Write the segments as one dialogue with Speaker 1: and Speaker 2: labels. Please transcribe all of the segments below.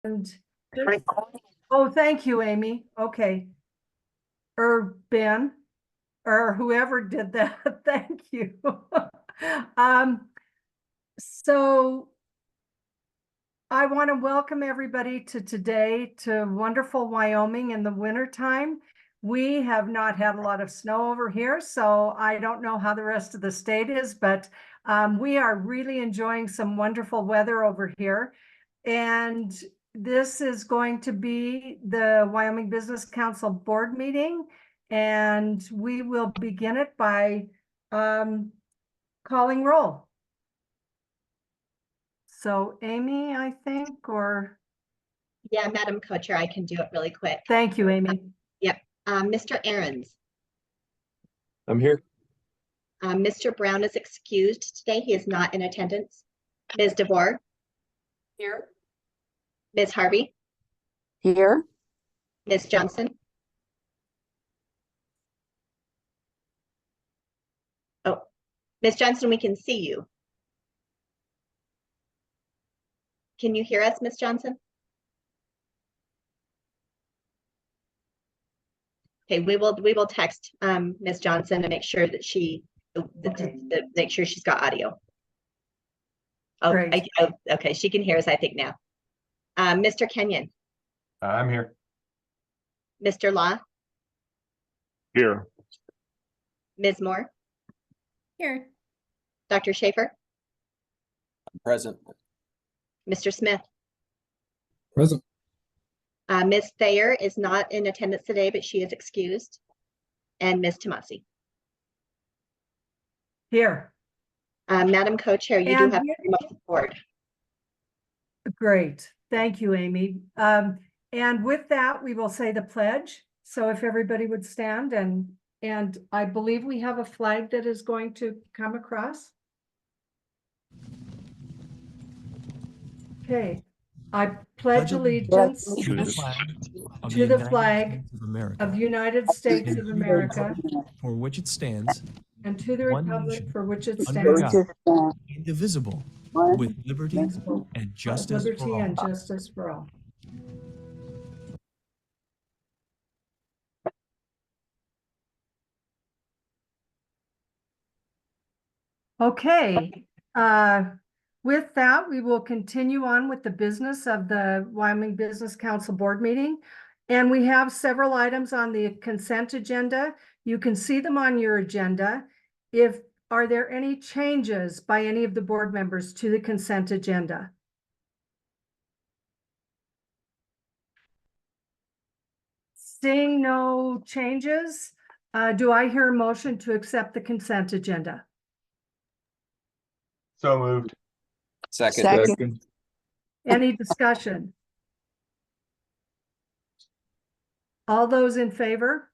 Speaker 1: And oh, thank you, Amy. Okay. Or Ben, or whoever did that. Thank you. So I want to welcome everybody to today to wonderful Wyoming in the wintertime. We have not had a lot of snow over here, so I don't know how the rest of the state is, but we are really enjoying some wonderful weather over here. And this is going to be the Wyoming Business Council board meeting, and we will begin it by calling roll. So Amy, I think, or?
Speaker 2: Yeah, Madam Co-Chair, I can do it really quick.
Speaker 1: Thank you, Amy.
Speaker 2: Yep. Mr. Ahrens.
Speaker 3: I'm here.
Speaker 2: Mr. Brown is excused today. He is not in attendance. Ms. DeVore.
Speaker 4: Here.
Speaker 2: Ms. Harvey.
Speaker 4: Here.
Speaker 2: Ms. Johnson. Oh, Ms. Johnson, we can see you. Can you hear us, Ms. Johnson? Okay, we will text Ms. Johnson to make sure that make sure she's got audio. Oh, okay, she can hear us, I think now. Mr. Kenyon.
Speaker 3: I'm here.
Speaker 2: Mr. Law.
Speaker 3: Here.
Speaker 2: Ms. Moore.
Speaker 4: Here.
Speaker 2: Dr. Schaefer.
Speaker 3: I'm present.
Speaker 2: Mr. Smith.
Speaker 3: Present.
Speaker 2: Ms. Thayer is not in attendance today, but she is excused. And Ms. Tomasi.
Speaker 1: Here.
Speaker 2: Madam Co-Chair, you do have the board.
Speaker 1: Great. Thank you, Amy. And with that, we will say the pledge. So if everybody would stand, and I believe we have a flag that is going to come across. Okay. I pledge allegiance to the flag of the United States of America,
Speaker 5: for which it stands,
Speaker 1: and to the republic for which it
Speaker 5: under
Speaker 1: stands,
Speaker 5: God, indivisible, with liberty and justice
Speaker 1: for all. Okay. With that, we will continue on with the business of the Wyoming Business Council board meeting. And we have several items on the consent agenda. You can see them on your agenda. Are there any changes by any of the board members to the consent agenda? Seeing no changes, do I hear a motion to accept the consent agenda?
Speaker 3: So moved.
Speaker 4: Second.
Speaker 1: Any discussion? All those in favor?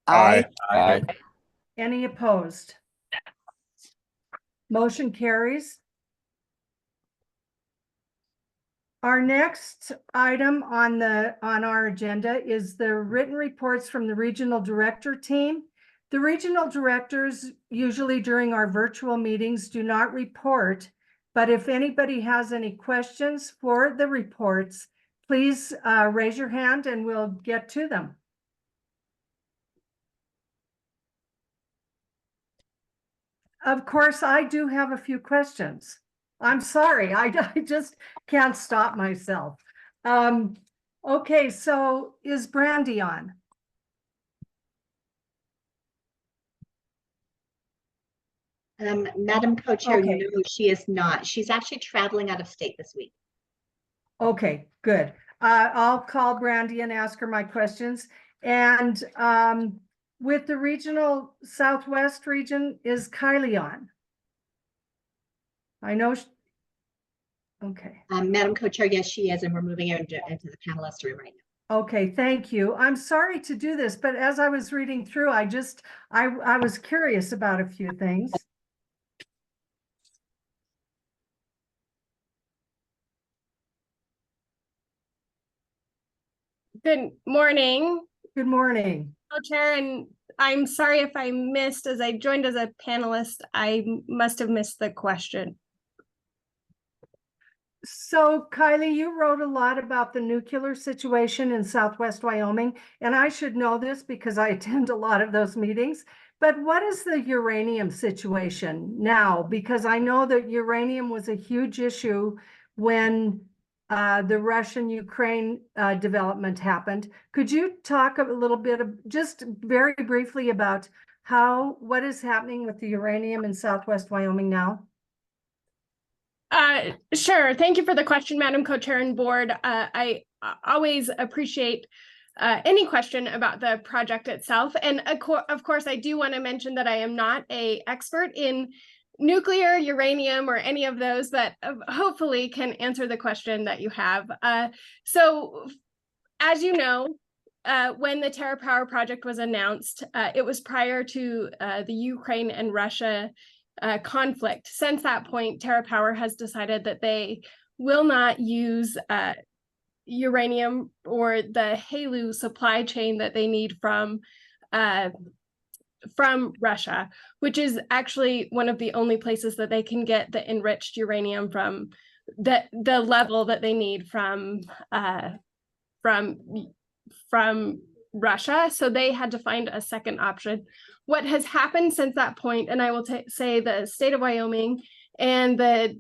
Speaker 4: Aye.
Speaker 3: Aye.
Speaker 1: Any opposed? Motion carries. Our next item on our agenda is the written reports from the regional director team. The regional directors, usually during our virtual meetings, do not report, but if anybody has any questions for the reports, please raise your hand and we'll get to them. Of course, I do have a few questions. I'm sorry, I just can't stop myself. Okay, so is Brandy on?
Speaker 2: Madam Co-Chair,
Speaker 1: Okay.
Speaker 2: no, she is not. She's actually traveling out of state this week.
Speaker 1: Okay, good. I'll call Brandy and ask her my questions. And with the regional Southwest region, is Kylie on? I know. Okay.
Speaker 2: Madam Co-Chair, yes, she is, and we're moving her into the panelist room right now.
Speaker 1: Okay, thank you. I'm sorry to do this, but as I was reading through, I was curious about a few things.
Speaker 4: Good morning.
Speaker 1: Good morning.
Speaker 4: Co-Chair, and I'm sorry if I missed, as I joined as a panelist, I must have missed the question.
Speaker 1: So Kylie, you wrote a lot about the nuclear situation in Southwest Wyoming, and I should know this because I attend a lot of those meetings. But what is the uranium situation now? Because I know that uranium was a huge issue when the Russian-Ukraine development happened. Could you talk a little bit, just very briefly, about what is happening with the uranium in Southwest Wyoming now?
Speaker 4: Sure. Thank you for the question, Madam Co-Chair and Board. I always appreciate any question about the project itself. And of course, I do want to mention that I am not an expert in nuclear, uranium, or any of those, but hopefully can answer the question that you have. So as you know, when the TerraPower project was announced, it was prior to the Ukraine and Russia conflict. Since that point, TerraPower has decided that they will not use uranium or the HALEU supply chain that they need from Russia, which is actually one of the only places that they can get the enriched uranium from, the level that they need from Russia. So they had to find a second option. What has happened since that point, and I will say the state of Wyoming and the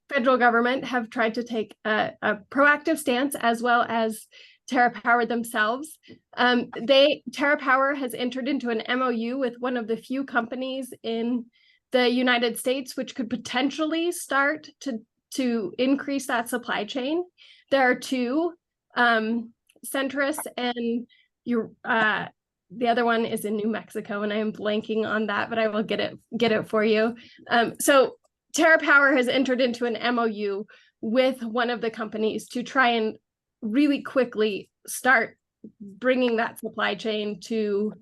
Speaker 4: federal government have tried to take a proactive stance, as well as TerraPower themselves. TerraPower has entered into an MOU with one of the few companies in the United States which could potentially start to increase that supply chain. There are two, Centrus and the other one is in New Mexico, and I am blanking on that, but I will get it for you. So TerraPower has entered into an MOU with one of the companies to try and really quickly start bringing that supply chain to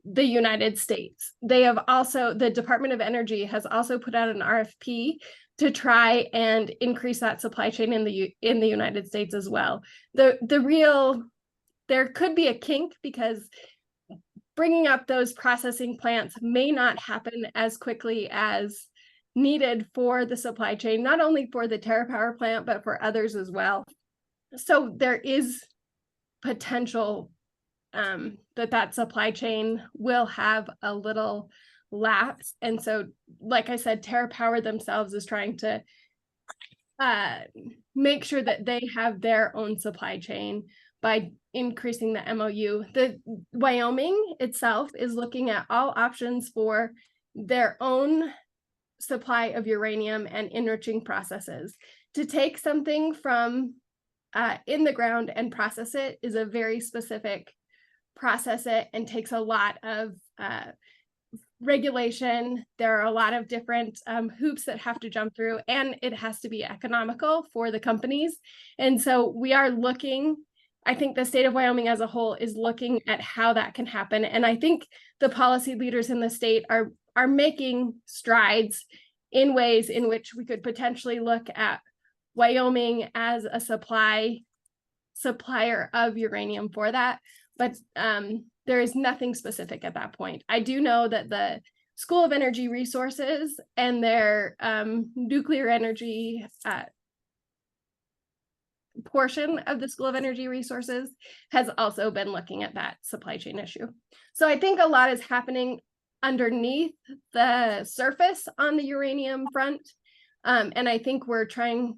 Speaker 4: the United States. They have also, the Department of Energy has also put out an RFP to try and increase that supply chain in the United States as well. There could be a kink because bringing up those processing plants may not happen as quickly as needed for the supply chain, not only for the TerraPower plant, but for others as well. So there is potential that supply chain will have a little lapse. And so, like I said, TerraPower themselves is trying to make sure that they have their own supply chain by increasing the MOU. The Wyoming itself is looking at all options for their own supply of uranium and enriching processes. To take something from in the ground and process it is a very specific process and takes a lot of regulation. There are a lot of different hoops that have to jump through, and it has to be economical for the companies. And so we are looking, I think the state of Wyoming as a whole is looking at how that can happen. And I think the policy leaders in the state are making strides in ways in which we could potentially look at Wyoming as a supplier of uranium for that. But there is nothing specific at that point. I do know that the School of Energy Resources and their nuclear energy portion of the School of Energy Resources has also been looking at that supply chain issue. So I think a lot is happening underneath the surface on the uranium front. And I think the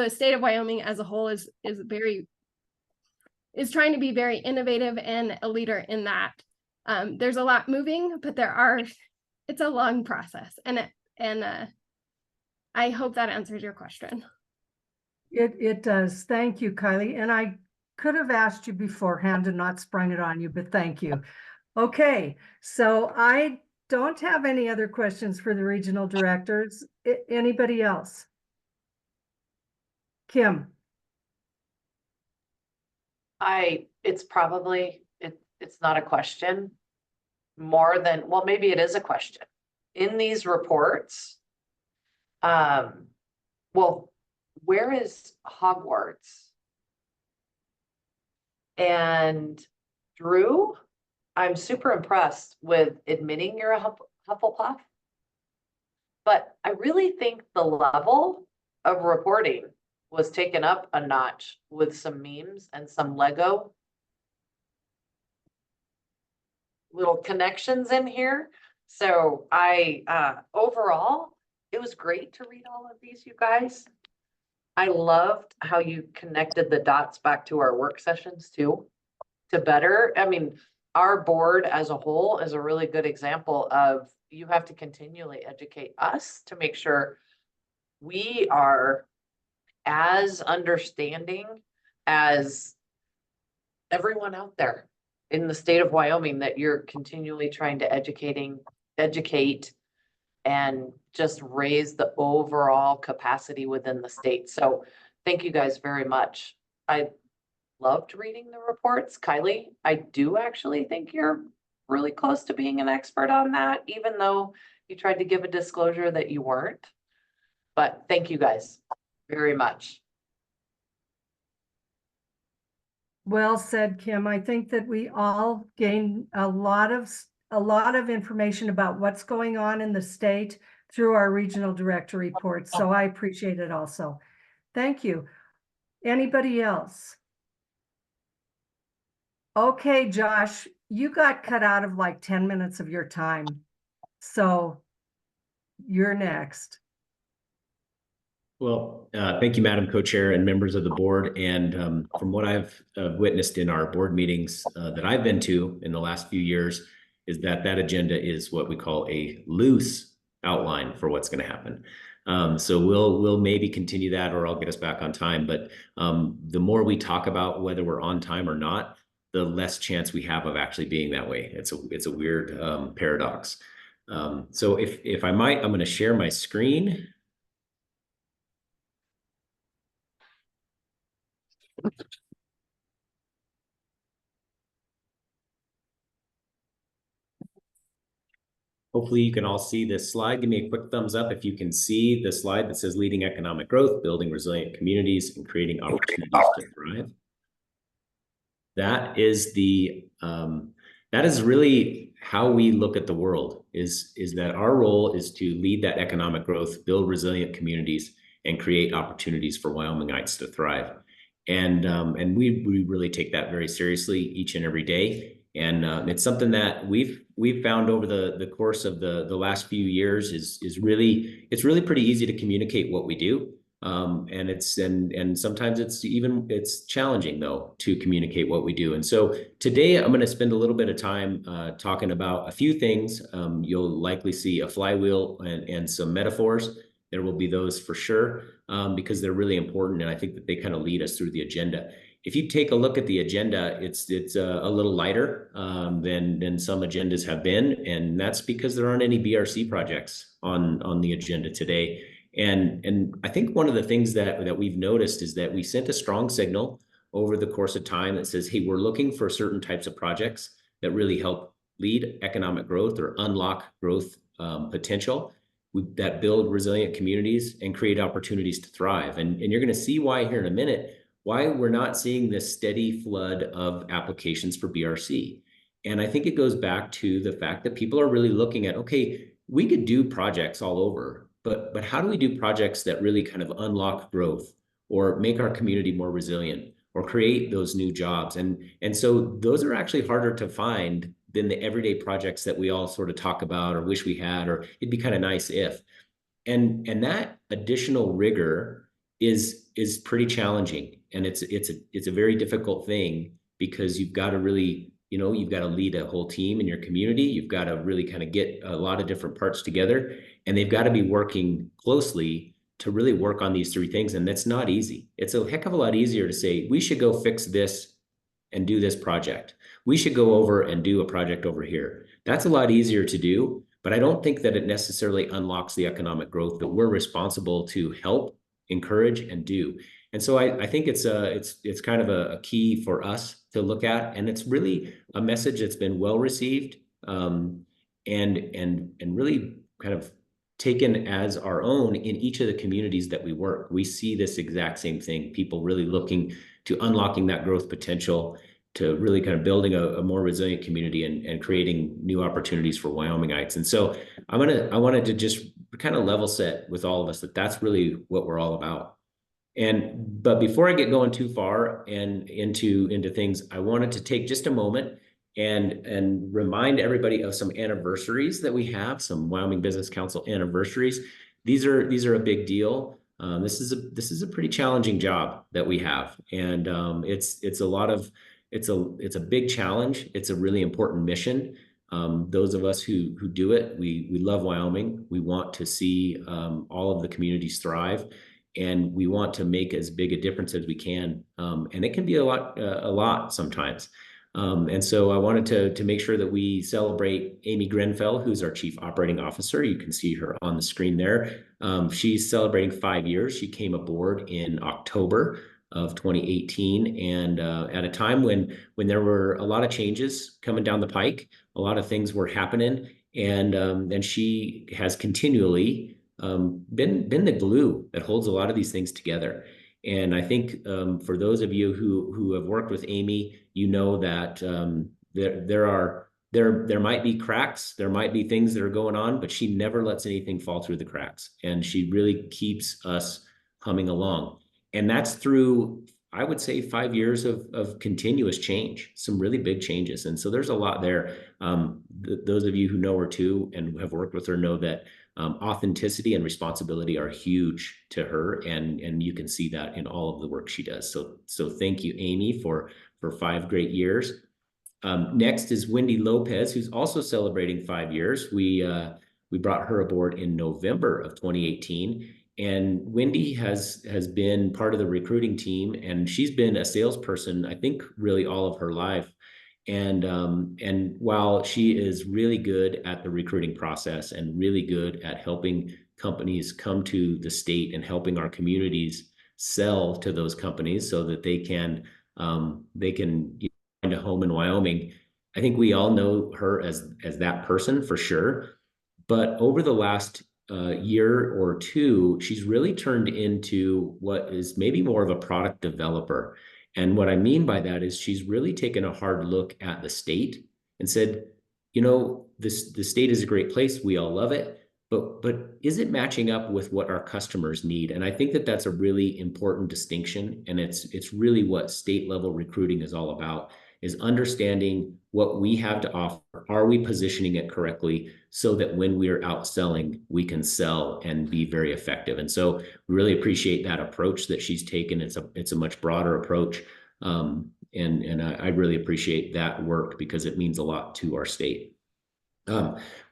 Speaker 4: state of Wyoming as a whole is trying to be very innovative and a leader in that. There's a lot moving, but it's a long process. And I hope that answers your question.
Speaker 1: It does. Thank you, Kylie. And I could have asked you beforehand and not sprung it on you, but thank you. Okay, so I don't have any other questions for the regional directors. Anybody else? Kim?
Speaker 6: It's not a question more than, well, maybe it is a question. In these reports, well, where is Hogwarts? And Drew, I'm super impressed with admitting you're a Hufflepuff, but I really think the level of reporting was taken up a notch with some memes and some Lego little connections in here. So overall, it was great to read all of these, you guys. I loved how you connected the dots back to our work sessions too, to better, I mean, our board as a whole is a really good example of you have to continually educate us to make sure we are as understanding as everyone out there in the state of Wyoming, that you're continually trying to educate and just raise the overall capacity within the state. So thank you guys very much. I loved reading the reports. Kylie, I do actually think you're really close to being an expert on that, even though you tried to give a disclosure that you weren't. But thank you guys very much.
Speaker 1: Well said, Kim. I think that we all gain a lot of information about what's going on in the state through our regional director reports. So I appreciate it also. Thank you. Anybody else? Okay, Josh, you got cut out of like 10 minutes of your time. So you're next.
Speaker 7: Well, thank you, Madam Co-Chair and members of the board. And from what I've witnessed in our board meetings that I've been to in the last few years, is that agenda is what we call a loose outline for what's going to happen. So we'll maybe continue that, or I'll get us back on time. But the more we talk about whether we're on time or not, the less chance we have of actually being that way. It's a weird paradox. So if I might, I'm going to share my screen. Hopefully you can all see this slide. Give me a quick thumbs up if you can see the slide that says leading economic growth, building resilient communities, and creating opportunities to thrive. That is really how we look at the world, is that our role is to lead that economic growth, build resilient communities, and create opportunities for Wyomingites to thrive. And we really take that very seriously each and every day. And it's something that we've found over the course of the last few years it's really pretty easy to communicate what we do. And sometimes it's challenging though to communicate what we do. And so today I'm going to spend a little bit of time talking about a few things. You'll likely see a flywheel and some metaphors. There will be those for sure, because they're really important, and I think that they kind of lead us through the agenda. If you take a look at the agenda, it's a little lighter than some agendas have been, and that's because there aren't any BRC projects on the agenda today. And I think one of the things that we've noticed is that we sent a strong signal over the course of time that says, hey, we're looking for certain types of projects that really help lead economic growth or unlock growth potential, that build resilient communities and create opportunities to thrive. And you're going to see why here in a minute, why we're not seeing this steady flood of applications for BRC. And I think it goes back to the fact that people are really looking at, okay, we could do projects all over, but how do we do projects that really kind of unlock growth or make our community more resilient or create those new jobs? And so those are actually harder to find than the everyday projects that we all sort of talk about or wish we had, or it'd be kind of nice if. And that additional rigor is pretty challenging. And it's a very difficult thing, because you've got to really, you've got to lead a whole team in your community. You've got to really kind of get a lot of different parts together, and they've got to be working closely to really work on these three things. And that's not easy. It's a heck of a lot easier to say, we should go fix this and do this project. We should go over and do a project over here. That's a lot easier to do, but I don't think that it necessarily unlocks the economic growth that we're responsible to help, encourage, and do. And so I think it's kind of a key for us to look at, and it's really a message that's been well received, and really kind of taken as our own in each of the communities that we work. We see this exact same thing, people really looking to unlocking that growth potential really kind of building a more resilient community and creating new opportunities for Wyomingites. And so I wanted to just kind of level set with all of us that that's really what we're all about. But before I get going too far and into things, I wanted to take just a moment and remind everybody of some anniversaries that we have, some Wyoming Business Council anniversaries. These are a big deal. This is a pretty challenging job that we have, and it's a big challenge. It's a really important mission. Those of us who do it, we love Wyoming. We want to see all of the communities thrive, and we want to make as big a difference as we can. And it can be a lot sometimes. And so I wanted to make sure that we celebrate Amy Grenfell, who's our Chief Operating Officer. You can see her on the screen there. She's celebrating 5 years. She came aboard in October of 2018, and at a time when there were a lot of changes coming down the pike, a lot of things were happening, and she has continually been the glue that holds a lot of these things together. And I think for those of you who have worked with Amy, you know that there might be cracks, there might be things that are going on, but she never lets anything fall through the cracks, and she really keeps us humming along. And that's through, I would say, 5 years of continuous change, some really big changes. And so there's a lot there. Those of you who know her too and have worked with her know that authenticity and responsibility are huge to her, and you can see that in all of the work she does. So thank you, Amy, for 5 great years. Next is Wendy Lopez, who's also celebrating 5 years. We brought her aboard in November of 2018. And Wendy has been part of the recruiting team, and she's been a salesperson, I think, really all of her life. And while she is really good at the recruiting process and really good at helping companies come to the state and helping our communities sell to those companies so that they can find a home in Wyoming, I think we all know her as that person for sure. But over the last year or two, she's really turned into what is maybe more of a product developer. And what I mean by that is she's really taken a hard look at the state and said, you know, the state is a great place. We all love it. But is it matching up with what our customers need? And I think that that's a really important distinction. And it's really what state level recruiting is all about, is understanding what we have to offer. Are we positioning it correctly so that when we're out selling, we can sell and be very effective? And so we really appreciate that approach that she's taken. It's a much broader approach. And I really appreciate that work because it means a lot to our state.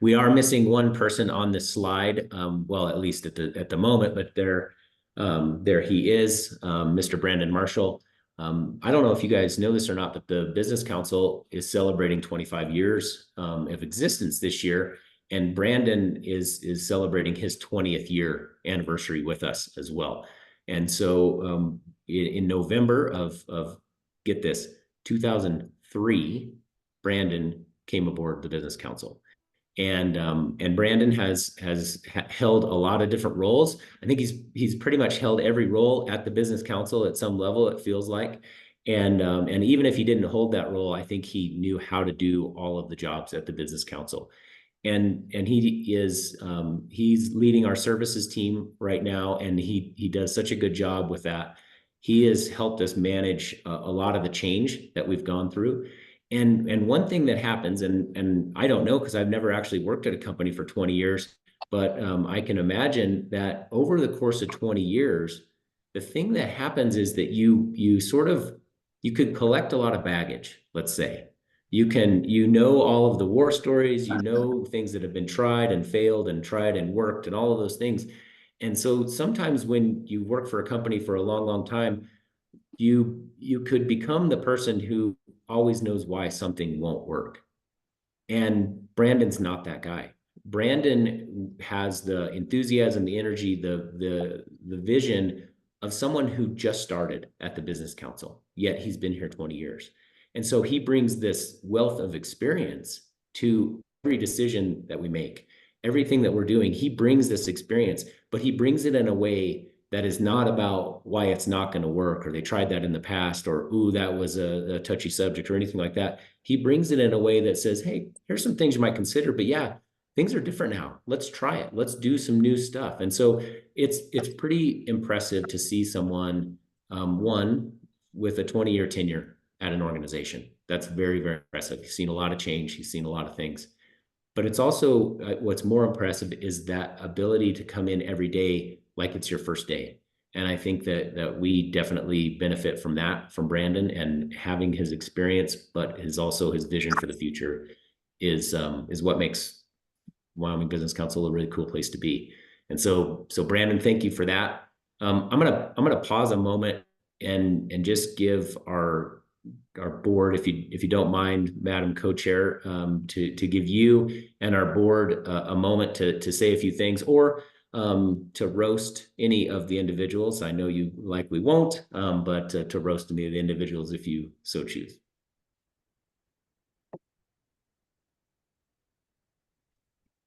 Speaker 7: We are missing one person on this slide, well, at least at the moment, but there he is, Mr. Brandon Marshall. I don't know if you guys know this or not, but the Business Council is celebrating 25 years of existence this year, and Brandon is celebrating his 20th year anniversary with us as well. And so in November of get this, 2003, Brandon came aboard the Business Council. And Brandon has held a lot of different roles. I think he's pretty much held every role at the Business Council at some level, it feels like. And even if he didn't hold that role, I think he knew how to do all of the jobs at the Business Council. And he's leading our services team right now, and he does such a good job with that. He has helped us manage a lot of the change that we've gone through. And one thing that happens, and I don't know because I've never actually worked at a company for 20 years, but I can imagine that over the course of 20 years, the thing that happens is that you could collect a lot of baggage, let's say. You know all of the war stories, you know things that have been tried and failed and tried and worked and all of those things. And so sometimes when you work for a company for a long, long time, you could become the person who always knows why something won't work. And Brandon's not that guy. Brandon has the enthusiasm, the energy, the vision of someone who just started at the Business Council, yet he's been here 20 years. And so he brings this wealth of experience to every decision that we make, everything that we're doing. He brings this experience, but he brings it in a way that is not about why it's not going to work, or they tried that in the past, or, ooh, that was a touchy subject, or anything like that. He brings it in a way that says, hey, here's some things you might consider, but yeah, things are different now. Let's try it. Let's do some new stuff. And so it's pretty impressive to see someone, one, with a 20-year tenure at an organization. That's very, very impressive. He's seen a lot of change. He's seen a lot of things. But it's also, what's more impressive is that ability to come in every day like it's your first day. And I think that we definitely benefit from that, from Brandon, and having his experience, but also his vision for the future is what makes Wyoming Business Council a really cool place to be. And so Brandon, thank you for that. I'm gonna pause a moment and just give our board, if you don't mind, Madam Co-Chair, to give you and our board a moment to say a few things, or to roast any of the individuals. I know you likely won't, but to roast any of the individuals if you so choose.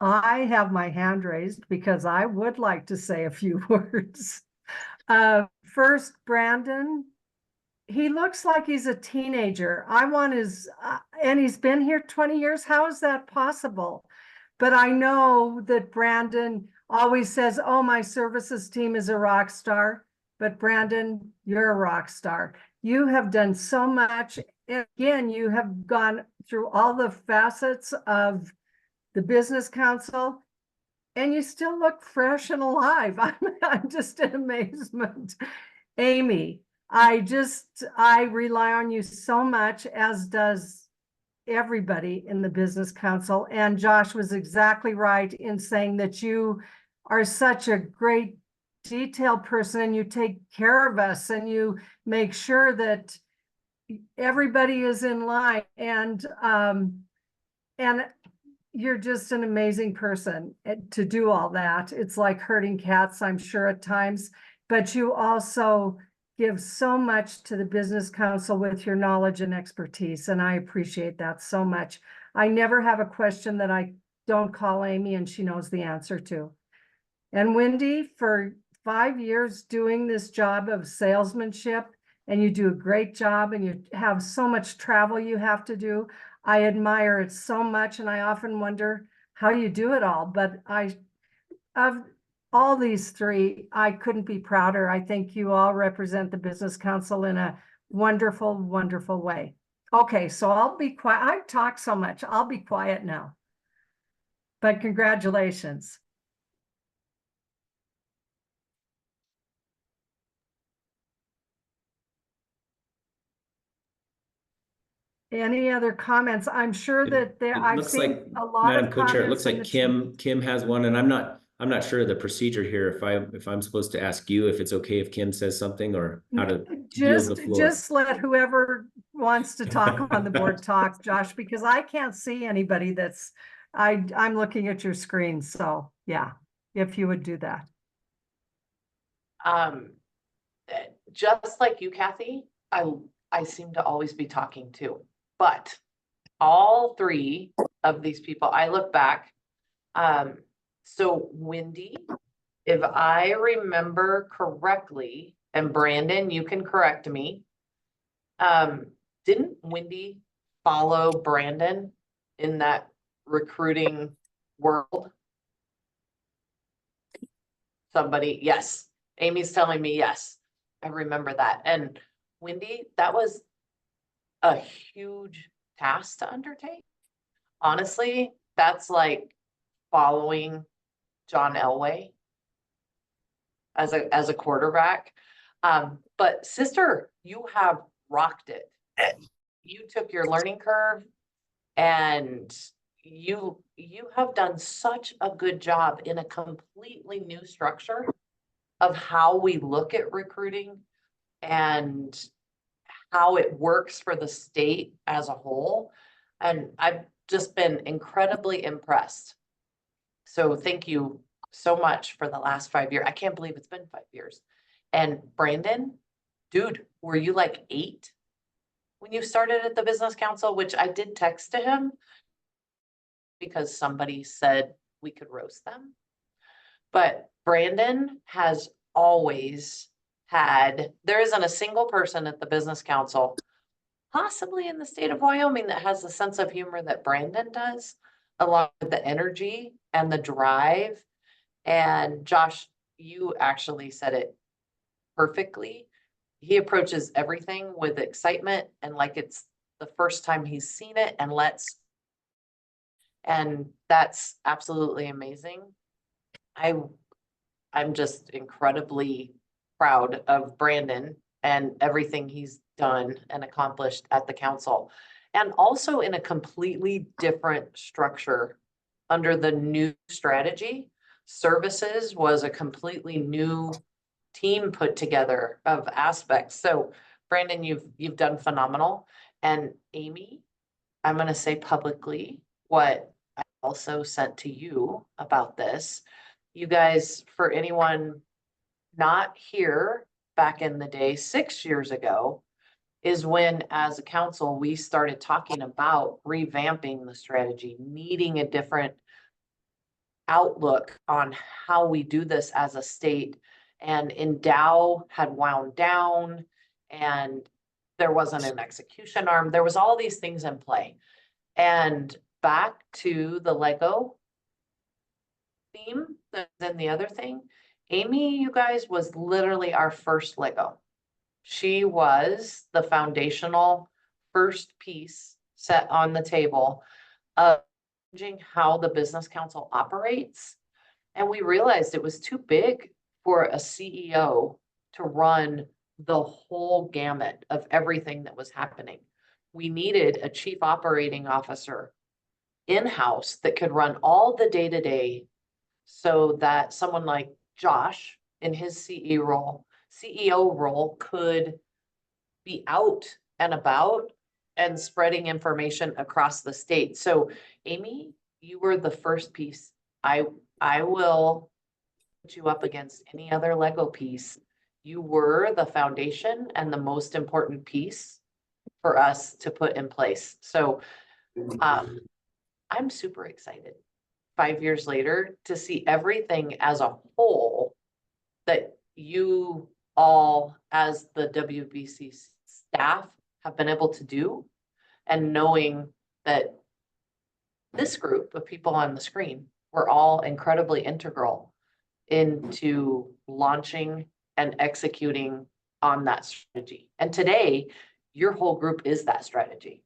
Speaker 1: I have my hand raised because I would like to say a few words. First, Brandon, he looks like he's a teenager. I want his, and he's been here 20 years. How is that possible? But I know that Brandon always says, oh, my services team is a rock star. But Brandon, you're a rock star. You have done so much. Again, you have gone through all the facets of the Business Council, and you still look fresh and alive. I'm just in amazement. Amy, I rely on you so much, as does everybody in the Business Council. And Josh was exactly right in saying that you are such a great detailed person, and you take care of us, and you make sure that everybody is in line. And you're just an amazing person to do all that. It's like herding cats, I'm sure, at times, but you also give so much to the Business Council with your knowledge and expertise, and I appreciate that so much. I never have a question that I don't call Amy and she knows the answer to. And Wendy, for 5 years doing this job of salesmanship, and you do a great job, and you have so much travel you have to do. I admire it so much, and I often wonder how you do it all. But of all these three, I couldn't be prouder. I think you all represent the Business Council in a wonderful, wonderful way. Okay, so I'll be quiet. I've talked so much. I'll be quiet now. But congratulations. Any other comments? I'm sure that I've seen a lot
Speaker 7: Madam
Speaker 1: of
Speaker 7: Co-Chair, it looks
Speaker 1: comments
Speaker 7: like Kim has one, and I'm not sure of the procedure here. If I'm supposed to ask you if it's okay if Kim says something, or how to yield the floor.
Speaker 1: Just let whoever wants to talk on the board talk, Josh, because I can't see anybody I'm looking at your screen. So yeah, if you would do that.
Speaker 6: Just like you, Kathy, I seem to always be talking too, but all three of these people, I look back. So Wendy, if I remember correctly, and Brandon, you can correct me. Didn't Wendy follow Brandon in that recruiting world? Somebody, yes. Amy's telling me yes. I remember that. And Wendy, that was a huge task to undertake. Honestly, that's like following John Elway as a quarterback. But sister, you have rocked it. You took your learning curve, and you have done such a good job in a completely new structure of how we look at recruiting and how it works for the state as a whole. And I've just been incredibly impressed. So thank you so much for the last 5 years. I can't believe it's been 5 years. And Brandon, dude, were you like 8 when you started at the Business Council? Which I did text to him because somebody said we could roast them. But Brandon has always had, there isn't a single person at the business council, possibly in the state of Wyoming, that has the sense of humor that Brandon does, along with the energy and the drive. And Josh, you actually said it perfectly. He approaches everything with excitement and like it's the first time he's seen it, and that's absolutely amazing. I'm just incredibly proud of Brandon and everything he's done and accomplished at the council, and also in a completely different structure under the new strategy. Services was a completely new team put together of aspects. So Brandon, you've done phenomenal. And Amy, I'm going to say publicly what I also sent to you about this. You guys, for anyone not here back in the day, 6 years ago, is when, as a council, we started talking about revamping the strategy, needing a different outlook on how we do this as a state. And Endow had wound down, and there wasn't an execution arm. There was all these things in play. And back to the Lego theme, then the other thing, Amy, you guys, was literally our first Lego. She was the foundational first piece set on the table of changing how the business council operates. And we realized it was too big for a CEO to run the whole gamut of everything that was happening. We needed a chief operating officer in-house that could run all the day-to-day, so that someone like Josh in his CEO role could be out and about and spreading information across the state. So Amy, you were the first piece. I will put you up against any other Lego piece. You were the foundation and the most important piece for us to put in place. So I'm super excited 5 years later to see everything as a whole that you all as the WBC staff have been able to do, and knowing that this group of people on the screen were all incredibly integral into launching and executing on that strategy. And today, your whole group is that strategy.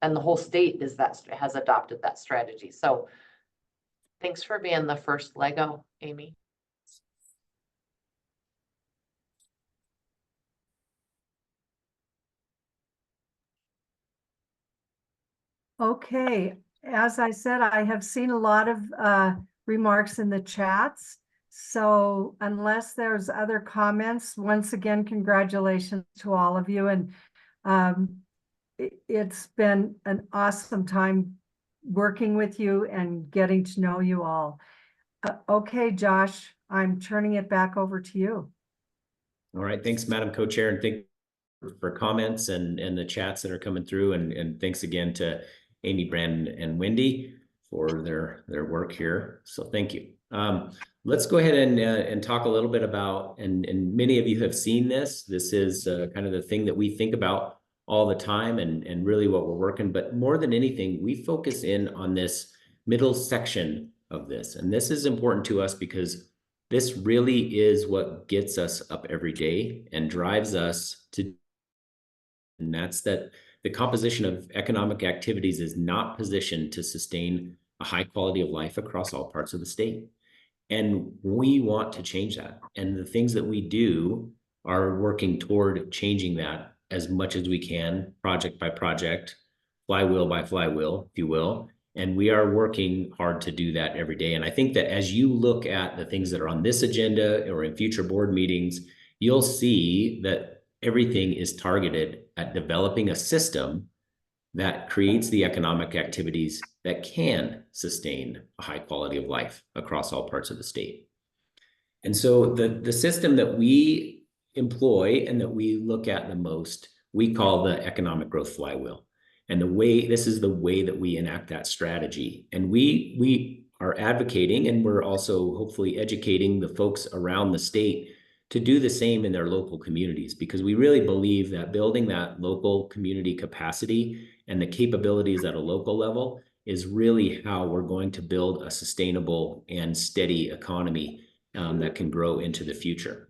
Speaker 6: And the whole state is has adopted that strategy. So thanks for being the first Lego, Amy.
Speaker 1: Okay, as I said, I have seen a lot of remarks in the chats. So unless there's other comments, once again, congratulations to all of you. And it's been an awesome time working with you and getting to know you all. Okay, Josh, I'm turning it back over to you.
Speaker 7: All right, thanks, Madam Co-Chair, and thank you for comments and the chats that are coming through, and thanks again to Amy, Brandon, and Wendy for their work here. So thank you. Let's go ahead and talk a little bit about, and many of you have seen this. This is kind of the thing that we think about all the time, and really what we're working. But more than anything, we focus in on this middle section of this, and this is important to us because this really is what gets us up every day and drives us to. And that's that the composition of economic activities is not positioned to sustain a high quality of life across all parts of the state. And we want to change that. And the things that we do are working toward changing that as much as we can, project by project, flywheel by flywheel, if you will. And we are working hard to do that every day. And I think that as you look at the things that are on this agenda or in future board meetings, you'll see that everything is targeted at developing a system that creates the economic activities that can sustain a high quality of life across all parts of the state. And so the system that we employ and that we look at the most, we call the economic growth flywheel. And this is the way that we enact that strategy. And we are advocating, and we're also hopefully educating the folks around the state to do the same in their local communities, because we really believe that building that local community capacity and the capabilities at a local level is really how we're going to build a sustainable and steady economy that can grow into the future.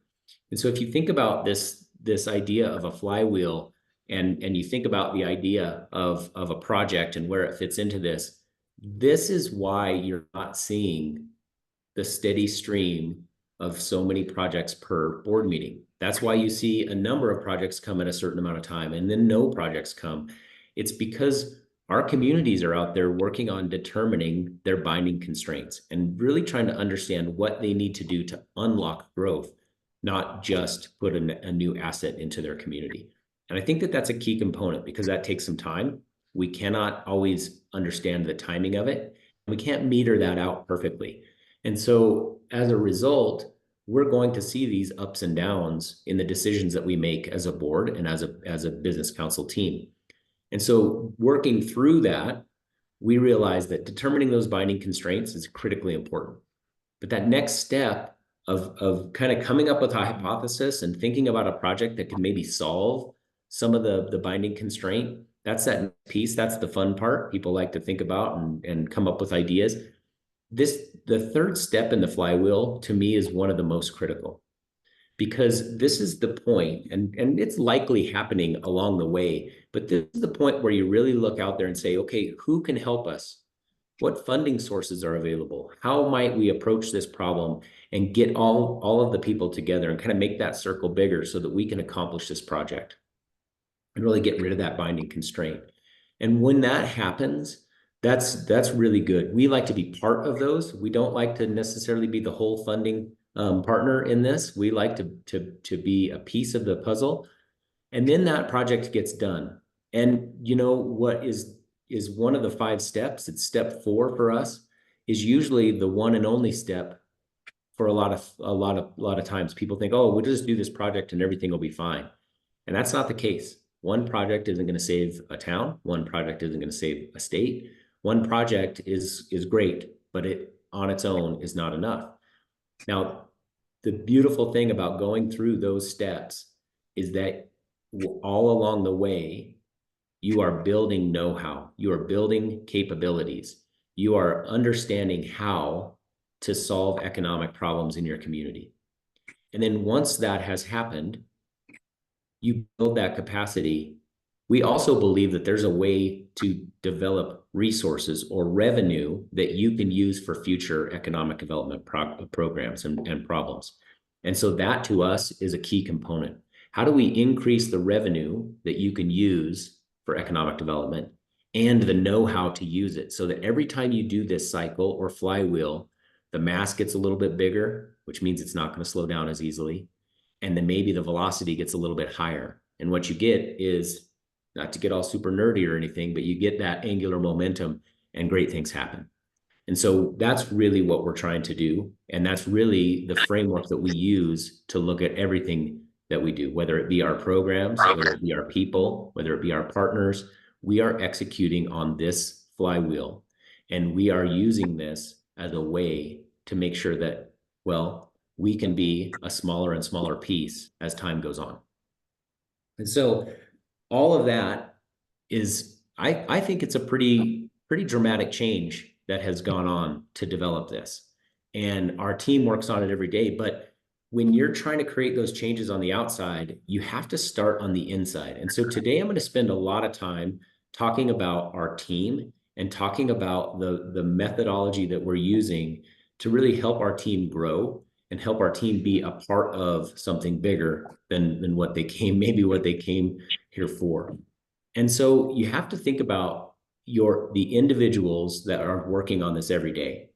Speaker 7: And so if you think about this idea of a flywheel, and you think about the idea of a project and where it fits into this, this is why you're not seeing the steady stream of so many projects per board meeting. That's why you see a number of projects come at a certain amount of time and then no projects come. It's because our communities are out there working on determining their binding constraints and really trying to understand what they need to do to unlock growth, not just put a new asset into their community. And I think that that's a key component, because that takes some time. We cannot always understand the timing of it. We can't meter that out perfectly. And so as a result, we're going to see these ups and downs in the decisions that we make as a board and as a business council team. And so working through that, we realize that determining those binding constraints is critically important. But that next step of kind of coming up with a hypothesis and thinking about a project that can maybe solve some of the binding constraint, that's that piece. That's the fun part. People like to think about and come up with ideas. The third step in the flywheel, to me, is one of the most critical, because this is the point, and it's likely happening along the way, but this is the point where you really look out there and say, okay, who can help us? What funding sources are available? How might we approach this problem and get all of the people together and kind of make that circle bigger so that we can accomplish this project and really get rid of that binding constraint? And when that happens, that's really good. We like to be part of those. We don't like to necessarily be the whole funding partner in this. We like to be a piece of the puzzle. And then that project gets done. And you know what is one of the 5 steps? It's step 4 for us, is usually the one and only step for a lot of times. People think, oh, we'll just do this project and everything will be fine. And that's not the case. One project isn't going to save a town. One project isn't going to save a state. One project is great, but it on its own is not enough. Now, the beautiful thing about going through those steps is that all along the way, you are building know-how, you are building capabilities, you are understanding how to solve economic problems in your community. And then once that has happened, you build that capacity. We also believe that there's a way to develop resources or revenue that you can use for future economic development programs and problems. And so that to us is a key component. How do we increase the revenue that you can use for economic development and the know-how to use it, so that every time you do this cycle or flywheel, the mass gets a little bit bigger, which means it's not going to slow down as easily. And then maybe the velocity gets a little bit higher. And what you get is, not to get all super nerdy or anything, but you get that angular momentum and great things happen. And so that's really what we're trying to do. And that's really the framework that we use to look at everything that we do, whether it be our programs, whether it be our people, whether it be our partners. We are executing on this flywheel, and we are using this as a way to make sure that, well, we can be a smaller and smaller piece as time goes on. And so all of that is, I think it's a pretty dramatic change that has gone on to develop this. And our team works on it every day. But when you're trying to create those changes on the outside, you have to start on the inside. And so today I'm going to spend a lot of time talking about our team and talking about the methodology that we're using to really help our team grow and help our team be a part of something bigger than what they came here for. And so you have to think about the individuals that are working on this every day.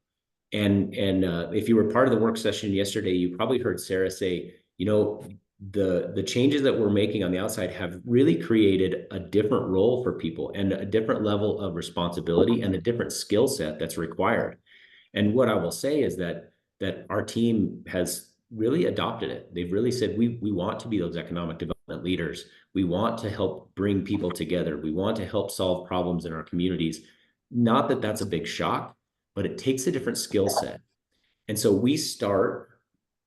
Speaker 7: And if you were part of the work session yesterday, you probably heard Sarah say, you know, the changes that we're making on the outside have really created a different role for people and a different level of responsibility and a different skill set that's required. And what I will say is that our team has really adopted it. They've really said, we want to be those economic development leaders. We want to help bring people together. We want to help solve problems in our communities. Not that that's a big shock, but it takes a different skill set. And so we start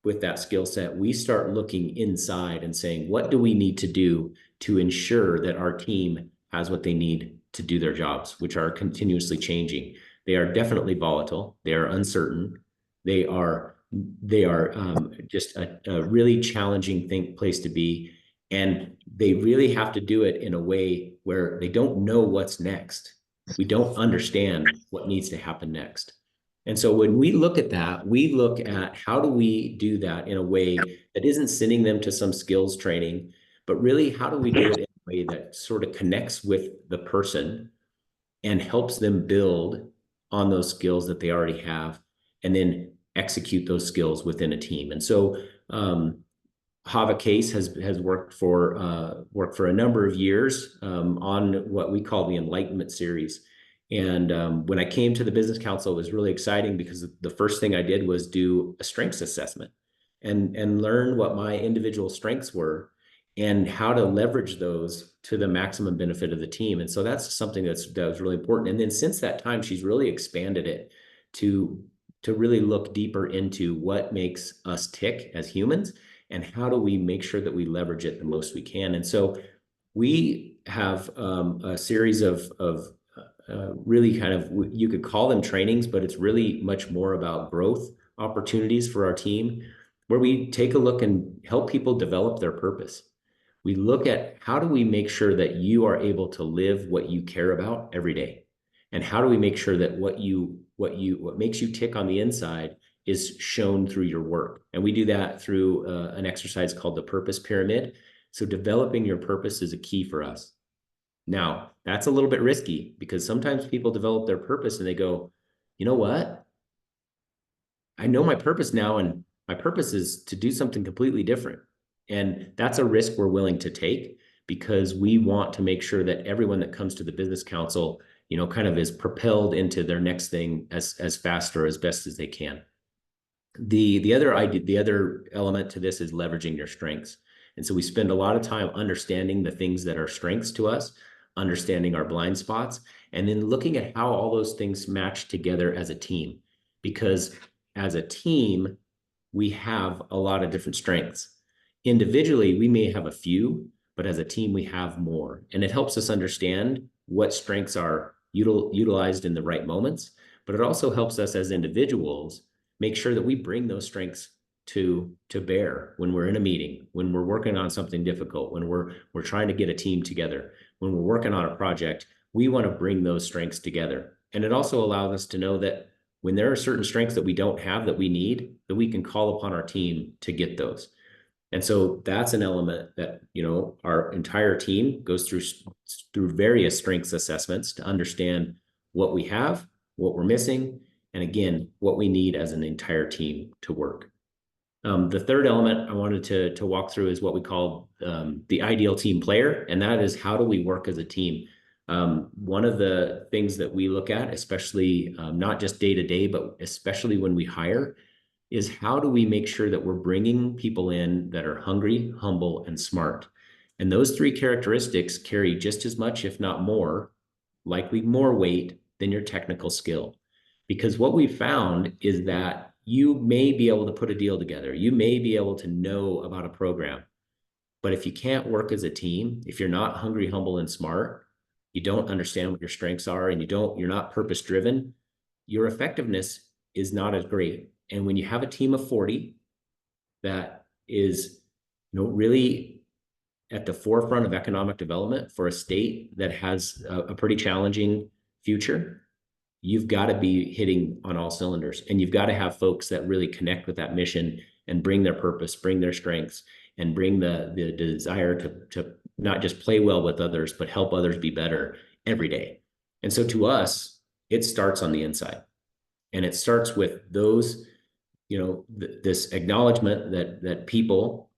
Speaker 7: with that skill set. We start looking inside and saying, what do we need to do to ensure that our team has what they need to do their jobs, which are continuously changing. They are definitely volatile. They are uncertain. They are just a really challenging place to be. And they really have to do it in a way where they don't know what's next. We don't understand what needs to happen next. And so when we look at that, we look at how do we do that in a way that isn't sending them to some skills training, but really how do we do it in a way that sort of connects with the person and helps them build on those skills that they already have, and then execute those skills within a team. And so Hava Case has worked for a number of years on what we call the Enlightenment Series. And when I came to the Business Council, it was really exciting because the first thing I did was do a strengths assessment and learn what my individual strengths were and how to leverage those to the maximum benefit of the team. And so that's something that was really important. And then since that time, she's really expanded it to really look deeper into what makes us tick as humans and how do we make sure that we leverage it the most we can. And so we have a series of really kind of, you could call them trainings, but it's really much more about growth opportunities for our team, where we take a look and help people develop their purpose. We look at how do we make sure that you are able to live what you care about every day? And how do we make sure that what makes you tick on the inside is shown through your work? And we do that through an exercise called the Purpose Pyramid. So developing your purpose is a key for us. Now, that's a little bit risky because sometimes people develop their purpose and they go, you know what? I know my purpose now, and my purpose is to do something completely different. And that's a risk we're willing to take because we want to make sure that everyone that comes to the Business Council, kind of is propelled into their next thing as fast or as best as they can. The other element to this is leveraging your strengths. And so we spend a lot of time understanding the things that are strengths to us, understanding our blind spots, and then looking at how all those things match together as a team. Because as a team, we have a lot of different strengths. Individually, we may have a few, but as a team, we have more. And it helps us understand what strengths are utilized in the right moments, but it also helps us as individuals make sure that we bring those strengths to bear when we're in a meeting, when we're working on something difficult, when we're trying to get a team together, when we're working on a project. We want to bring those strengths together. And it also allows us to know that when there are certain strengths that we don't have that we need, that we can call upon our team to get those. And so that's an element that, our entire team goes through various strengths assessments to understand what we have, what we're missing, and again, what we need as an entire team to work. The third element I wanted to walk through is what we call the ideal team player, and that is how do we work as a team? One of the things that we look at, especially not just day to day, but especially when we hire, is how do we make sure that we're bringing people in that are hungry, humble, and smart? And those three characteristics carry just as much, if not more, likely more weight than your technical skill. Because what we found is that you may be able to put a deal together. You may be able to know about a program. But if you can't work as a team, if you're not hungry, humble, and smart, you don't understand what your strengths are, and you're not purpose driven, your effectiveness is not as great. And when you have a team of 40 that is, really at the forefront of economic development for a state that has a pretty challenging future, you've got to be hitting on all cylinders, and you've got to have folks that really connect with that mission and bring their purpose, bring their strengths, and bring the desire to not just play well with others, but help others be better every day. And so to us, it starts on the inside, and it starts with those, this acknowledgement that people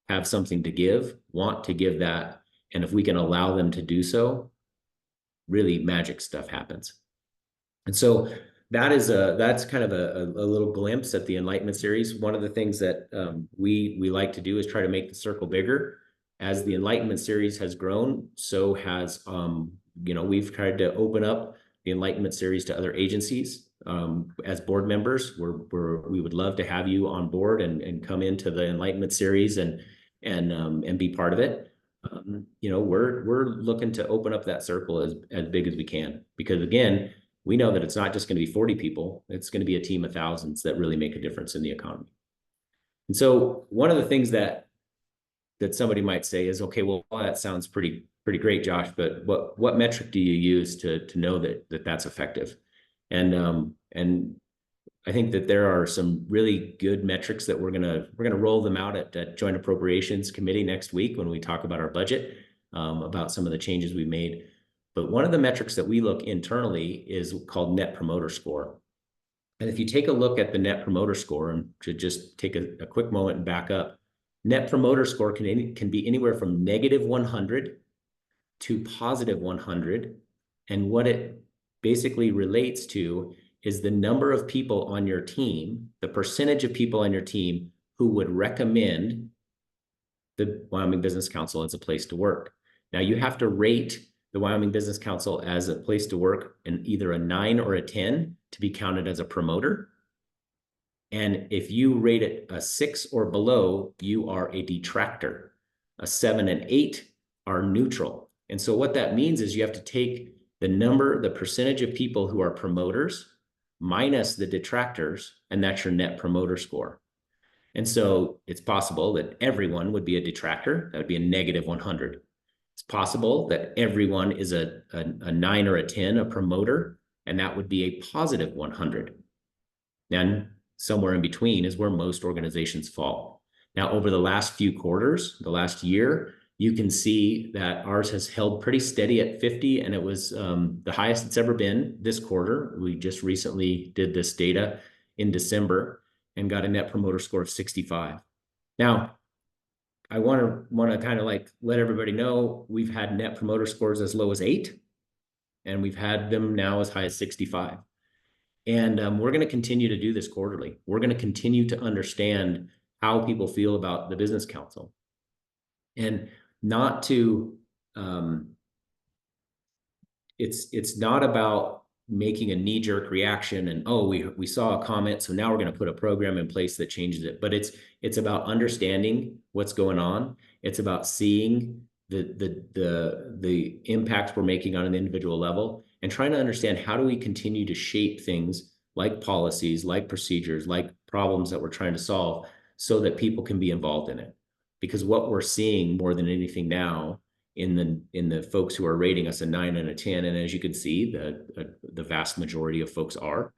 Speaker 7: have something to give, want to give that. And if we can allow them to do so, really magic stuff happens. And so that's kind of a little glimpse at the Enlightenment Series. One of the things that we like to do is try to make the circle bigger. As the Enlightenment Series has grown, so has, we've tried to open up the Enlightenment Series to other agencies. as board members. We would love to have you on board and come into the Enlightenment series and be part of it. You know, we're looking to open up that circle as big as we can, because again, we know that it's not just going to be 40 people. It's going to be a team of thousands that really make a difference in the economy. And so one of the things that somebody might say is, okay, well, that sounds pretty great, Josh, but what metric do you use to know that that's effective? And I think that there are some really good metrics that we're gonna roll them out at Joint Appropriations Committee next week when we talk about our budget, about some of the changes we made. But one of the metrics that we look internally is called Net Promoter Score. And if you take a look at the Net Promoter Score, and to just take a quick moment and back up, Net Promoter Score can be anywhere from -100 to +100. And what it basically relates to is the number of people on your team, the percentage of people on your team who would recommend the Wyoming Business Council as a place to work. Now, you have to rate the Wyoming Business Council as a place to work in either a 9 or a 10 to be counted as a promoter. And if you rate it a 6 or below, you are a detractor. A 7 and 8 are neutral. And so what that means is you have to take the percentage of people who are promoters minus the detractors, and that's your Net Promoter Score. And so it's possible that everyone would be a detractor. That would be a -100. It's possible that everyone is a 9 or a 10, a promoter, and that would be a +100. Then somewhere in between is where most organizations fall. Now, over the last few quarters, the last year, you can see that ours has held pretty steady at 50, and it was the highest it's ever been this quarter. We just recently did this data in December and got a Net Promoter Score of 65. Now, I want to kind of like let everybody know we've had Net Promoter Scores as low as 8, and we've had them now as high as 65. And we're going to continue to do this quarterly. We're going to continue to understand how people feel about the Business Council. And not to, it's not about making a knee-jerk reaction and, oh, we saw a comment, so now we're going to put a program in place that changes it. But it's about understanding what's going on. It's about seeing the impact we're making on an individual level and trying to understand how do we continue to shape things like policies, like procedures, like problems that we're trying to solve so that people can be involved in it. Because what we're seeing more than anything now in the folks who are rating us a 9 and a 10, and as you can see, the vast majority of folks are,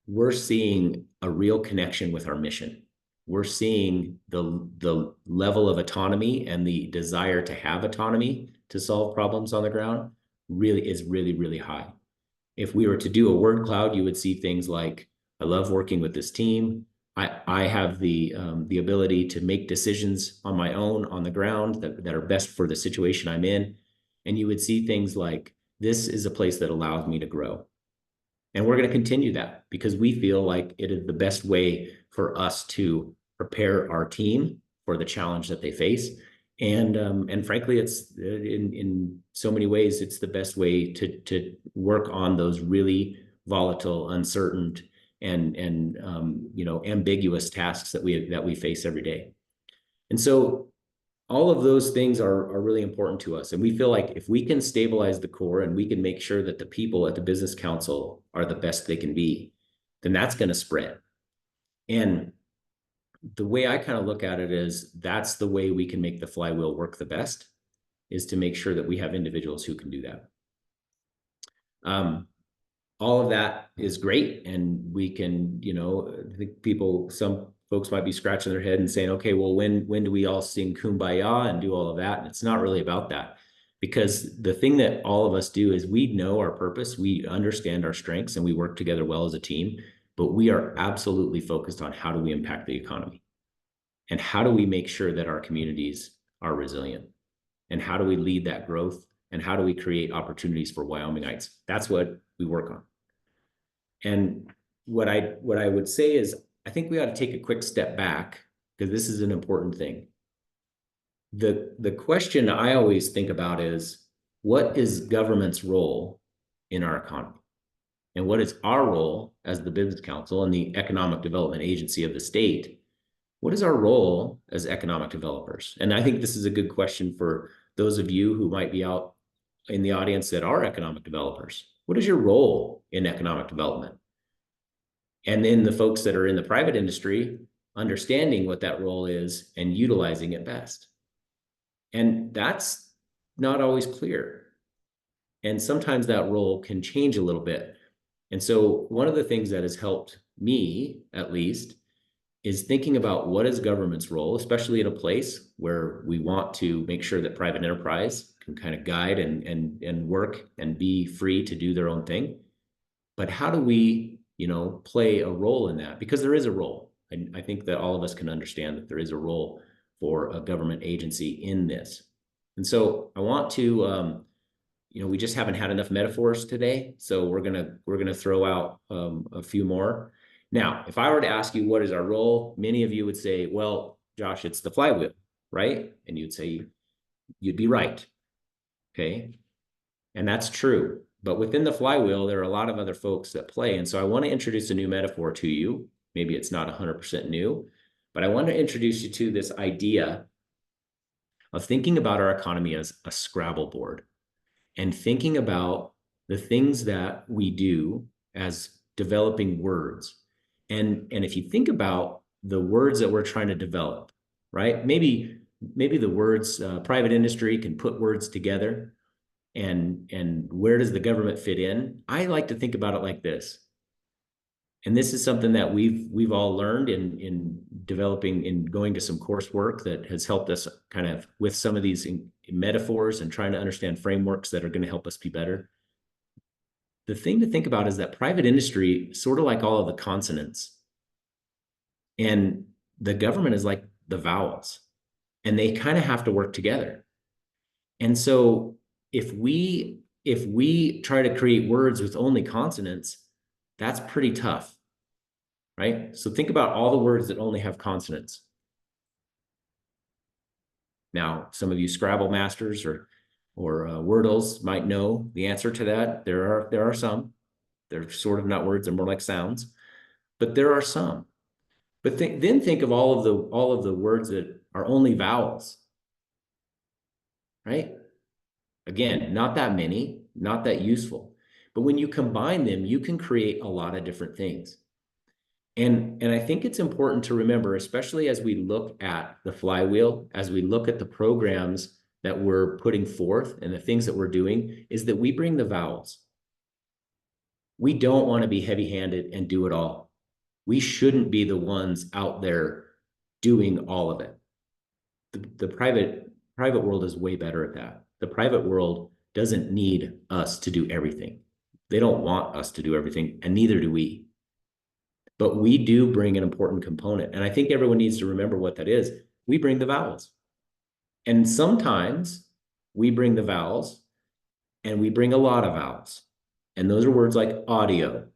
Speaker 7: we're seeing a real connection with our mission. We're seeing the level of autonomy and the desire to have autonomy to solve problems on the ground is really high. If we were to do a word cloud, you would see things like, I love working with this team. I have the ability to make decisions on my own on the ground that are best for the situation I'm in. And you would see things like, this is a place that allows me to grow. And we're going to continue that because we feel like it is the best way for us to prepare our team for the challenge that they face. And frankly, it's in so many ways, it's the best way to work on those really volatile, uncertain, and ambiguous tasks that we face every day. And so all of those things are really important to us. And we feel like if we can stabilize the core and we can make sure that the people at the Business Council are the best they can be, then that's going to spread. And the way I kind of look at it is that's the way we can make the flywheel work the best, is to make sure that we have individuals who can do that. All of that is great. And we can, I think some folks might be scratching their head and saying, okay, well, when do we all sing Kumbaya and do all of that? And it's not really about that, because the thing that all of us do is we know our purpose, we understand our strengths, and we work together well as a team, but we are absolutely focused on how do we impact the economy and how do we make sure that our communities are resilient and how do we lead that growth and how do we create opportunities for Wyomingites? That's what we work on. And what I would say is, I think we ought to take a quick step back, because this is an important thing. The question I always think about is, what is government's role in our economy? And what is our role as the Business Council and the economic development agency of the state? What is our role as economic developers? And I think this is a good question for those of you who might be out in the audience that are economic developers. What is your role in economic development? And then the folks that are in the private industry, understanding what that role is and utilizing it best. And that's not always clear. And sometimes that role can change a little bit. And so one of the things that has helped me, at least, is thinking about what is government's role, especially in a place where we want to make sure that private enterprise can kind of guide and work and be free to do their own thing. But how do we, play a role in that? Because there is a role. I think that all of us can understand that there is a role for a government agency in this. And so I want to, we just haven't had enough metaphors today, so we're gonna throw out a few more. Now, if I were to ask you what is our role, many of you would say, well, Josh, it's the flywheel, right? And you'd say, you'd be right, okay? And that's true. But within the flywheel, there are a lot of other folks that play. And so I want to introduce a new metaphor to you. Maybe it's not 100% new, but I want to introduce you to this idea of thinking about our economy as a Scrabble board and thinking about the things that we do as developing words. And if you think about the words that we're trying to develop, right? Maybe the words private industry can put words together. And where does the government fit in? I like to think about it like this. And this is something that we've all learned in developing, in going to some coursework that has helped us kind of with some of these metaphors and trying to understand frameworks that are going to help us be better. The thing to think about is that private industry, sort of like all of the consonants, and the government is like the vowels, and they kind of have to work together. And so if we try to create words with only consonants, that's pretty tough, right? So think about all the words that only have consonants. Now, some of you Scrabble masters or Wordles might know the answer to that. There are some. They're sort of not words, they're more like sounds, but there are some. But then think of all of the words that are only vowels, right? Again, not that many, not that useful. But when you combine them, you can create a lot of different things. And I think it's important to remember, especially as we look at the flywheel, as we look at the programs that we're putting forth and the things that we're doing, is that we bring the vowels. We don't want to be heavy-handed and do it all. We shouldn't be the ones out there doing all of it. The private world is way better at that. The private world doesn't need us to do everything. They don't want us to do everything, and neither do we. But we do bring an important component. And I think everyone needs to remember what that is. We bring the vowels. And sometimes we bring the vowels and we bring a lot of vowels. And those are words like audio.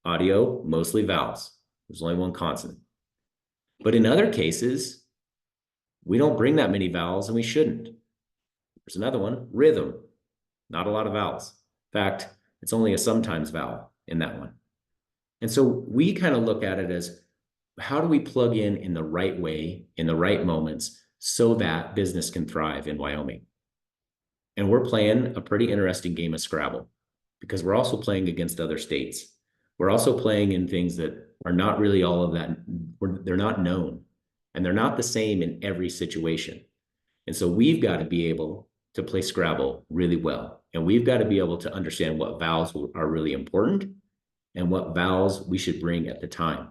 Speaker 7: Audio, mostly vowels. There's only one consonant. But in other cases, we don't bring that many vowels and we shouldn't. There's another one, rhythm. Not a lot of vowels. In fact, it's only a sometimes vowel in that one. And so we kind of look at it as, how do we plug in the right way, in the right moments, so that business can thrive in Wyoming? And we're playing a pretty interesting game of Scrabble, because we're also playing against other states. We're also playing in things that are not really all of that. They're not known, and they're not the same in every situation. And so we've got to be able to play Scrabble really well. And we've got to be able to understand what vowels are really important and what vowels we should bring at the time.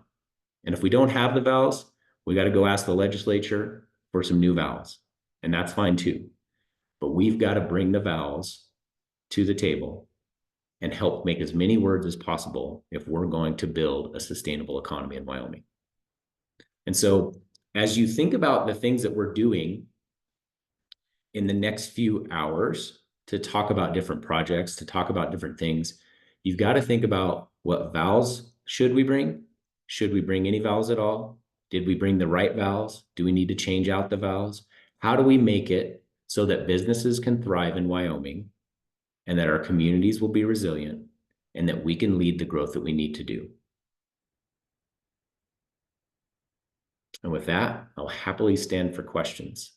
Speaker 7: And if we don't have the vowels, we got to go ask the legislature for some new vowels. And that's fine too. But we've got to bring the vowels to the table and help make as many words as possible if we're going to build a sustainable economy in Wyoming. And so as you think about the things that we're doing in the next few hours to talk about different projects, to talk about different things, you've got to think about what vowels should we bring? Should we bring any vowels at all? Did we bring the right vowels? Do we need to change out the vowels? How do we make it so that businesses can thrive in Wyoming and that our communities will be resilient and that we can lead the growth that we need to do. And with that, I'll happily stand for questions.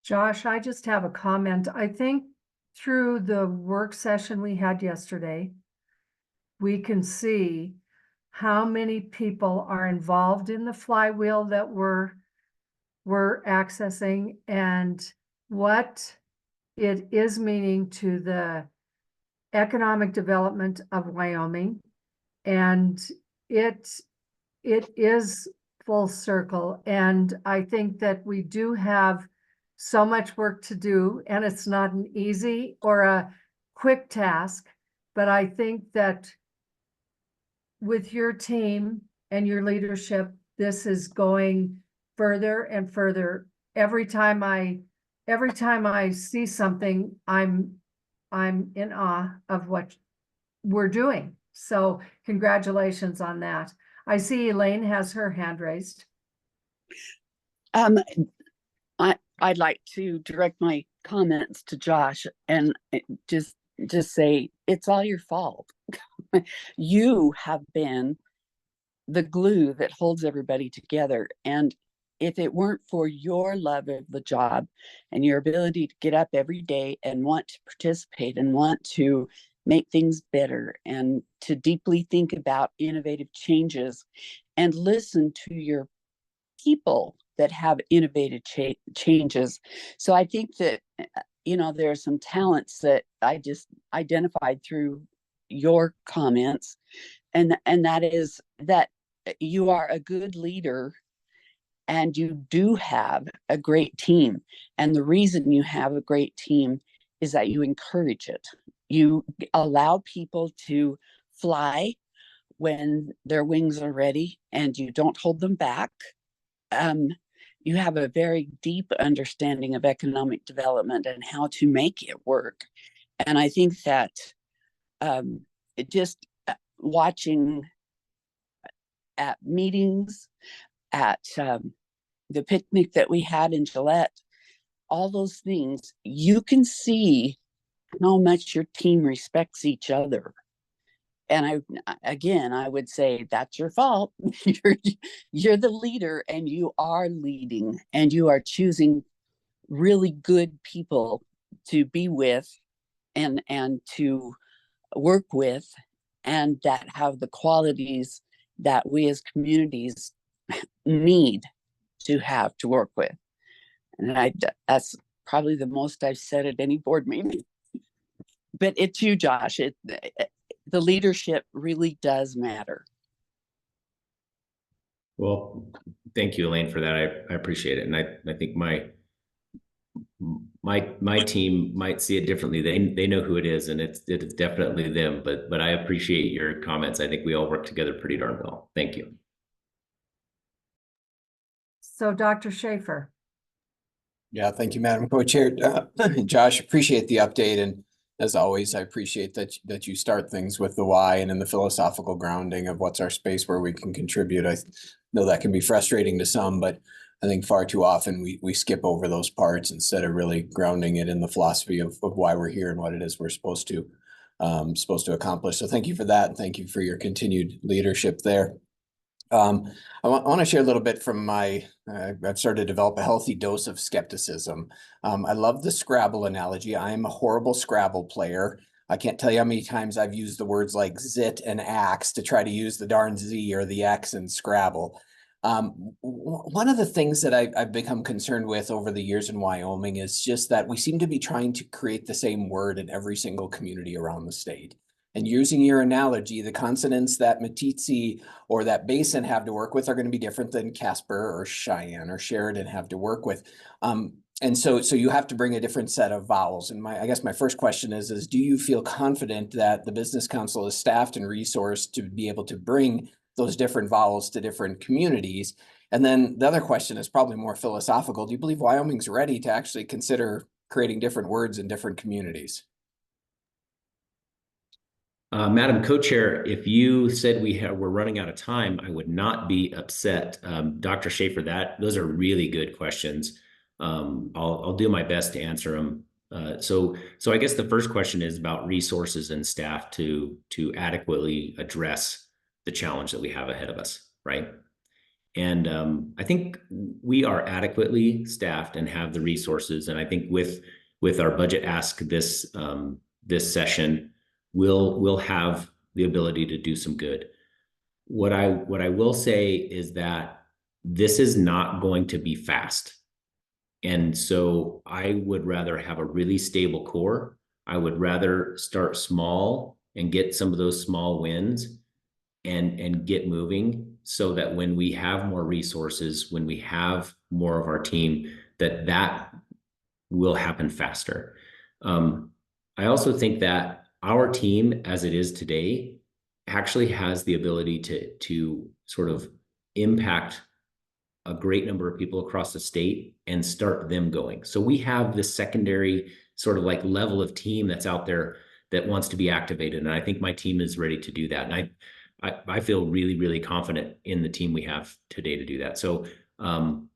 Speaker 1: Josh, I just have a comment. I think through the work session we had yesterday, we can see how many people are involved in the flywheel that we're accessing and what it is meaning to the economic development of Wyoming. And it is full circle. And I think that we do have so much work to do, and it's not an easy or a quick task, but I think that with your team and your leadership, this is going further and further. Every time I see something, I'm in awe of what we're doing. So congratulations on that. I see Elaine has her hand raised.
Speaker 8: I'd like to direct my comments to Josh and just say it's all your fault. You have been the glue that holds everybody together. And if it weren't for your love of the job and your ability to get up every day and want to participate and want to make things better and to deeply think about innovative changes and listen to your people that have innovative changes. So I think that, there are some talents that I just identified through your comments. And that is that you are a good leader and you do have a great team. And the reason you have a great team is that you encourage it. You allow people to fly when their wings are ready and you don't hold them back. You have a very deep understanding of economic development and how to make it work. And I think that just watching at meetings, at the picnic that we had in Gillette, all those things, you can see how much your team respects each other. And I would say that's your fault. You're the leader and you are leading and you are choosing really good people to be with and to work with, and that have the qualities that we as communities need to have to work with. And that's probably the most I've said at any board meeting. But it's you, Josh. The leadership really does matter.
Speaker 7: Well, thank you, Elaine, for that. I appreciate it. And I think my team might see it differently. They know who it is, and it's definitely them. But I appreciate your comments. I think we all work together pretty darn well. Thank you.
Speaker 1: So Dr. Schaefer.
Speaker 3: Yeah, thank you, Madam Co-Chair. Josh, appreciate the update. And as always, I appreciate that you start things with the why and in the philosophical grounding of what's our space where we can contribute. I know that can be frustrating to some, but I think far too often we skip over those parts instead of really grounding it in the philosophy of why we're here and what it is we're supposed to accomplish. So thank you for that. And thank you for your continued leadership there. I want to share a little bit from I've started to develop a healthy dose of skepticism. I love the Scrabble analogy. I am a horrible Scrabble player. I can't tell you how many times I've used the words like zit and axe to try to use the darn Z or the X in Scrabble. One of the things that I've become concerned with over the years in Wyoming is just that we seem to be trying to create the same word in every single community around the state. And using your analogy, the consonants that Meeteetse or that Basin have to work with are going to be different than Casper or Cheyenne or Sheridan have to work with. And so you have to bring a different set of vowels. And I guess my first question is do you feel confident that the Business Council is staffed and resourced to be able to bring those different vowels to different communities? And then the other question is probably more philosophical. Do you believe Wyoming's ready to actually consider creating different words in different communities?
Speaker 7: Madam Co-Chair, if you said we're running out of time, I would not be upset. Dr. Schaefer, those are really good questions. I'll do my best to answer them. So I guess the first question is about resources and staff to adequately address the challenge that we have ahead of us, right? And I think we are adequately staffed and have the resources. And I think with our budget ask this session, we'll have the ability to do some good. What I will say is that this is not going to be fast. And so I would rather have a really stable core. I would rather start small and get some of those small wins and get moving, so that when we have more resources, when we have more of our team, that will happen faster. I also think that our team, as it is today, actually has the ability to sort of impact a great number of people across the state and start them going. So we have this secondary sort of like level of team that's out there that wants to be activated. And I think my team is ready to do that. And I feel really, really confident in the team we have today to do that. So I'm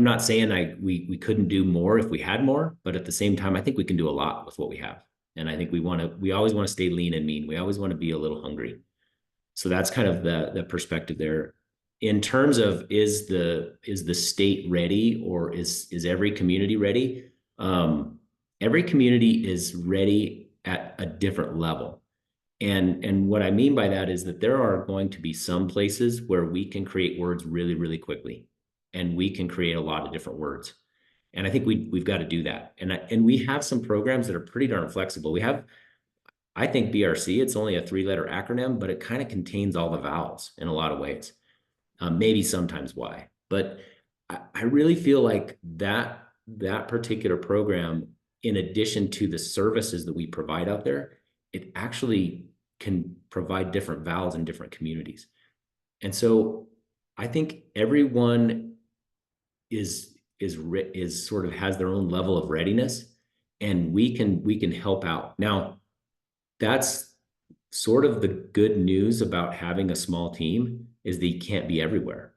Speaker 7: not saying we couldn't do more if we had more, but at the same time, I think we can do a lot with what we have. And I think we always want to stay lean and mean. We always want to be a little hungry. So that's kind of the perspective there. In terms of is the state ready, or is every community ready? Every community is ready at a different level. And what I mean by that is that there are going to be some places where we can create words really, really quickly, and we can create a lot of different words. And I think we've got to do that. And we have some programs that are pretty darn flexible. We have, I think, BRC, it's only a 3-letter acronym, but it kind of contains all the vowels in a lot of ways. Maybe sometimes Y, but I really feel like that particular program, in addition to the services that we provide out there, it actually can provide different vowels in different communities. And so I think everyone is sort of has their own level of readiness, and we can help out. Now, that's sort of the good news about having a small team, is that you can't be everywhere.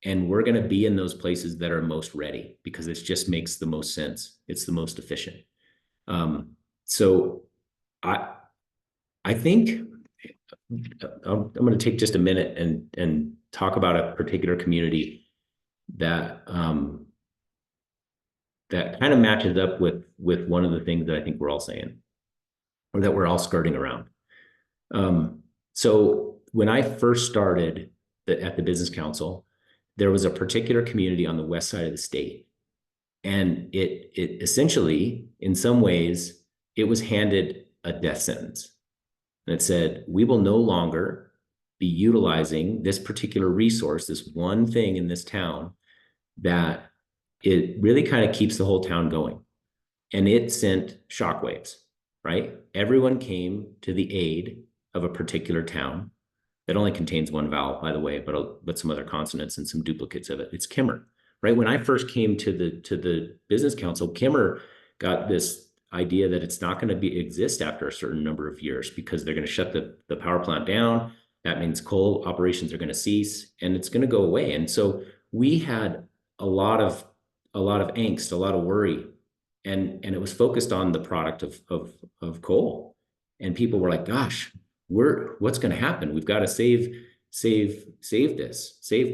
Speaker 7: And we're going to be in those places that are most ready, because it just makes the most sense. It's the most efficient. So I think I'm going to take just a minute and talk about a particular community that that kind of matches up with one of the things that I think we're all saying, or that we're all skirting around. So when I first started at the Business Council, there was a particular community on the west side of the state, and it essentially, in some ways, it was handed a death sentence. And it said, we will no longer be utilizing this particular resource, this one thing in this town, that it really kind of keeps the whole town going. And it sent shockwaves, right? Everyone came to the aid of a particular town that only contains one vowel, by the way, but some other consonants and some duplicates of it. It's Kimmer, right? When I first came to the Business Council, Kimmer got this idea that it's not going to exist after a certain number of years, because they're going to shut the power plant down. That means coal operations are going to cease, and it's going to go away. And so we had a lot of angst, a lot of worry, and it was focused on the product of coal. And people were like, "Gosh, what's going to happen? We've got to save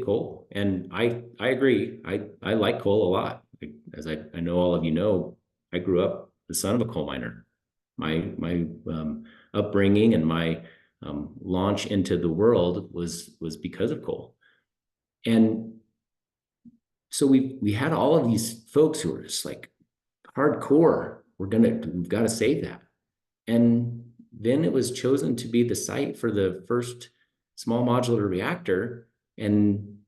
Speaker 7: coal." And I agree. I like coal a lot. As I know all of you know, I grew up the son of a coal miner. My upbringing and my launch into the world was because of coal. And so we had all of these folks who were just like hardcore. We've got to save that. And then it was chosen to be the site for the first small modular reactor, and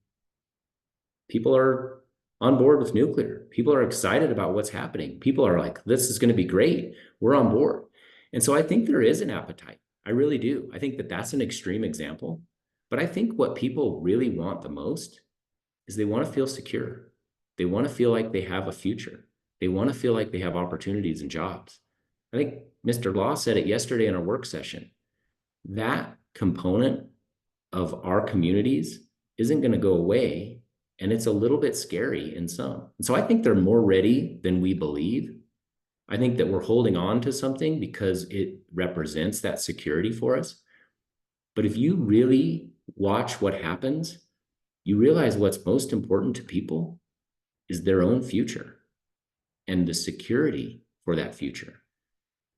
Speaker 7: people are on board with nuclear. People are excited about what's happening. People are like, this is going to be great. We're on board. And so I think there is an appetite. I really do. I think that's an extreme example. But I think what people really want the most is they want to feel secure. They want to feel like they have a future. They want to feel like they have opportunities and jobs. I think Mr. Law said it yesterday in our work session. That component of our communities isn't going to go away. And it's a little bit scary in some. And so I think they're more ready than we believe. I think that we're holding on to something because it represents that security for us. But if you really watch what happens, you realize what's most important to people is their own future and the security for that future.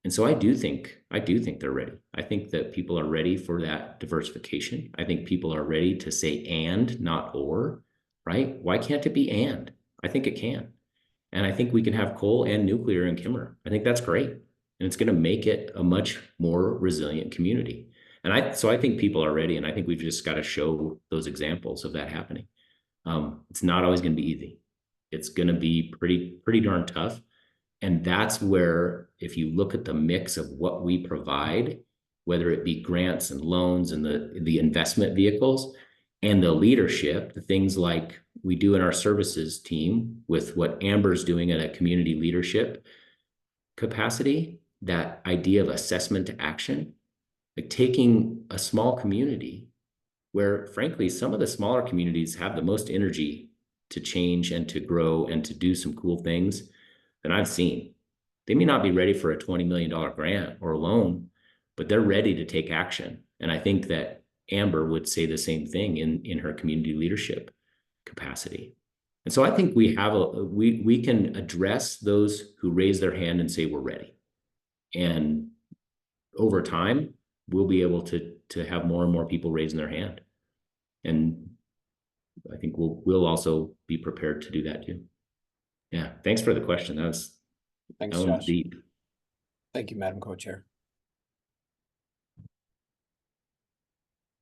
Speaker 7: And so I do think they're ready. I think that people are ready for that diversification. I think people are ready to say and, not or, right? Why can't it be and? I think it can. And I think we can have coal and nuclear in Kimmer. I think that's great. And it's going to make it a much more resilient community. And so I think people are ready. And I think we've just got to show those examples of that happening. It's not always going to be easy. It's going to be pretty darn tough. And that's where, if you look at the mix of what we provide, whether it be grants and loans and the investment vehicles and the leadership, the things like we do in our services team with what Amber's doing at a community leadership capacity, that idea of assessment to action, like taking a small community where, frankly, some of the smaller communities have the most energy to change and to grow and to do some cool things than I've seen. They may not be ready for a $20 million grant or a loan, but they're ready to take action. And I think that Amber would say the same thing in her community leadership capacity. And so I think we can address those who raise their hand and say, we're ready. And over time, we'll be able to have more and more people raising their hand. And I think we'll also be prepared to do that too. Yeah, thanks for the question.
Speaker 3: Thanks,
Speaker 7: that
Speaker 3: Josh.
Speaker 7: deep.
Speaker 3: Thank you, Madam Co-Chair.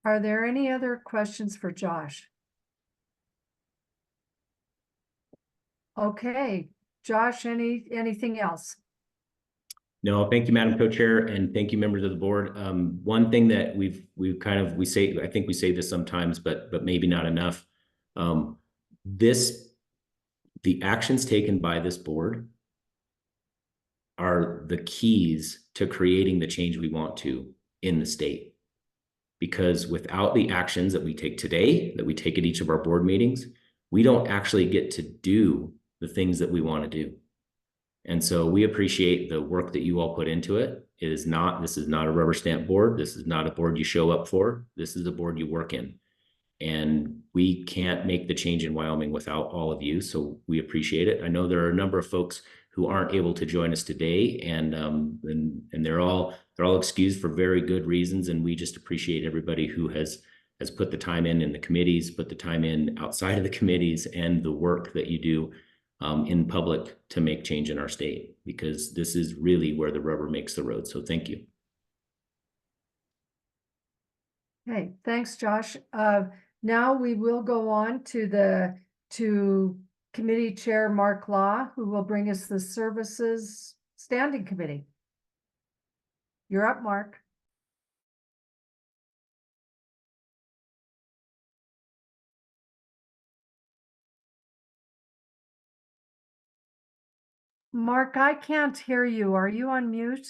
Speaker 1: Are there any other questions for Josh? Okay, Josh, anything else?
Speaker 7: No, thank you, Madam Co-Chair, and thank you, members of the board. One thing that we say, I think we say this sometimes, but maybe not enough. The actions taken by this board are the keys to creating the change we want to in the state. Because without the actions that we take today, that we take at each of our board meetings, we don't actually get to do the things that we want to do. And so we appreciate the work that you all put into it. This is not a rubber stamp board. This is not a board you show up for. This is a board you work in. And we can't make the change in Wyoming without all of you. So we appreciate it. I know there are a number of folks who aren't able to join us today, and they're all excused for very good reasons. And we just appreciate everybody who has put the time in the committees, put the time in outside of the committees, and the work that you do in public to make change in our state, because this is really where the rubber makes the road. So thank you.
Speaker 1: Okay, thanks, Josh. Now we will go on to Committee Chair Mark Law, who will bring us the Services Standing Committee. You're up, Mark. Mark, I can't hear you. Are you on mute?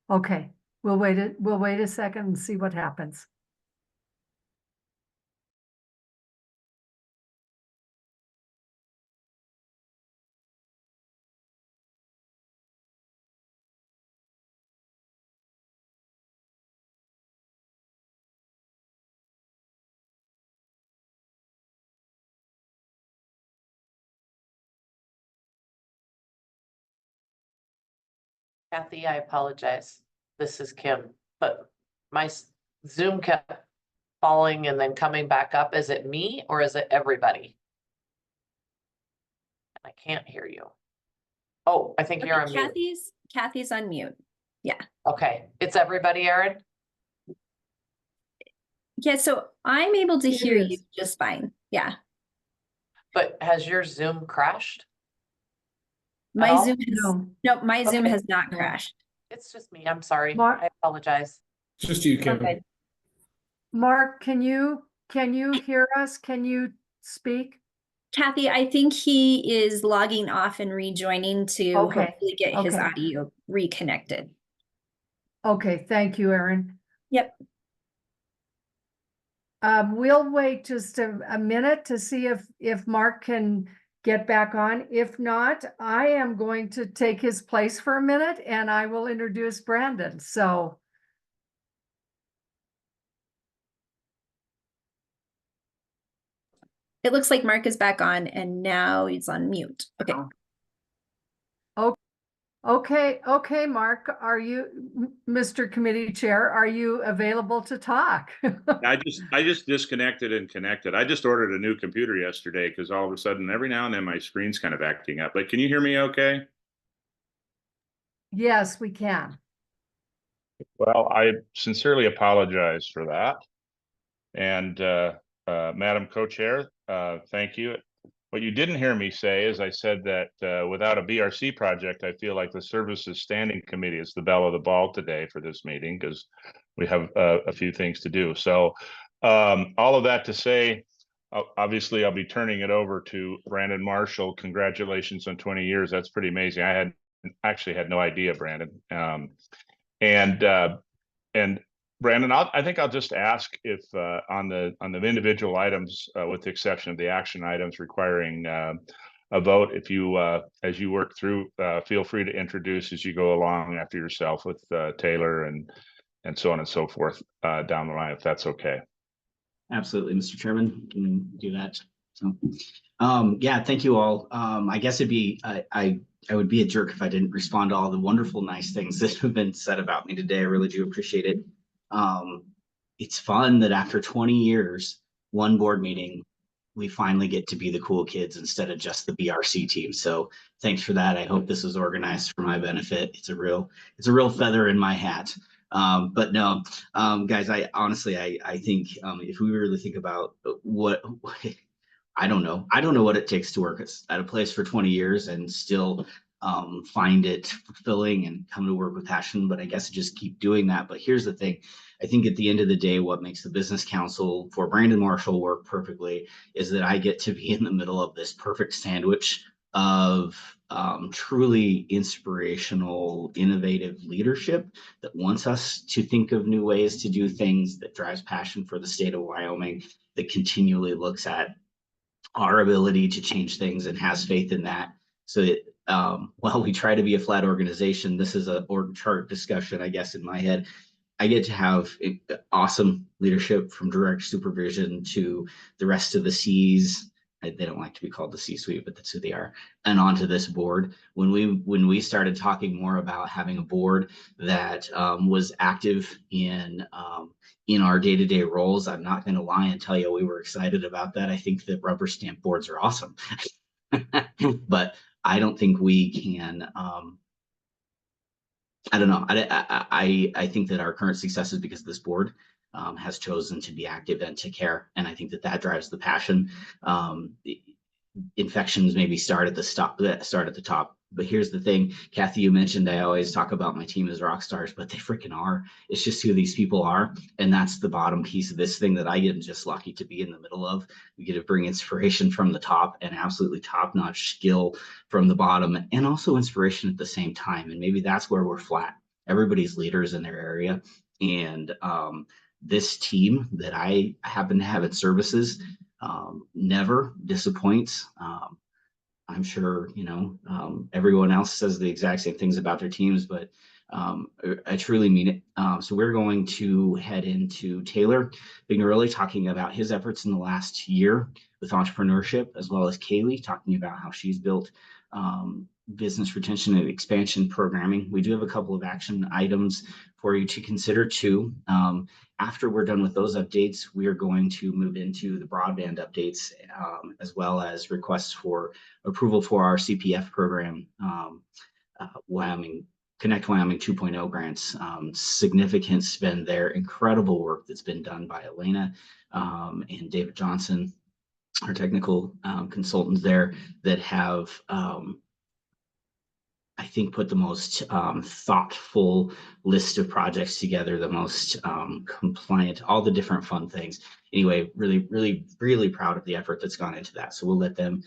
Speaker 1: Okay, we'll wait a second and see what happens.
Speaker 6: Kathy, I apologize. This is Kim, but my Zoom kept falling and then coming back up. Is it me or is it everybody? I can't hear you. Oh, I think you're on mute.
Speaker 9: Kathy's on mute.
Speaker 6: Okay, it's everybody, Erin?
Speaker 9: Yeah, so I'm able to
Speaker 1: It
Speaker 9: hear you
Speaker 1: is.
Speaker 9: just fine. Yeah.
Speaker 6: But has your Zoom crashed?
Speaker 9: My
Speaker 6: all?
Speaker 9: Zoom has,
Speaker 1: No.
Speaker 9: no, my Zoom
Speaker 6: Okay.
Speaker 9: has not
Speaker 1: No.
Speaker 9: crashed.
Speaker 6: It's just me. I'm sorry.
Speaker 1: Mark?
Speaker 6: I apologize.
Speaker 3: Just you, Kim.
Speaker 9: Okay.
Speaker 1: Mark, can you hear us? Can you speak?
Speaker 9: Kathy, I think he is logging off and rejoining to
Speaker 1: Okay,
Speaker 9: hopefully get his
Speaker 1: okay.
Speaker 9: audio reconnected.
Speaker 1: Okay, thank you, Erin.
Speaker 9: Yep.
Speaker 1: We'll wait just a minute to see if Mark can get back on. If not, I am going to take his place for a minute and I will introduce Brandon. So
Speaker 9: It looks like Mark is back on and now he's on mute. Okay.
Speaker 1: okay, Mark, are you, Mr. Committee Chair, are you available to talk?
Speaker 10: I just disconnected and connected. I just ordered a new computer yesterday because all of a sudden, every now and then, my screen's kind of acting up. But can you hear me okay?
Speaker 1: Yes, we can.
Speaker 10: Well, I sincerely apologize for that. And Madam Co-Chair, thank you. What you didn't hear me say is I said that without a BRC project, I feel like the Services Standing Committee is the belle of the ball today for this meeting because we have a few things to do. So all of that to say, obviously, I'll be turning it over to Brandon Marshall. Congratulations on 20 years. That's pretty amazing. I had actually had no idea, Brandon. And Brandon, I think I'll just ask if on the individual items, with the exception of the action items requiring a vote, if you as you work through, feel free to introduce as you go along after yourself with Taylor and so on and so forth down the line, if that's okay.
Speaker 11: Absolutely, Mr. Chairman, can do that. So, yeah, thank you all. I guess it'd be I would be a jerk if I didn't respond to all the wonderful, nice things that have been said about me today. I really do appreciate it. It's fun that after 20 years, one board meeting, we finally get to be the cool kids instead of just the BRC team. So thanks for that. I hope this is organized for my benefit. It's a real feather in my hat. But no, guys, I honestly, I think if we really think about what I don't know what it takes to work at a place for 20 years and still find it fulfilling and come to work with passion. But I guess just keep doing that. But here's the thing. I think at the end of the day, what makes the business council for Brandon Marshall work perfectly is that I get to be in the middle of this perfect sandwich of truly inspirational, innovative leadership that wants us to think of new ways to do things, that drives passion for the state of Wyoming, that continually looks at our ability to change things and has faith in that. So that while we try to be a flat organization, this is a org chart discussion, I guess, in my head. I get to have awesome leadership from direct supervision to the rest of the C's. They don't like to be called the C-suite, but that's who they are. And onto this board. When we started talking more about having a board that was active in our day-to-day roles, I'm not going to lie and tell you we were excited about that. I think that rubber stamp boards are awesome, but I don't think we can. I don't know. I think that our current success is because this board has chosen to be active and to care, and I think that drives the passion. Infections maybe start at the top. But here's the thing, Kathy, you mentioned I always talk about my team as rock stars, but they freaking are. It's just who these people are, and that's the bottom piece of this thing that I am just lucky to be in the middle of. We get to bring inspiration from the top and absolutely top-notch skill from the bottom, and also inspiration at the same time. And maybe that's where we're flat. Everybody's leaders in their area, and this team that I happen to have at services never disappoints. I'm sure, everyone else says the exact same things about their teams, but I truly mean it. So we're going to head into Taylor Bignorelli talking about his efforts in the last year with entrepreneurship, as well as Kaylee talking about how she's built business retention and expansion programming. We do have a couple of action items for you to consider too. After we're done with those updates, we are going to move into the broadband updates, as well as requests for approval for our CPF program, Wyoming Connect Wyoming 2.0 grants, significant spend there, incredible work that's been done by Elena and David Johnson, our technical consultants there, that have, I think, put the most thoughtful list of projects together, the most compliant, all the different fun things. Anyway, really proud of the effort that's gone into that. So we'll let them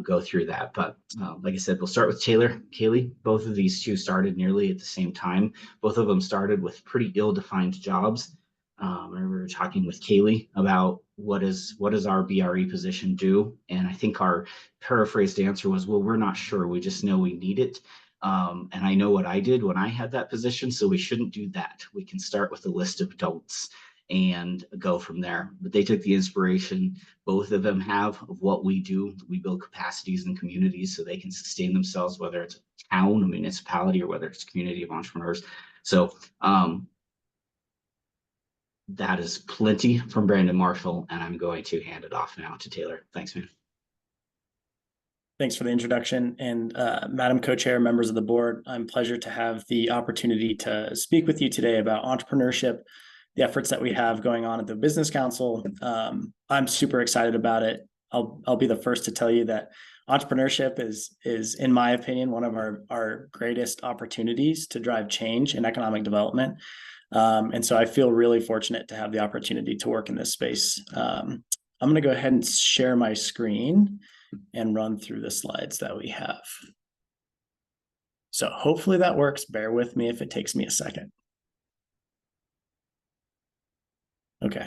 Speaker 11: go through that. But like I said, we'll start with Taylor, Kaylee. Both of these two started nearly at the same time. Both of them started with pretty ill-defined jobs. I remember we were talking with Kaylee about what does our BRE position do? And I think our paraphrased answer was, well, we're not sure. We just know we need it. And I know what I did when I had that position, so we shouldn't do that. We can start with a list of don'ts and go from there. But they took the inspiration both of them have of what we do. We build capacities in communities so they can sustain themselves, whether it's a town, a municipality, or whether it's a community of entrepreneurs. So that is plenty from Brandon Marshall, and I'm going to hand it off now to Taylor. Thanks, man.
Speaker 12: Thanks for the introduction. And Madam Co-Chair, members of the board, I'm pleasure to have the opportunity to speak with you today about entrepreneurship, the efforts that we have going on at the Business Council. I'm super excited about it. I'll be the first to tell you that entrepreneurship is, in my opinion, one of our greatest opportunities to drive change in economic development. And so I feel really fortunate to have the opportunity to work in this space. I'm going to go ahead and share my screen and run through the slides that we have. So hopefully that works. Bear with me if it takes me a second. Okay.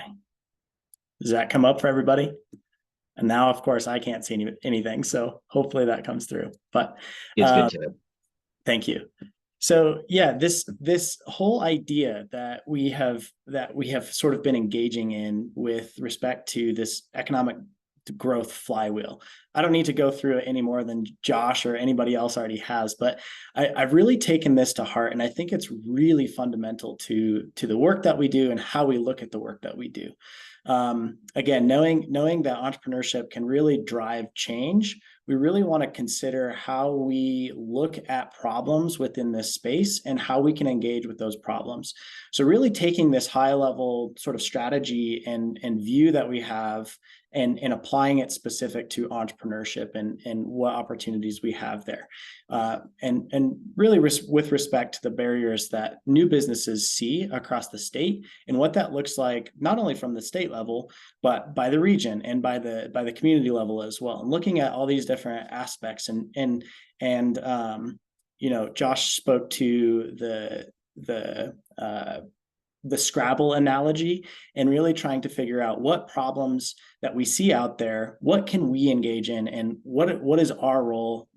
Speaker 12: Does that come up for everybody? And now, of course, I can't see anything. So hopefully that comes through. But
Speaker 11: it's good to.
Speaker 12: Thank you. So yeah, this whole idea that we have sort of been engaging in with respect to this economic growth flywheel. I don't need to go through it any more than Josh or anybody else already has, but I've really taken this to heart, and I think it's really fundamental to the work that we do and how we look at the work that we do. Again, knowing that entrepreneurship can really drive change, we really want to consider how we look at problems within this space and how we can engage with those problems. So really taking this high level sort of strategy and view that we have and applying it specific to entrepreneurship and what opportunities we have there. And really with respect to the barriers that new businesses see across the state and what that looks like, not only from the state level, but by the region and by the community level as well. And looking at all these different aspects and you know, Josh spoke to the Scrabble analogy and really trying to figure out what problems that we see out there, what can we engage in, and what is our role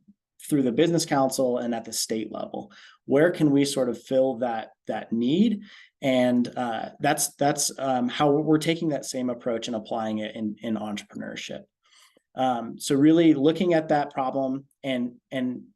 Speaker 12: through the Business Council and at the state level? Where can we sort of fill that need? And that's how we're taking that same approach and applying it in entrepreneurship. So really looking at that problem and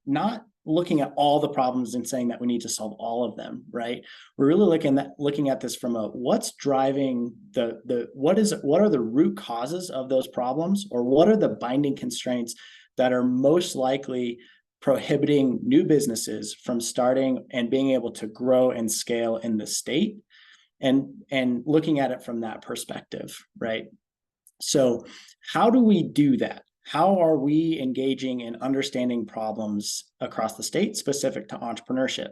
Speaker 12: not looking at all the problems and saying that we need to solve all of them, right? We're really looking at this from what's driving what are the root causes of those problems, or what are the binding constraints that are most likely prohibiting new businesses from starting and being able to grow and scale in the state, and looking at it from that perspective, right? So how do we do that? How are we engaging in understanding problems across the state specific to entrepreneurship?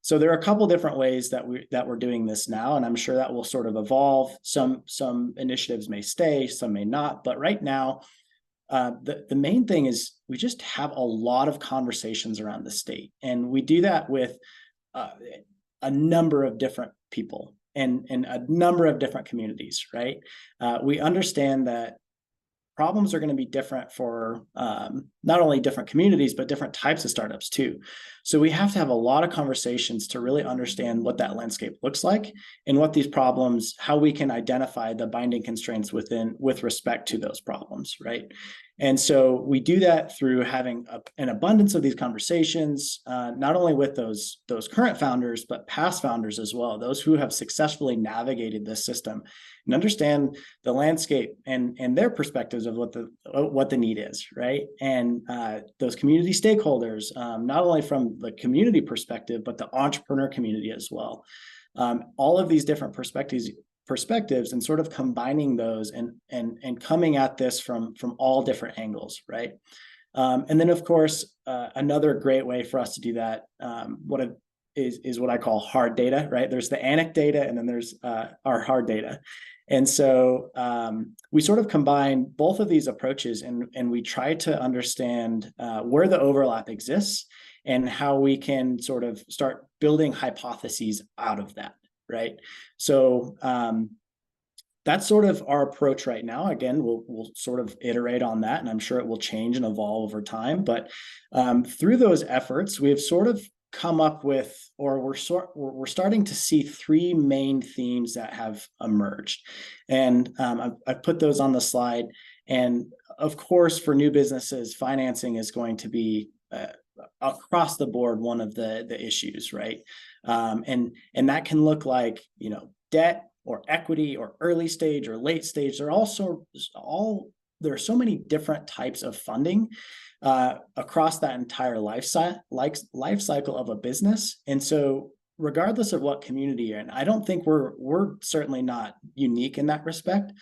Speaker 12: So there are a couple different ways that we're doing this now, and I'm sure that will sort of evolve. Some initiatives may stay, some may not. But right now, the main thing is we just have a lot of conversations around the state, and we do that with a number of different people and a number of different communities, right? We understand that problems are going to be different for not only different communities, but different types of startups too. So we have to have a lot of conversations to really understand what that landscape looks like and what these problems, how we can identify the binding constraints with respect to those problems, right? And so we do that through having an abundance of these conversations, not only with those current founders, but past founders as well, those who have successfully navigated this system, and understand the landscape and their perspectives of what the need is, right? And those community stakeholders, not only from the community perspective, but the entrepreneur community as well. All of these different perspectives and sort of combining those and coming at this from all different angles, right? And then of course, another great way for us to do that, is what I call hard data, right? There's the anecdata and then there's our hard data. And so we sort of combine both of these approaches and we try to understand where the overlap exists and how we can sort of start building hypotheses out of that, right? So that's sort of our approach right now. Again, we'll sort of iterate on that, and I'm sure it will change and evolve over time. But through those efforts, we've sort of come up with, or we're starting to see three main themes that have emerged, and I've put those on the slide. And of course, for new businesses, financing is going to be across the board one of the issues, right? And that can look like, debt or equity or early stage or late stage. There are there are so many different types of funding across that entire life cycle of a business. And so regardless of what community you're in, I don't think we're certainly not unique in that respect.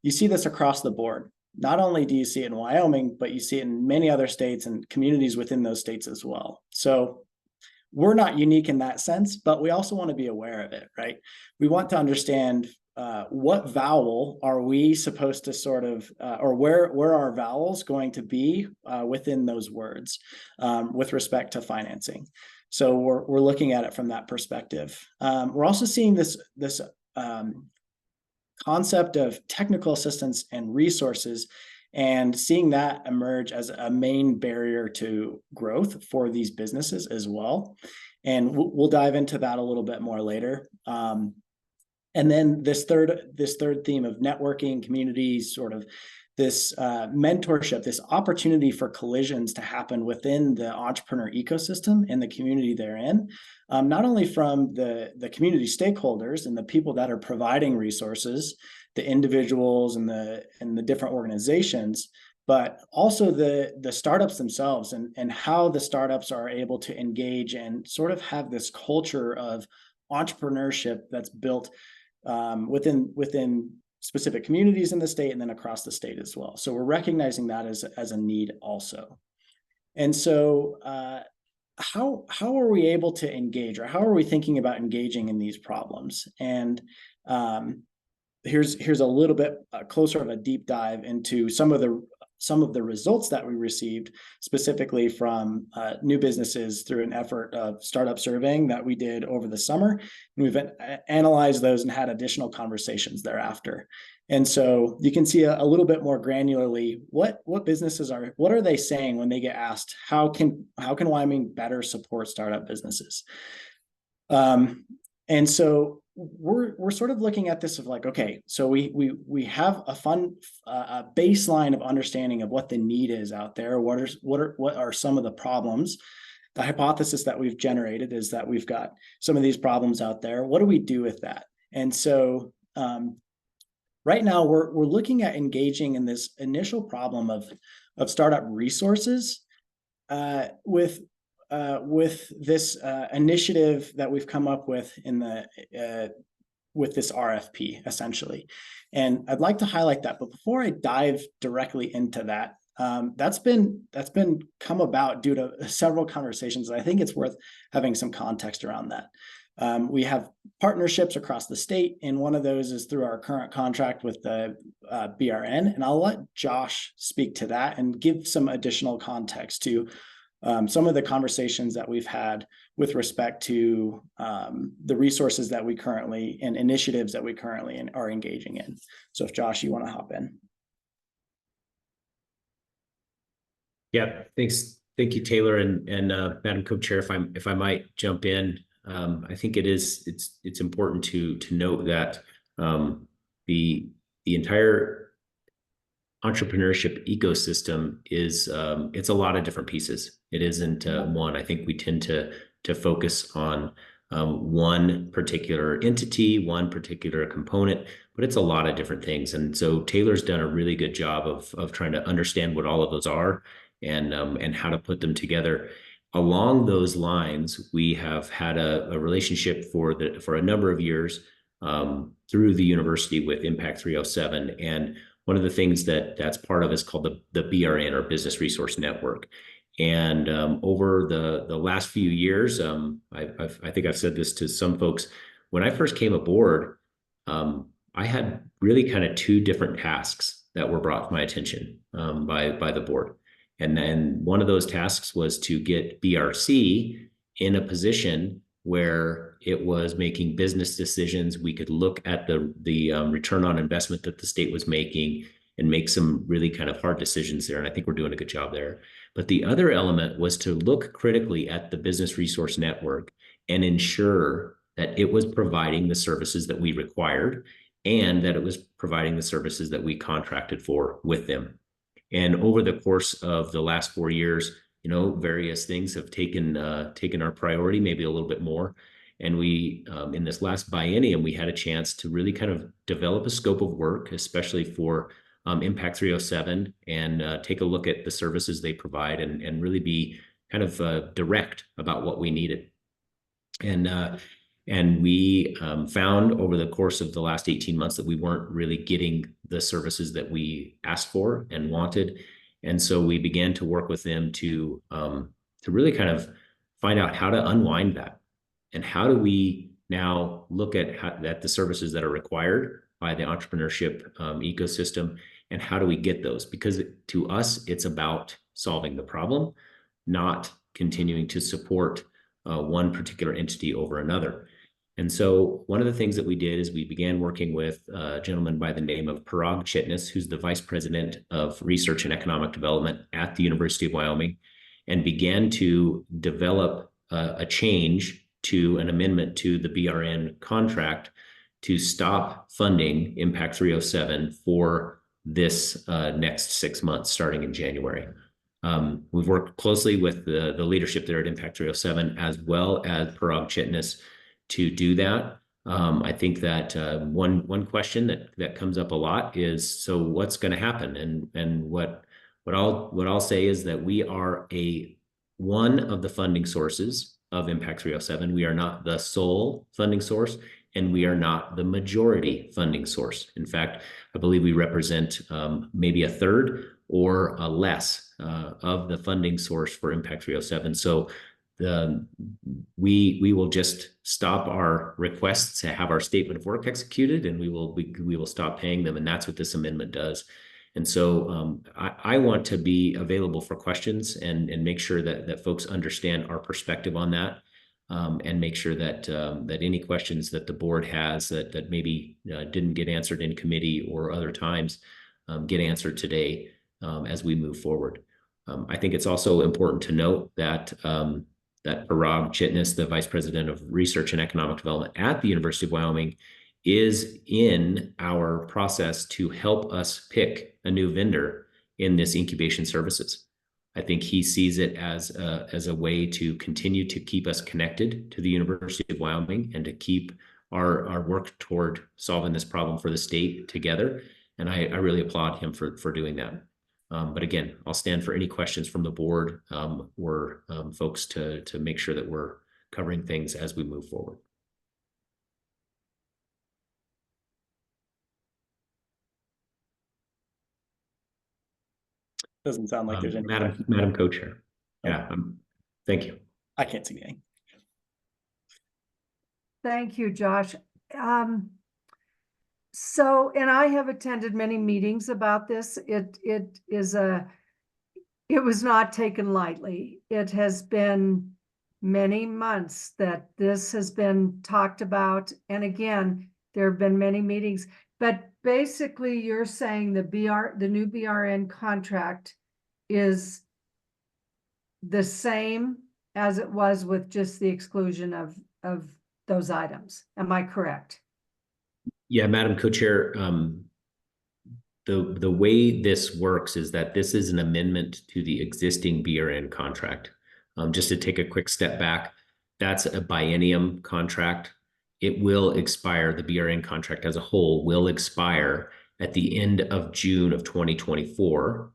Speaker 12: You see this across the board. Not only do you see it in Wyoming, but you see it in many other states and communities within those states as well. So we're not unique in that sense, but we also want to be aware of it, right? We want to understand what vowel are we supposed to sort of, or where are vowels going to be within those words with respect to financing. So we're looking at it from that perspective. We're also seeing this concept of technical assistance and resources, and seeing that emerge as a main barrier to growth for these businesses as well. And we'll dive into that a little bit more later. And then this third theme of networking, communities, sort of this mentorship, this opportunity for collisions to happen within the entrepreneur ecosystem and the community they're in, not only from the community stakeholders and the people that are providing resources, the individuals and the different organizations, but also the startups themselves and how the startups are able to engage and sort of have this culture of entrepreneurship that's built within specific communities in the state and then across the state as well. So we're recognizing that as a need also. And so how are we able to engage, or how are we thinking about engaging in these problems? And here's a little bit closer of a deep dive into some of the results that we received specifically from new businesses through an effort of startup surveying that we did over the summer. And we've analyzed those and had additional conversations thereafter. And so you can see a little bit more granularly what businesses what are they saying when they get asked, how can Wyoming better support startup businesses? And so we're sort of looking at this of like, okay, so we have a baseline of understanding of what the need is out there. What are some of the problems? The hypothesis that we've generated is that we've got some of these problems out there. What do we do with that? And so right now we're looking at engaging in this initial problem of startup resources with this initiative that we've come up with with this RFP essentially. And I'd like to highlight that, but before I dive directly into that, that's been come about due to several conversations. And I think it's worth having some context around that. We have partnerships across the state, and one of those is through our current contract with the BRN. And I'll let Josh speak to that and give some additional context to some of the conversations that we've had with respect to the resources that we currently and initiatives that we currently are engaging in. So if Josh, you want to hop in.
Speaker 7: Yeah, thanks. Thank you, Taylor, and Madam Co-Chair, if I might jump in. I think it's important to note that the entire entrepreneurship ecosystem is it's a lot of different pieces. It isn't one. I think we tend to focus on one particular entity, one particular component, but it's a lot of different things. And so Taylor's done a really good job of trying to understand what all of those are and how to put them together. Along those lines, we have had a relationship for a number of years through the university with Impact 307. And one of the things that's part of is called the BRN, or Business Resource Network. And over the last few years, I think I've said this to some folks, when I first came aboard, I had really kind of two different tasks that were brought to my attention by the board. And then one of those tasks was to get BRC in a position where it was making business decisions. We could look at the return on investment that the state was making and make some really kind of hard decisions there. And I think we're doing a good job there. But the other element was to look critically at the business resource network and ensure that it was providing the services that we required and that it was providing the services that we contracted for with them. And over the course of the last 4 years, various things have taken our priority, maybe a little bit more. And we, in this last biennium, we had a chance to really kind of develop a scope of work, especially for Impact 307, and take a look at the services they provide and really be kind of direct about what we needed. And we found over the course of the last 18 months that we weren't really getting the services that we asked for and wanted. And so we began to work with them to really kind of find out how to unwind that. And how do we now look at the services that are required by the entrepreneurship ecosystem, and how do we get those? Because to us, it's about solving the problem, not continuing to support one particular entity over another. And so one of the things that we did is we began working with a gentleman by the name of Parag Chitnis, who's the Vice President of Research and Economic Development at the University of Wyoming, and began to develop a change to an amendment to the BRN contract to stop funding Impact 307 for this next 6 months, starting in January. We've worked closely with the leadership there at Impact 307, as well as Parag Chitnis, to do that. I think that one question that comes up a lot is, so what's going to happen? And what I'll say is that we are one of the funding sources of Impact 307. We are not the sole funding source, and we are not the majority funding source. In fact, I believe we represent maybe a third or less of the funding source for Impact 307. So we will just stop our requests to have our statement of work executed, and we will stop paying them. And that's what this amendment does. And so I want to be available for questions and make sure that folks understand our perspective on that, and make sure that any questions that the board has that maybe didn't get answered in committee or other times get answered today as we move forward. I think it's also important to note that Parag Chitnis, the Vice President of Research and Economic Development at the University of Wyoming, is in our process to help us pick a new vendor in this incubation services. I think he sees it as a way to continue to keep us connected to the University of Wyoming and to keep our work toward solving this problem for the state together. And I really applaud him for doing that. But again, I'll stand for any questions from the board or folks to make sure that we're covering things as we move forward.
Speaker 12: Doesn't sound like there's any.
Speaker 7: Madam Co-Chair. Yeah, thank you.
Speaker 12: I can't see anything.
Speaker 1: Thank you, Josh. So, and I have attended many meetings about this. It was not taken lightly. It has been many months that this has been talked about. And again, there have been many meetings, but basically you're saying the new BRN contract is the same as it was with just the exclusion of those items. Am I correct?
Speaker 7: Yeah, Madam Co-Chair, the way this works is that this is an amendment to the existing BRN contract. Just to take a quick step back, That's a biennium contract. It will expire. The BRN contract as a whole will expire at the end of June of 2024.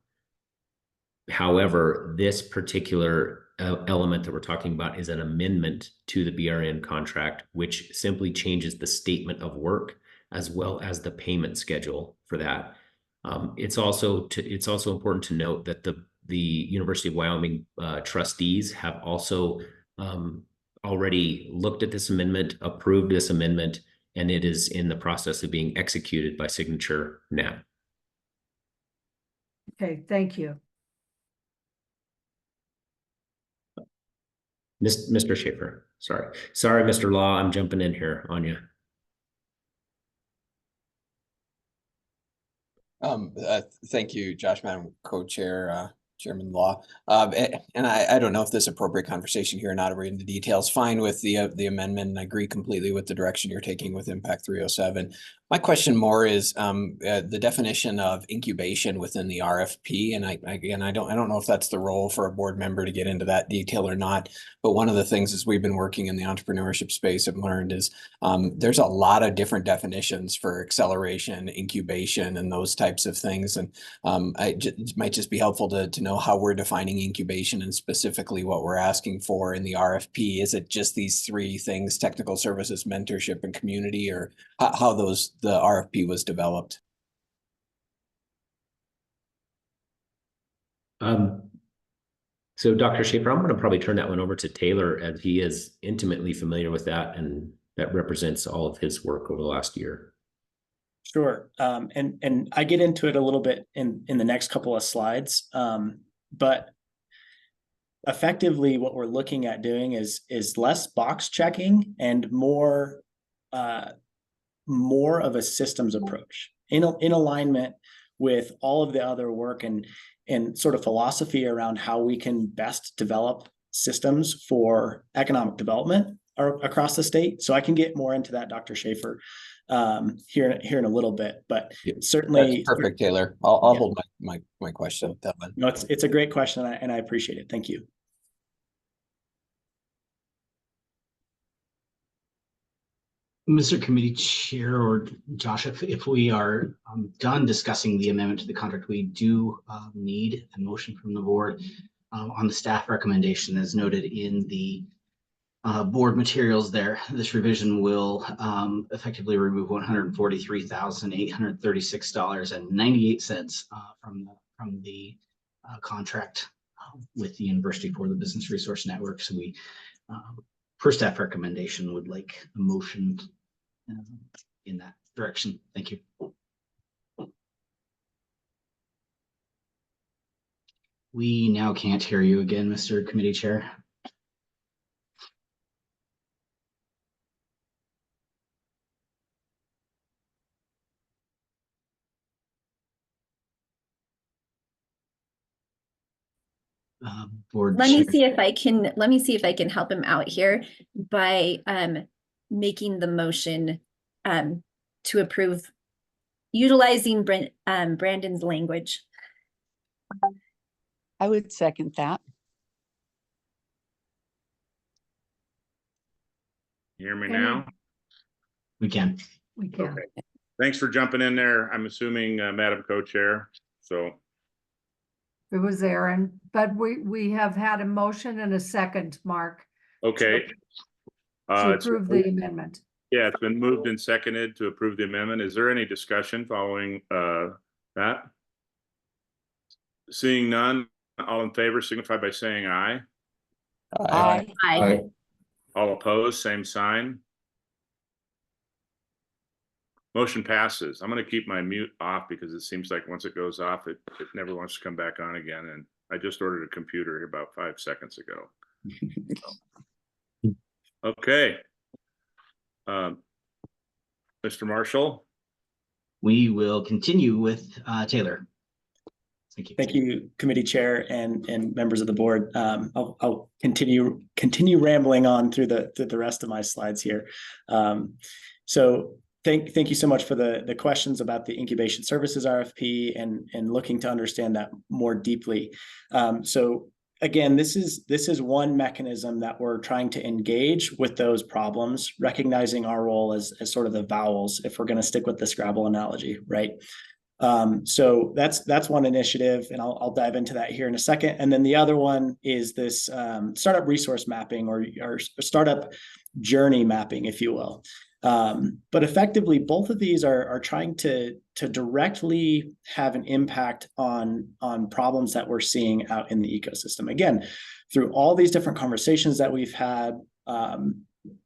Speaker 7: However, this particular element that we're talking about is an amendment to the BRN contract, which simply changes the statement of work as well as the payment schedule for that. It's also important to note that the University of Wyoming trustees have also already looked at this amendment, approved this amendment, and it is in the process of being executed by signature now.
Speaker 1: Okay, thank you.
Speaker 7: Mr. Schaefer, sorry, Mr. Law, I'm jumping in here on you.
Speaker 3: Thank you, Josh, Madam Co-Chair, Chairman Law. And I don't know if this is appropriate conversation here or not. We're in the details. Fine with the amendment, and I agree completely with the direction you're taking with Impact 307. My question more is the definition of incubation within the RFP, and I don't know if that's the role for a board member to get into that detail or not. But one of the things as we've been working in the entrepreneurship space, I've learned is there's a lot of different definitions for acceleration, incubation, and those types of things. And it might just be helpful to know how we're defining incubation and specifically what we're asking for in the RFP. Is it just these three things: technical services, mentorship, and community, or how the RFP was developed?
Speaker 7: So Dr. Schaefer, I'm going to probably turn that one over to Taylor, as he is intimately familiar with that, and that represents all of his work over the last year.
Speaker 12: Sure. And I get into it a little bit in the next couple of slides. But effectively what we're looking at doing is less box checking and more of a systems approach in alignment with all of the other work and sort of philosophy around how we can best develop systems for economic development across the state. So I can get more into that, Dr. Schaefer, here in a little bit, but certainly
Speaker 3: that's perfect, Taylor. I'll hold my question with that one.
Speaker 12: No, it's a great question, and I appreciate it. Thank you.
Speaker 11: Mr. Committee Chair or Josh, if we are done discussing the amendment to the contract, we do need a motion from the board on the staff recommendation as noted in the board materials there. This revision will effectively remove $143,836.98 from the contract with the University for the Business Resource Network. So we, per staff recommendation, would like a motion in that direction. Thank you. We now can't hear you again, Mr. Committee Chair.
Speaker 9: Let me see if I can help him out here by making the motion to approve utilizing Brandon's language.
Speaker 8: I would second that.
Speaker 10: You hear me now?
Speaker 11: We can.
Speaker 1: We can.
Speaker 10: Okay. Thanks for jumping in there. I'm assuming Madam Co-Chair. So
Speaker 1: it was Aaron, but we have had a motion and a second, Mark.
Speaker 10: Okay.
Speaker 1: To approve the amendment.
Speaker 10: Yeah, it's been moved and seconded to approve the amendment. Is there any discussion following that? Seeing none, all in favor signify by saying aye.
Speaker 8: Aye.
Speaker 9: Aye.
Speaker 10: All opposed, same sign. Motion passes. I'm going to keep my mute off because it seems like once it goes off, it never wants to come back on again. And I just ordered a computer here about 5 seconds ago. Okay. Mr. Marshall.
Speaker 11: We will continue with Taylor. Thank you.
Speaker 12: Thank you, committee chair and members of the board. I'll continue rambling on through the rest of my slides here. So thank you so much for the questions about the incubation services RFP and looking to understand that more deeply. So again, this is one mechanism that we're trying to engage with those problems, recognizing our role as sort of the vowels, if we're going to stick with the Scrabble analogy, right? So that's one initiative, and I'll dive into that here in a second. And then the other one is this startup resource mapping or startup journey mapping, if you will. But effectively, both of these are trying to directly have an impact on problems that we're seeing out in the ecosystem. Again, through all these different conversations that we've had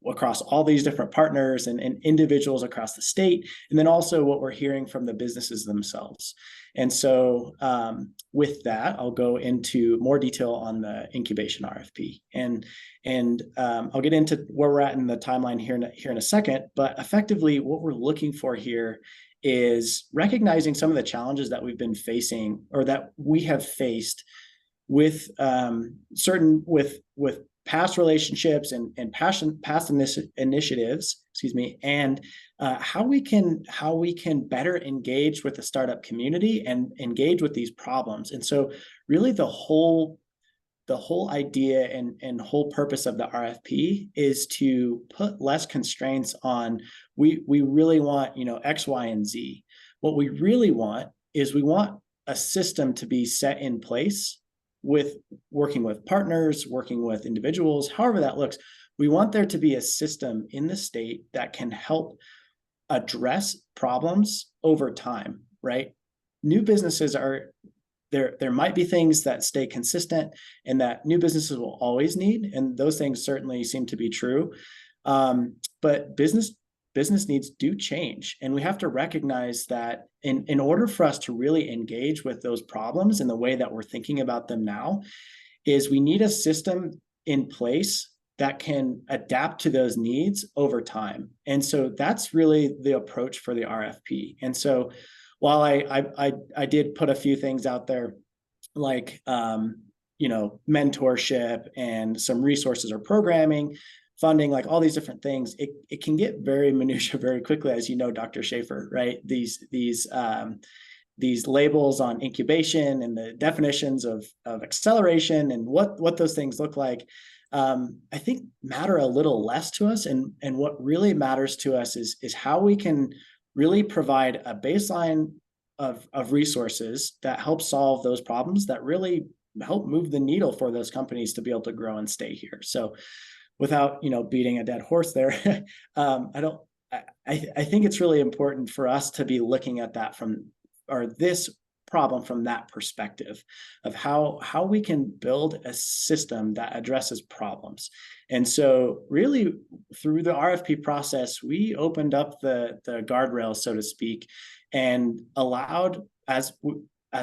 Speaker 12: across all these different partners and individuals across the state, and then also what we're hearing from the businesses themselves. And so with that, I'll go into more detail on the incubation RFP. And I'll get into where we're at in the timeline here in a second, but effectively what we're looking for here is recognizing some of the challenges that we've been facing or that we have faced with with past relationships and past initiatives, and how we can better engage with the startup community and engage with these problems. And so really the whole idea and whole purpose of the RFP is to put less constraints on, we really want, X, Y, and Z. What we really want is we want a system to be set in place with working with partners, working with individuals, however that looks. We want there to be a system in the state that can help address problems over time, right? New businesses there might be things that stay consistent and that new businesses will always need, and those things certainly seem to be true. But business needs do change, and we have to recognize that in order for us to really engage with those problems in the way that we're thinking about them now, is we need a system in place that can adapt to those needs over time. And so that's really the approach for the RFP. And so while I did put a few things out there like mentorship and some resources or programming, funding, like all these different things, it can get very minutiae very quickly, as you know, Dr. Schaefer, right? These labels on incubation and the definitions of acceleration and what those things look like, I think matter a little less to us. And what really matters to us is how we can really provide a baseline of resources that help solve those problems that really help move the needle for those companies to be able to grow and stay here. So without beating a dead horse there, I think it's really important for us to be looking at that this problem from that perspective of how we can build a system that addresses problems. And so really through the RFP process, we opened up the guardrails, so to speak, and allowed as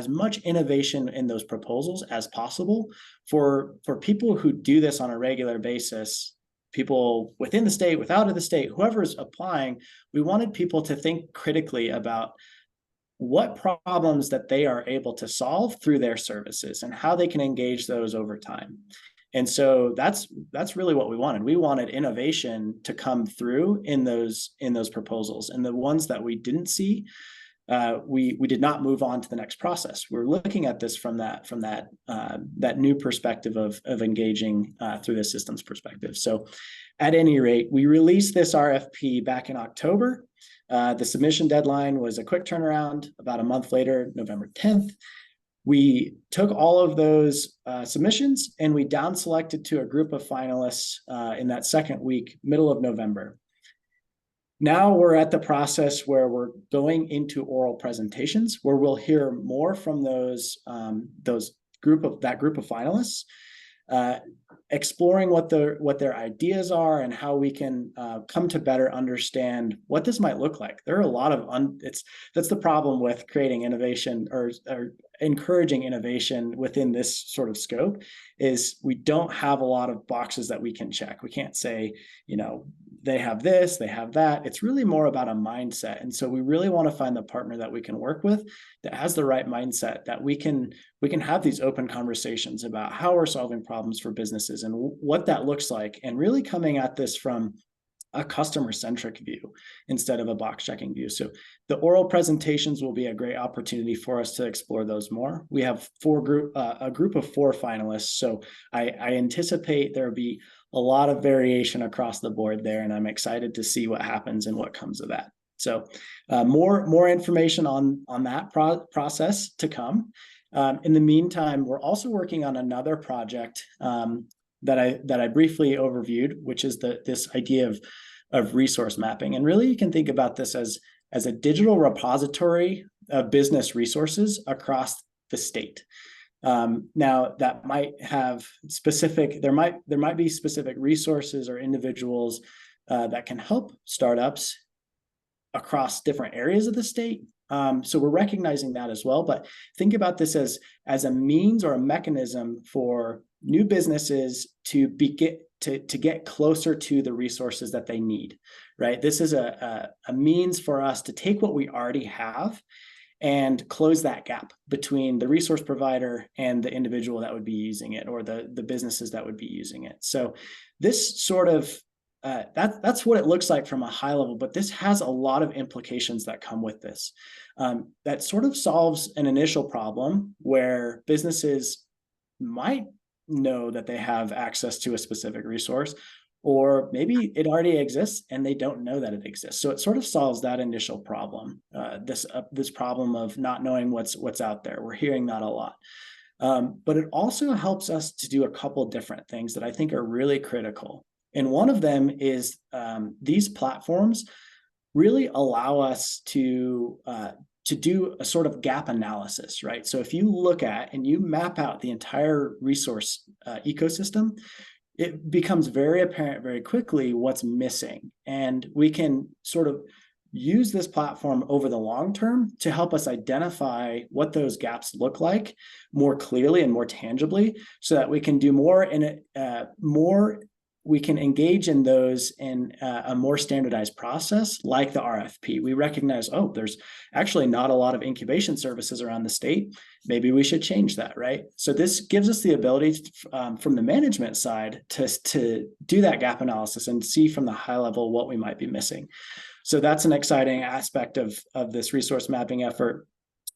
Speaker 12: much innovation in those proposals as possible for people who do this on a regular basis, people within the state, without the state, whoever's applying. We wanted people to think critically about what problems that they are able to solve through their services and how they can engage those over time. And so that's really what we wanted. We wanted innovation to come through in those proposals, and the ones that we didn't see, we did not move on to the next process. We're looking at this from that new perspective of engaging through the systems perspective. So at any rate, we released this RFP back in October. The submission deadline was a quick turnaround. About a month later, November 10th, we took all of those submissions and we down selected to a group of finalists in that second week, middle of November. Now we're at the process where we're going into oral presentations, where we'll hear more from that group of finalists, exploring what their ideas are and how we can come to better understand what this might look like. There are a lot of that's the problem with creating innovation or encouraging innovation within this sort of scope, is we don't have a lot of boxes that we can check. We can't say, they have this, they have that. It's really more about a mindset. And so we really want to find the partner that we can work with that has the right mindset, that we can have these open conversations about how we're solving problems for businesses and what that looks like, and really coming at this from a customer-centric view instead of a box-checking view. So the oral presentations will be a great opportunity for us to explore those more. We have a group of 4 finalists, so I anticipate there'll be a lot of variation across the board there, and I'm excited to see what happens and what comes of that. So more information on that process to come. In the meantime, we're also working on another project that I briefly overviewed, which is this idea of resource mapping. And really, you can think about this as a digital repository of business resources across the state. Now, that might have there might be specific resources or individuals that can help startups across different areas of the state. So we're recognizing that as well, but think about this as a means or a mechanism for new businesses to get closer to the resources that they need, right? This is a means for us to take what we already have and close that gap between the resource provider and the individual that would be using it, or the businesses that would be using it. So this sort of that's what it looks like from a high level, but this has a lot of implications that come with this. That sort of solves an initial problem where businesses might know that they have access to a specific resource, or maybe it already exists and they don't know that it exists. So it sort of solves that initial problem, this problem of not knowing what's out there. We're hearing that a lot. But it also helps us to do a couple different things that I think are really critical. And one of them is these platforms really allow us to do a sort of gap analysis, right? So if you look at and you map out the entire resource ecosystem, it becomes very apparent very quickly what's missing. And we can sort of use this platform over the long term to help us identify what those gaps look like more clearly and more tangibly, so that we can do more in we can engage in those in a more standardized process like the RFP. We recognize, oh, there's actually not a lot of incubation services around the state. Maybe we should change that, right? So this gives us the ability from the management side to do that gap analysis and see from the high level what we might be missing. So that's an exciting aspect of this resource mapping effort.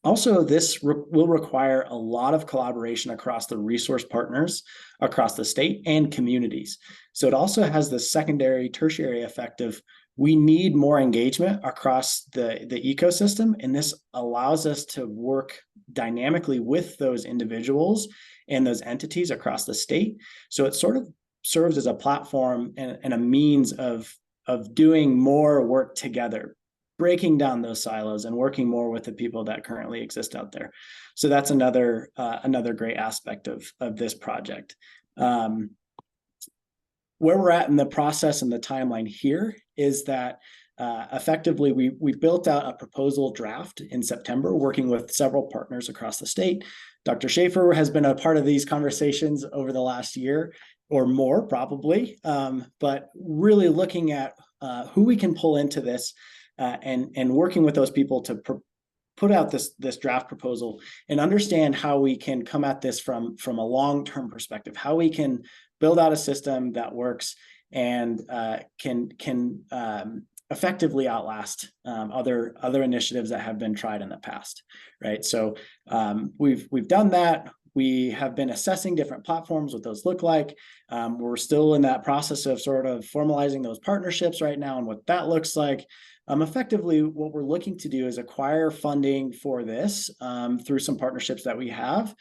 Speaker 12: Also, this will require a lot of collaboration across the resource partners across the state and communities. So it also has the secondary, tertiary effect of we need more engagement across the ecosystem, and this allows us to work dynamically with those individuals and those entities across the state. So it sort of serves as a platform and a means of doing more work together, breaking down those silos and working more with the people that currently exist out there. So that's another great aspect of this project. Where we're at in the process and the timeline here is that effectively we built out a proposal draft in September, working with several partners across the state. Dr. Schaefer has been a part of these conversations over the last year or more, probably, but really looking at who we can pull into this and working with those people to put out this draft proposal and understand how we can come at this from a long-term perspective, how we can build out a system that works and can effectively outlast other initiatives that have been tried in the past, right? So we've done that. We have been assessing different platforms, what those look like. We're still in that process of sort of formalizing those partnerships right now and what that looks like. Effectively, what we're looking to do is acquire funding for this through some partnerships that we have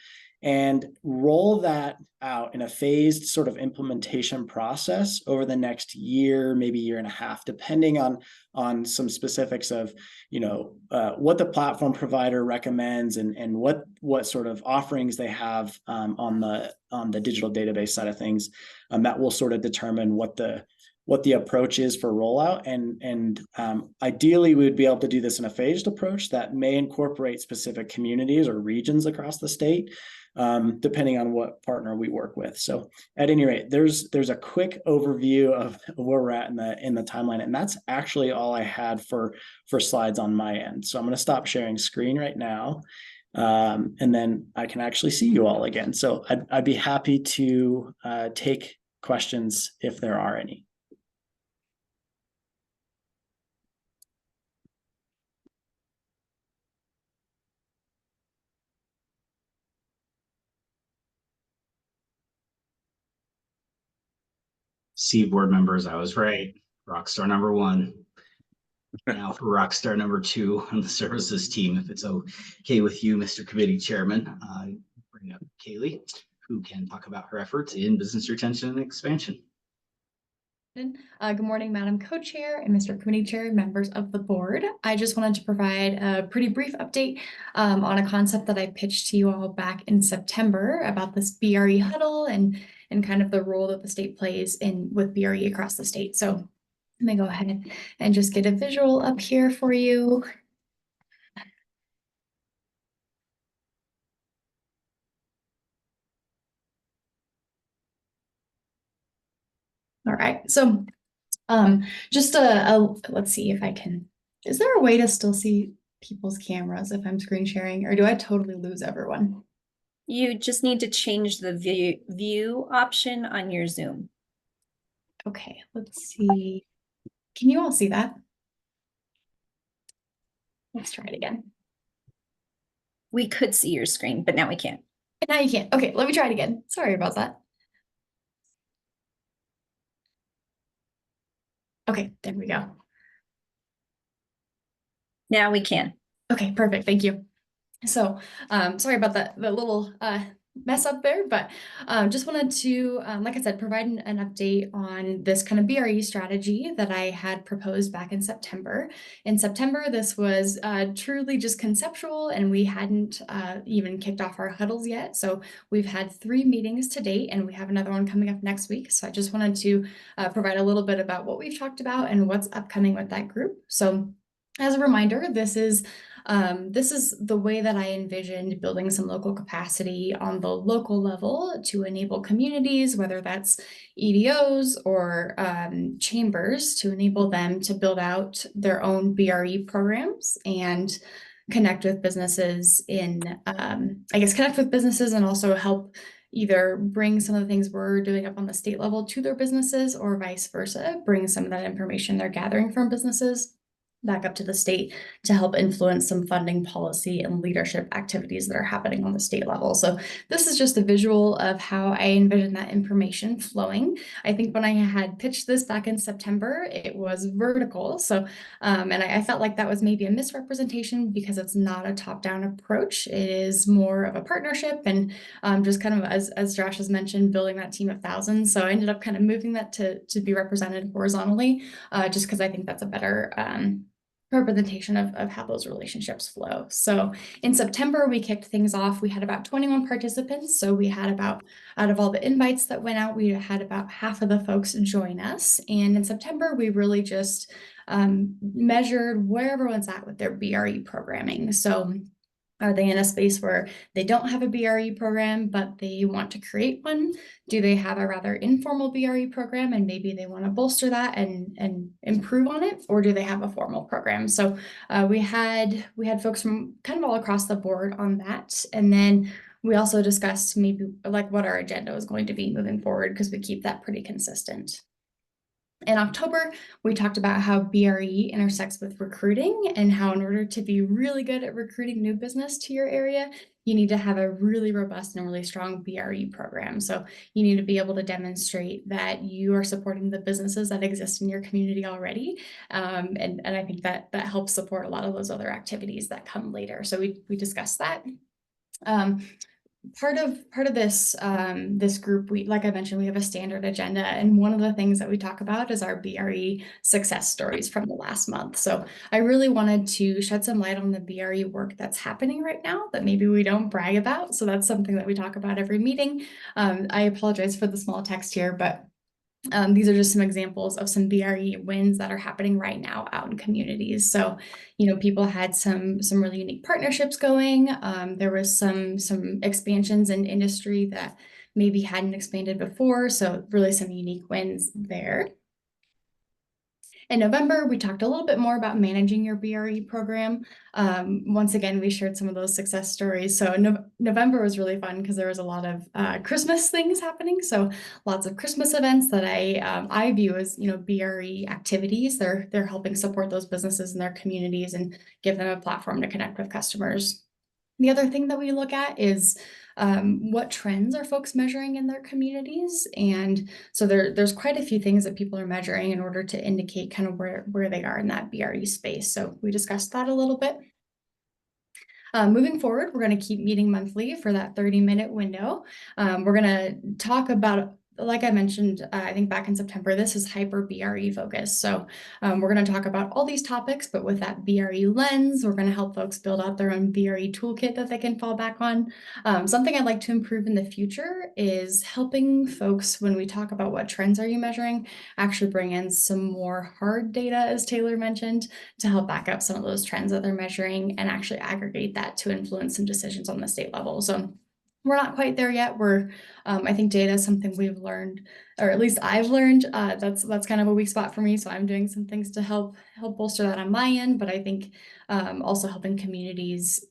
Speaker 12: and roll that out in a phased sort of implementation process over the next year, maybe year and a half, depending on some specifics of, what the platform provider recommends and what sort of offerings they have on the digital database side of things. That will sort of determine what the approach is for rollout. And ideally, we would be able to do this in a phased approach that may incorporate specific communities or regions across the state, depending on what partner we work with. So at any rate, there's a quick overview of where we're at in the timeline. And that's actually all I had for slides on my end. So I'm going to stop sharing screen right now. And then I can actually see you all again. So I'd be happy to take questions if there are any.
Speaker 11: See, board members, I was right. Rockstar number 1. Now for rockstar number 2 on the services team, if it's okay with you, Mr. Committee Chairman, bring up Kaylee, who can talk about her efforts in business retention and expansion.
Speaker 13: Good morning, Madam Co-Chair and Mr. Committee Chair, members of the board. I just wanted to provide a pretty brief update on a concept that I pitched to you all back in September about this BRE huddle and kind of the role that the state plays with BRE across the state. So let me go ahead and just get a visual up here for you. All right, so just let's see if I can, is there a way to still see people's cameras if I'm screen sharing, or do I totally lose everyone?
Speaker 9: You just need to change the view option on your Zoom.
Speaker 13: Okay, let's see. Can you all see that? Let's try it again.
Speaker 9: We could see your screen, but now we can't.
Speaker 13: Now you can't. Okay, let me try it again. Sorry about that. Okay, there we go.
Speaker 9: Now we can.
Speaker 13: Okay, perfect. Thank you. So, sorry about the little mess up there, but just wanted to, like I said, provide an update on this kind of BRE strategy that I had proposed back in September. In September, this was truly just conceptual, and we hadn't even kicked off our huddles yet. So we've had 3 meetings to date, and we have another one coming up next week. So I just wanted to provide a little bit about what we've talked about and what's upcoming with that group. So as a reminder, this is the way that I envisioned building some local capacity on the local level to enable communities, whether that's EDOs or chambers, to enable them to build out their own BRE programs and connect with businesses connect with businesses and also help either bring some of the things we're doing up on the state level to their businesses, or vice versa, bring some of that information they're gathering from businesses back up to the state to help influence some funding policy and leadership activities that are happening on the state level. So this is just a visual of how I envision that information flowing. I think when I had pitched this back in September, it was vertical. So, and I felt like that was maybe a misrepresentation because it's not a top-down approach. It is more of a partnership and just kind of, as Josh has mentioned, building that team of thousands. So I ended up kind of moving that to be represented horizontally, just because I think that's a better representation of how those relationships flow. So in September, we kicked things off. We had about 21 participants. So we had out of all the invites that went out, we had about half of the folks join us. And in September, we really just measured where everyone's at with their BRE programming. So are they in a space where they don't have a BRE program, but they want to create one? Do they have a rather informal BRE program and maybe they want to bolster that and improve on it? Or do they have a formal program? So we had folks from kind of all across the board on that. And then we also discussed maybe like what our agenda was going to be moving forward, because we keep that pretty consistent. In October, we talked about how BRE intersects with recruiting and how in order to be really good at recruiting new business to your area, you need to have a really robust and really strong BRE program. So you need to be able to demonstrate that you are supporting the businesses that exist in your community already. And I think that helps support a lot of those other activities that come later. So we discussed that. Part of this this group, like I mentioned, we have a standard agenda, and one of the things that we talk about is our BRE success stories from the last month. So I really wanted to shed some light on the BRE work that's happening right now that maybe we don't brag about. So that's something that we talk about every meeting. I apologize for the small text here, but these are just some examples of some BRE wins that are happening right now out in communities. So, people had some really unique partnerships going. There was some expansions in industry that maybe hadn't expanded before. So really some unique wins there. In November, we talked a little bit more about managing your BRE program. Once again, we shared some of those success stories. So November was really fun because there was a lot of Christmas things happening. So lots of Christmas events that I view as BRE activities. They're helping support those businesses in their communities and give them a platform to connect with customers. The other thing that we look at is what trends are folks measuring in their communities? And so there's quite a few things that people are measuring in order to indicate kind of where they are in that BRE space. So we discussed that a little bit. Moving forward, we're going to keep meeting monthly for that 30-minute window. We're going to talk about, like I mentioned, I think back in September, this is hyper BRE focus. So we're going to talk about all these topics, but with that BRE lens, we're going to help folks build out their own BRE toolkit that they can fall back on. Something I'd like to improve in the future is helping folks, when we talk about what trends are you measuring, actually bring in some more hard data, as Taylor mentioned, to help back up some of those trends that they're measuring and actually aggregate that to influence some decisions on the state level. So we're not quite there yet. I think data is something we've learned, or at least I've learned. That's kind of a weak spot for me. So I'm doing some things to help bolster that on my end. But I think also helping communities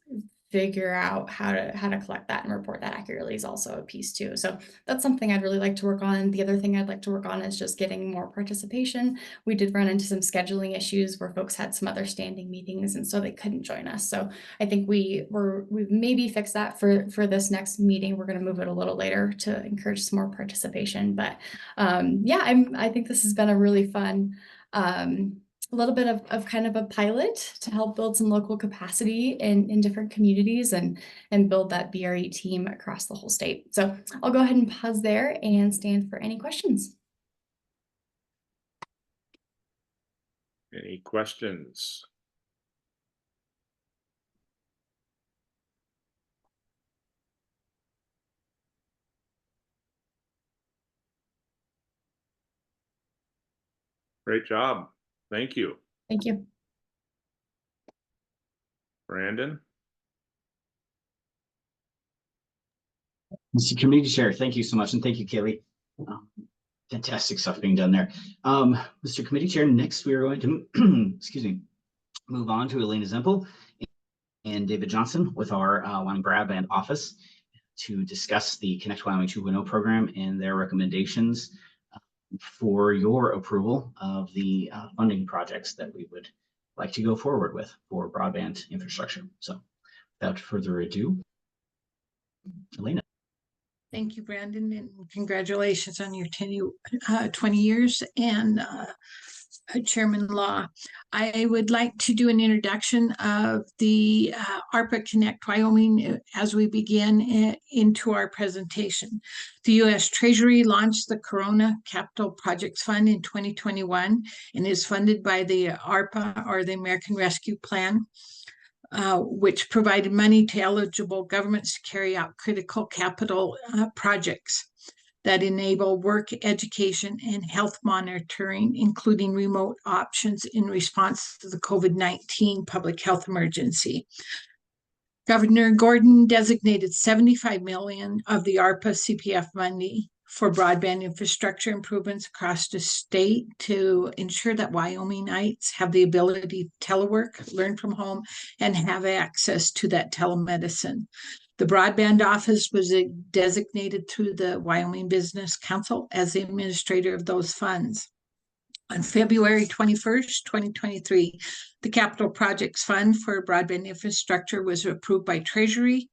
Speaker 13: figure out how to collect that and report that accurately is also a piece too. So that's something I'd really like to work on. The other thing I'd like to work on is just getting more participation. We did run into some scheduling issues where folks had some other standing meetings and so they couldn't join us. So I think we've maybe fixed that for this next meeting. We're going to move it a little later to encourage some more participation. But yeah, I think this has been a really fun a little bit of kind of a pilot to help build some local capacity in different communities and build that BRE team across the whole state. So I'll go ahead and pause there and stand for any questions.
Speaker 10: Any questions? Great job. Thank you.
Speaker 13: Thank you.
Speaker 10: Brandon?
Speaker 11: Mr. Community Chair, thank you so much. And thank you, Kaylee. Fantastic stuff being done there. Mr. Committee Chair, next we are going to, excuse me, move on to Elena Zempel and David Johnson with our Wyoming Broadband office to discuss the Connect Wyoming 2.0 program and their recommendations for your approval of the funding projects that we would like to go forward with for broadband infrastructure. So without further ado, Elena.
Speaker 14: Thank you, Brandon, and congratulations on your 20 years and Chairman Law. I would like to do an introduction of the ARPA Connect Wyoming as we begin into our presentation. The U.S. Treasury launched the Corona Capital Projects Fund in 2021 and is funded by the ARPA, or the American Rescue Plan, which provided money to eligible governments to carry out critical capital projects that enable work, education, and health monitoring, including remote options in response to the COVID-19 public health emergency. Governor Gordon designated $75 million of the ARPA CPF money for broadband infrastructure improvements across the state to ensure that Wyomingites have the ability to telework, learn from home, and have access to that telemedicine. The broadband office was designated through the Wyoming Business Council as the administrator of those funds. On February 21st, 2023, the Capital Projects Fund for Broadband Infrastructure was approved by Treasury,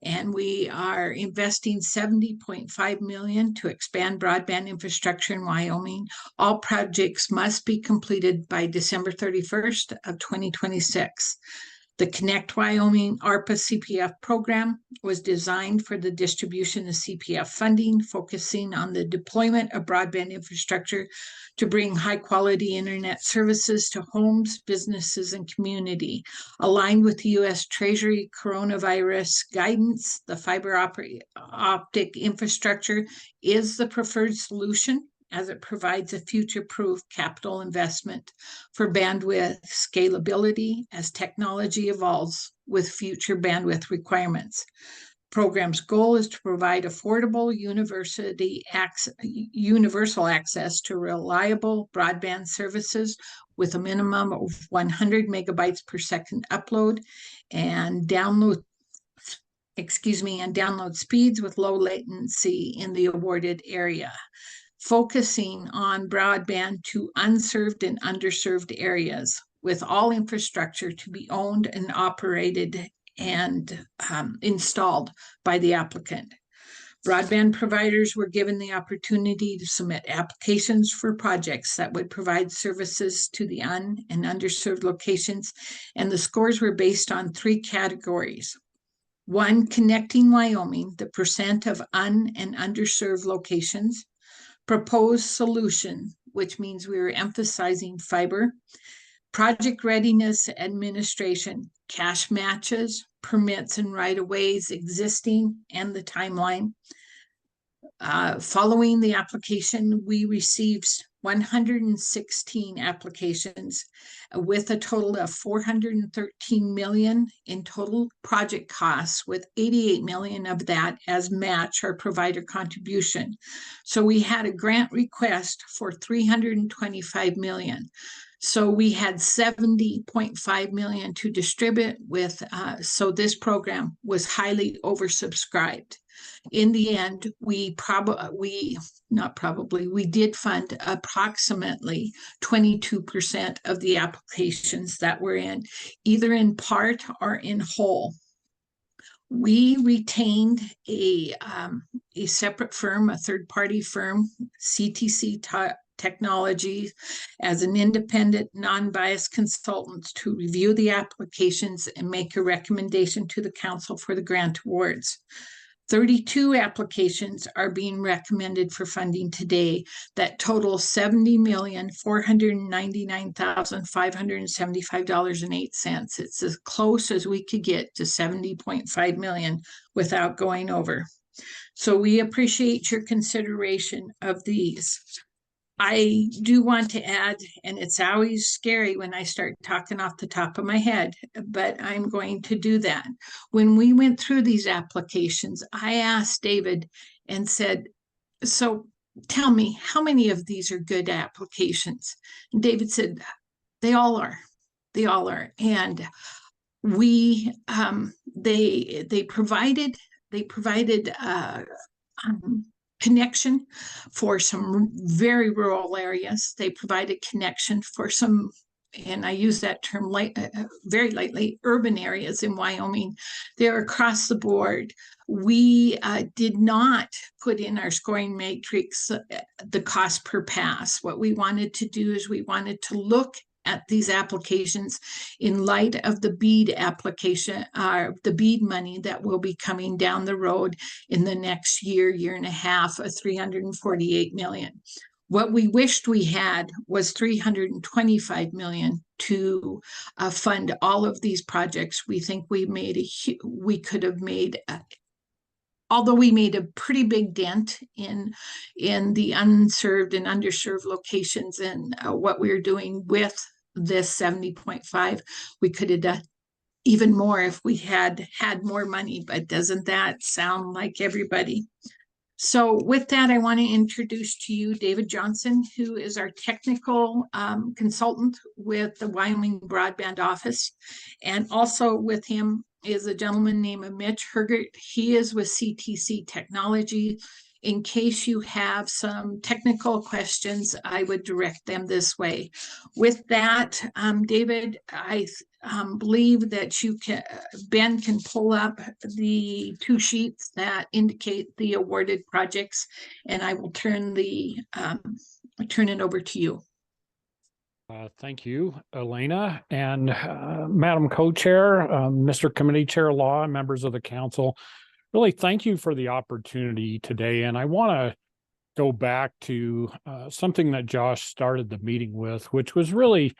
Speaker 14: and we are investing $70.5 million to expand broadband infrastructure in Wyoming. All projects must be completed by December 31st of 2026. The Connect Wyoming ARPA CPF program was designed for the distribution of CPF funding, focusing on the deployment of broadband infrastructure to bring high-quality internet services to homes, businesses, and community. Aligned with the U.S. Treasury coronavirus guidance, the fiber optic infrastructure is the preferred solution, as it provides a future-proof capital investment for bandwidth scalability as technology evolves with future bandwidth requirements. Program's goal is to provide affordable universal access to reliable broadband services with a minimum of 100 megabytes per second upload and download speeds with low latency in the awarded area, focusing on broadband to unserved and underserved areas, with all infrastructure to be owned and operated and installed by the applicant. Broadband providers were given the opportunity to submit applications for projects that would provide services to the and underserved locations, and the scores were based on 3 categories. 1, connecting Wyoming, the percent of and underserved locations. Proposed solution, which means we were emphasizing fiber. Project readiness administration, cash matches, permits and right-of-ways existing, and the timeline. Following the application, we received 116 applications with a total of 413 million in total project costs, with 88 million of that as match or provider contribution. So we had a grant request for 325 million. So we had 70.5 million to distribute with, so this program was highly oversubscribed. In the end, we did fund approximately 22% of the applications that were in, either in part or in whole. We retained a separate firm, a third-party firm, CTC Technology, as an independent, non-biased consultant to review the applications and make a recommendation to the council for the grant awards. 32 applications are being recommended for funding today that total $70,499,575.08. It's as close as we could get to 70.5 million without going over. So we appreciate your consideration of these. I do want to add, and it's always scary when I start talking off the top of my head, but I'm going to do that. When we went through these applications, I asked David and said, so tell me, how many of these are good applications? And David said, they all are. They all are. And we, they provided connection for some very rural areas. They provided connection for some, and I use that term very lightly, urban areas in Wyoming. They're across the board. We did not put in our scoring matrix the cost per pass. What we wanted to do is we wanted to look at these applications in light of the BEAD application, the BEAD money that will be coming down the road in the next year and a half of 348 million. What we wished we had was 325 million to fund all of these projects. We think we could have made although we made a pretty big dent in the unserved and underserved locations and what we were doing with this 70.5, we could have done even more if we had more money, but doesn't that sound like everybody? So with that, I want to introduce to you David Johnson, who is our technical consultant with the Wyoming Broadband Office. And also with him is a gentleman named Mitch Hergert. He is with CTC Technology. In case you have some technical questions, I would direct them this way. With that, David, I believe that Ben can pull up the 2 sheets that indicate the awarded projects, and I will turn it over to you.
Speaker 15: Thank you, Elena, and Madam Co-Chair, Mr. Committee Chair Law, and members of the council. Really, thank you for the opportunity today. And I want to go back to something that Josh started the meeting with, which was really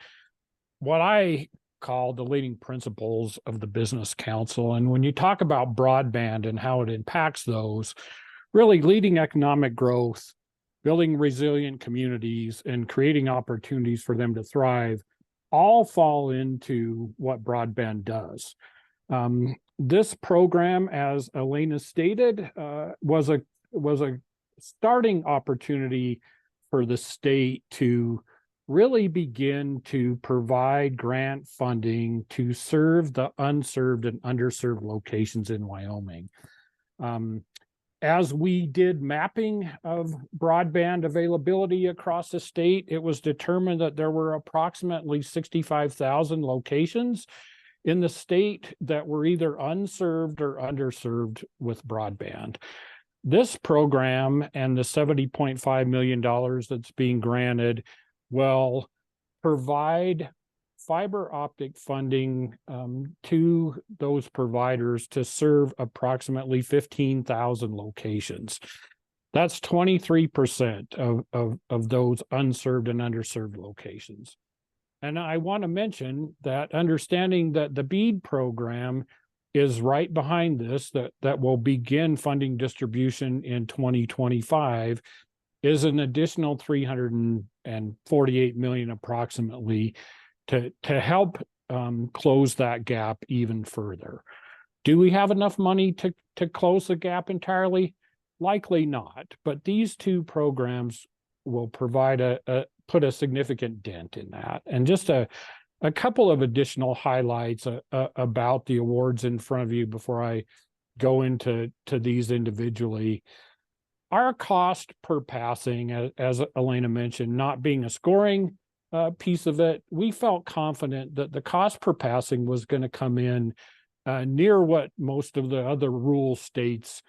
Speaker 15: what I call the leading principles of the Business Council. And when you talk about broadband and how it impacts those, really leading economic growth, building resilient communities, and creating opportunities for them to thrive, all fall into what broadband does. This program, as Elena stated, was a starting opportunity for the state to really begin to provide grant funding to serve the unserved and underserved locations in Wyoming. As we did mapping of broadband availability across the state, it was determined that there were approximately 65,000 locations in the state that were either unserved or underserved with broadband. This program and the $70.5 million that's being granted will provide fiber optic funding to those providers to serve approximately 15,000 locations. That's 23% of those unserved and underserved locations. And I want to mention that understanding that the BEAD program is right behind this, that will begin funding distribution in 2025, is an additional $348 million approximately to help close that gap even further. Do we have enough money to close the gap entirely? Likely not, but these two programs will provide put a significant dent in that. And just a couple of additional highlights about the awards in front of you before I go into these individually. Our cost per passing, as Elena mentioned, not being a scoring piece of it, we felt confident that the cost per passing was going to come in near what most of the other rural states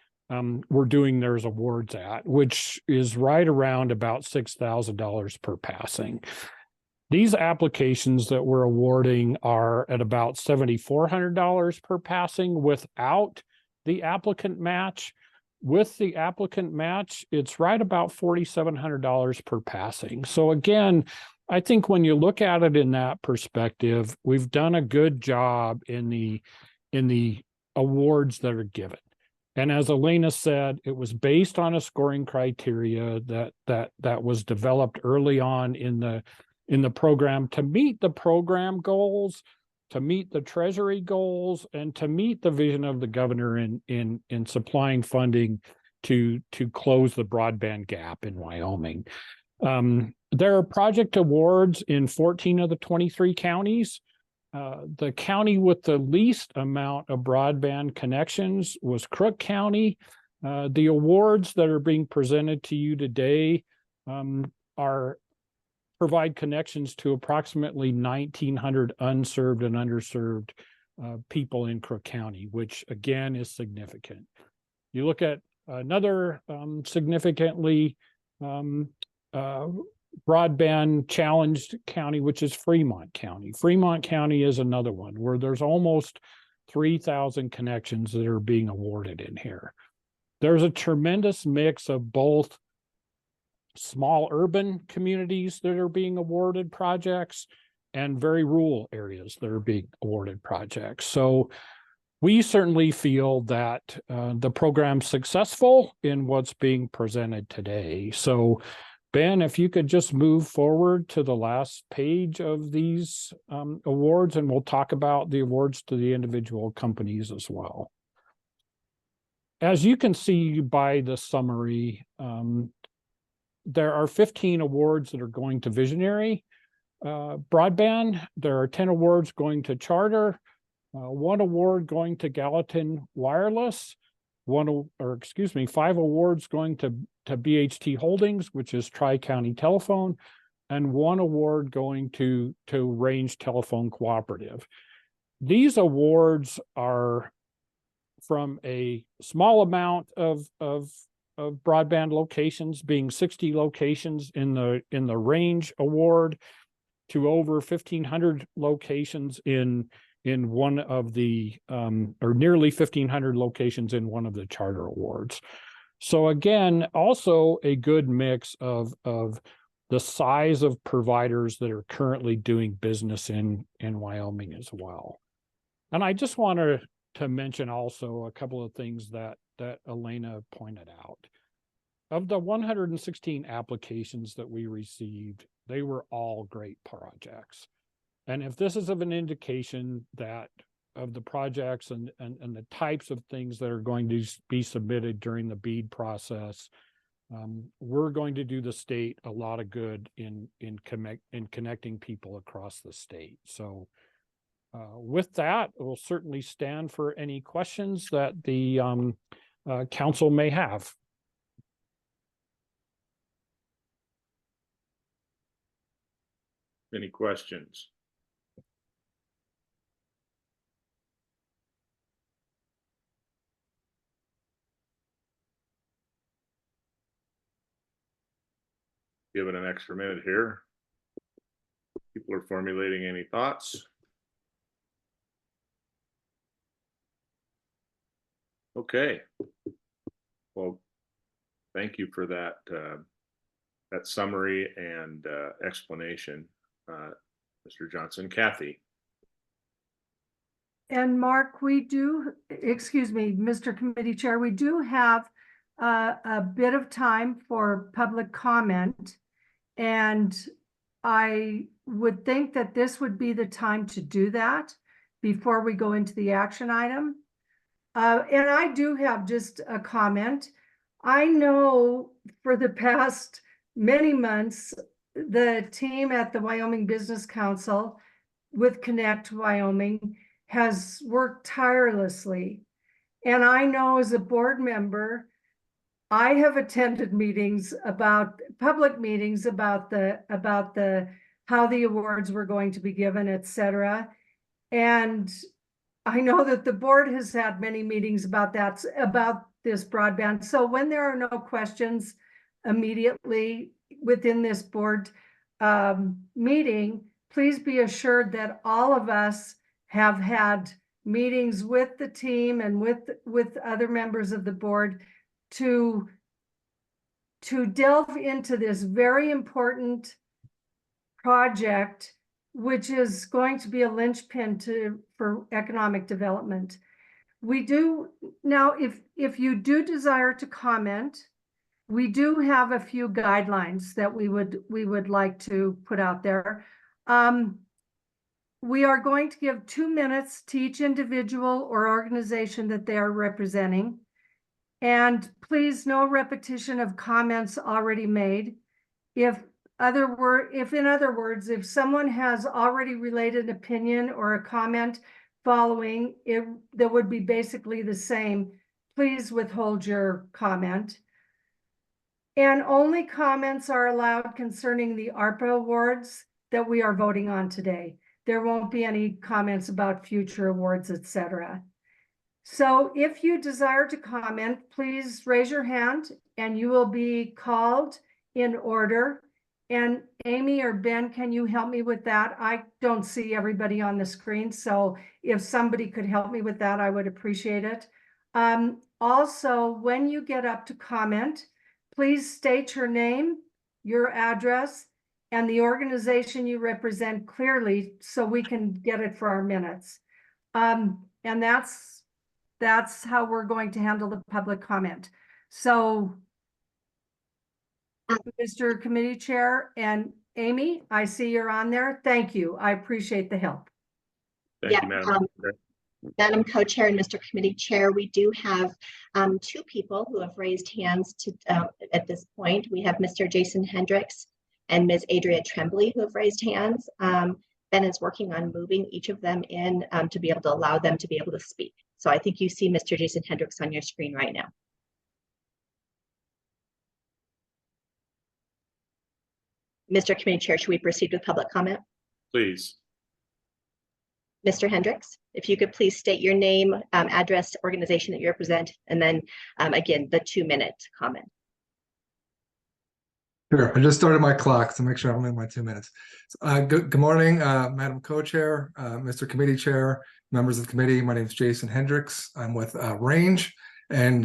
Speaker 15: were doing their awards at, which is right around about $6,000 per passing. These applications that we're awarding are at about $7,400 per passing without the applicant match. With the applicant match, it's right about $4,700 per passing. So again, I think when you look at it in that perspective, we've done a good job in the awards that are given. And as Elena said, it was based on a scoring criteria that was developed early on in the program to meet the program goals, to meet the Treasury goals, and to meet the vision of the governor in supplying funding to close the broadband gap in Wyoming. There are project awards in 14 of the 23 counties. The county with the least amount of broadband connections was Crook County. The awards that are being presented to you today provide connections to approximately 1,900 unserved and underserved people in Crook County, which again is significant. You look at another significantly broadband challenged county, which is Fremont County. Fremont County is another one where there's almost 3,000 connections that are being awarded in here. There's a tremendous mix of both small urban communities that are being awarded projects and very rural areas that are being awarded projects. So we certainly feel that the program's successful in what's being presented today. So Ben, if you could just move forward to the last page of these awards, and we'll talk about the awards to the individual companies as well. As you can see by the summary, there are 15 awards that are going to Visionary Broadband. There are 10 awards going to Charter, 1 award going to Gallatin Wireless, 5 awards going to BHT Holdings, which is Tri-County Telephone, and 1 award going to Range Telephone Cooperative. These awards are from a small amount of broadband locations, being 60 locations in the Range Award, to over 1,500 locations in one of the or nearly 1,500 locations in one of the Charter Awards. So again, also a good mix of the size of providers that are currently doing business in Wyoming as well. And I just wanted to mention also a couple of things that Elena pointed out. Of the 116 applications that we received, they were all great projects. And if this is of an indication that of the projects and the types of things that are going to be submitted during the BEAD process, we're going to do the state a lot of good in connecting people across the state. So with that, we'll certainly stand for any questions that the council may have.
Speaker 10: Any questions? Give it an extra minute here. People are formulating any thoughts. Okay. Well, thank you for that that summary and explanation, Mr. Johnson. Kathy.
Speaker 1: And Mark, we do, excuse me, Mr. Committee Chair, we do have a bit of time for public comment. And I would think that this would be the time to do that before we go into the action item. And I do have just a comment. I know for the past many months, the team at the Wyoming Business Council with Connect Wyoming has worked tirelessly. And I know as a board member, I have attended meetings about public meetings about the how the awards were going to be given, et cetera. And I know that the board has had many meetings about that, about this broadband. So when there are no questions immediately within this board meeting, please be assured that all of us have had meetings with the team and with other members of the board to delve into this very important project, which is going to be a linchpin for economic development. We do now, if you do desire to comment, we do have a few guidelines that we would like to put out there. We are going to give 2 minutes to each individual or organization that they are representing. And please, no repetition of comments already made. If in other words, if someone has already related an opinion or a comment following it that would be basically the same, please withhold your comment. And only comments are allowed concerning the ARPA awards that we are voting on today. There won't be any comments about future awards, etc. So if you desire to comment, please raise your hand and you will be called in order. And Amy or Ben, can you help me with that? I don't see everybody on the screen, so if somebody could help me with that, I would appreciate it. Also, when you get up to comment, please state your name, your address, and the organization you represent clearly so we can get it for our minutes. And that's how we're going to handle the public comment. So, Mr. Committee Chair and Amy, I see you're on there. Thank you. I appreciate the help.
Speaker 10: Thank you, Madam.
Speaker 2: Madam Co-Chair and Mr. Committee Chair, we do have 2 people who have raised hands at this point. We have Mr. Jason Hendricks and Ms. Adria Tremblay who have raised hands. Ben is working on moving each of them in to be able to allow them to be able to speak. So I think you see Mr. Jason Hendricks on your screen right now. Mr. Committee Chair, should we proceed with public comment?
Speaker 10: Please.
Speaker 2: Mr. Hendricks, if you could please state your name, address, organization that you represent, and then again, the 2-minute comment.
Speaker 16: Sure, I just started my clock to make sure I'm in my 2 minutes. Good morning, Madam Co-Chair, Mr. Committee Chair, members of the committee. My name is Jason Hendricks. I'm with Range. And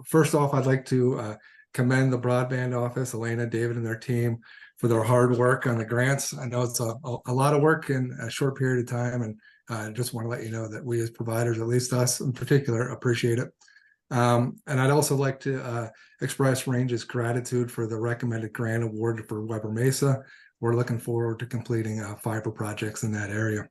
Speaker 16: first off, I'd like to commend the broadband office, Elena, David, and their team for their hard work on the grants. I know it's a lot of work in a short period of time, and I just want to let you know that we as providers, at least us in particular, appreciate it. And I'd also like to express Range's gratitude for the recommended grant award for Weber Mesa. We're looking forward to completing fiber projects in that area.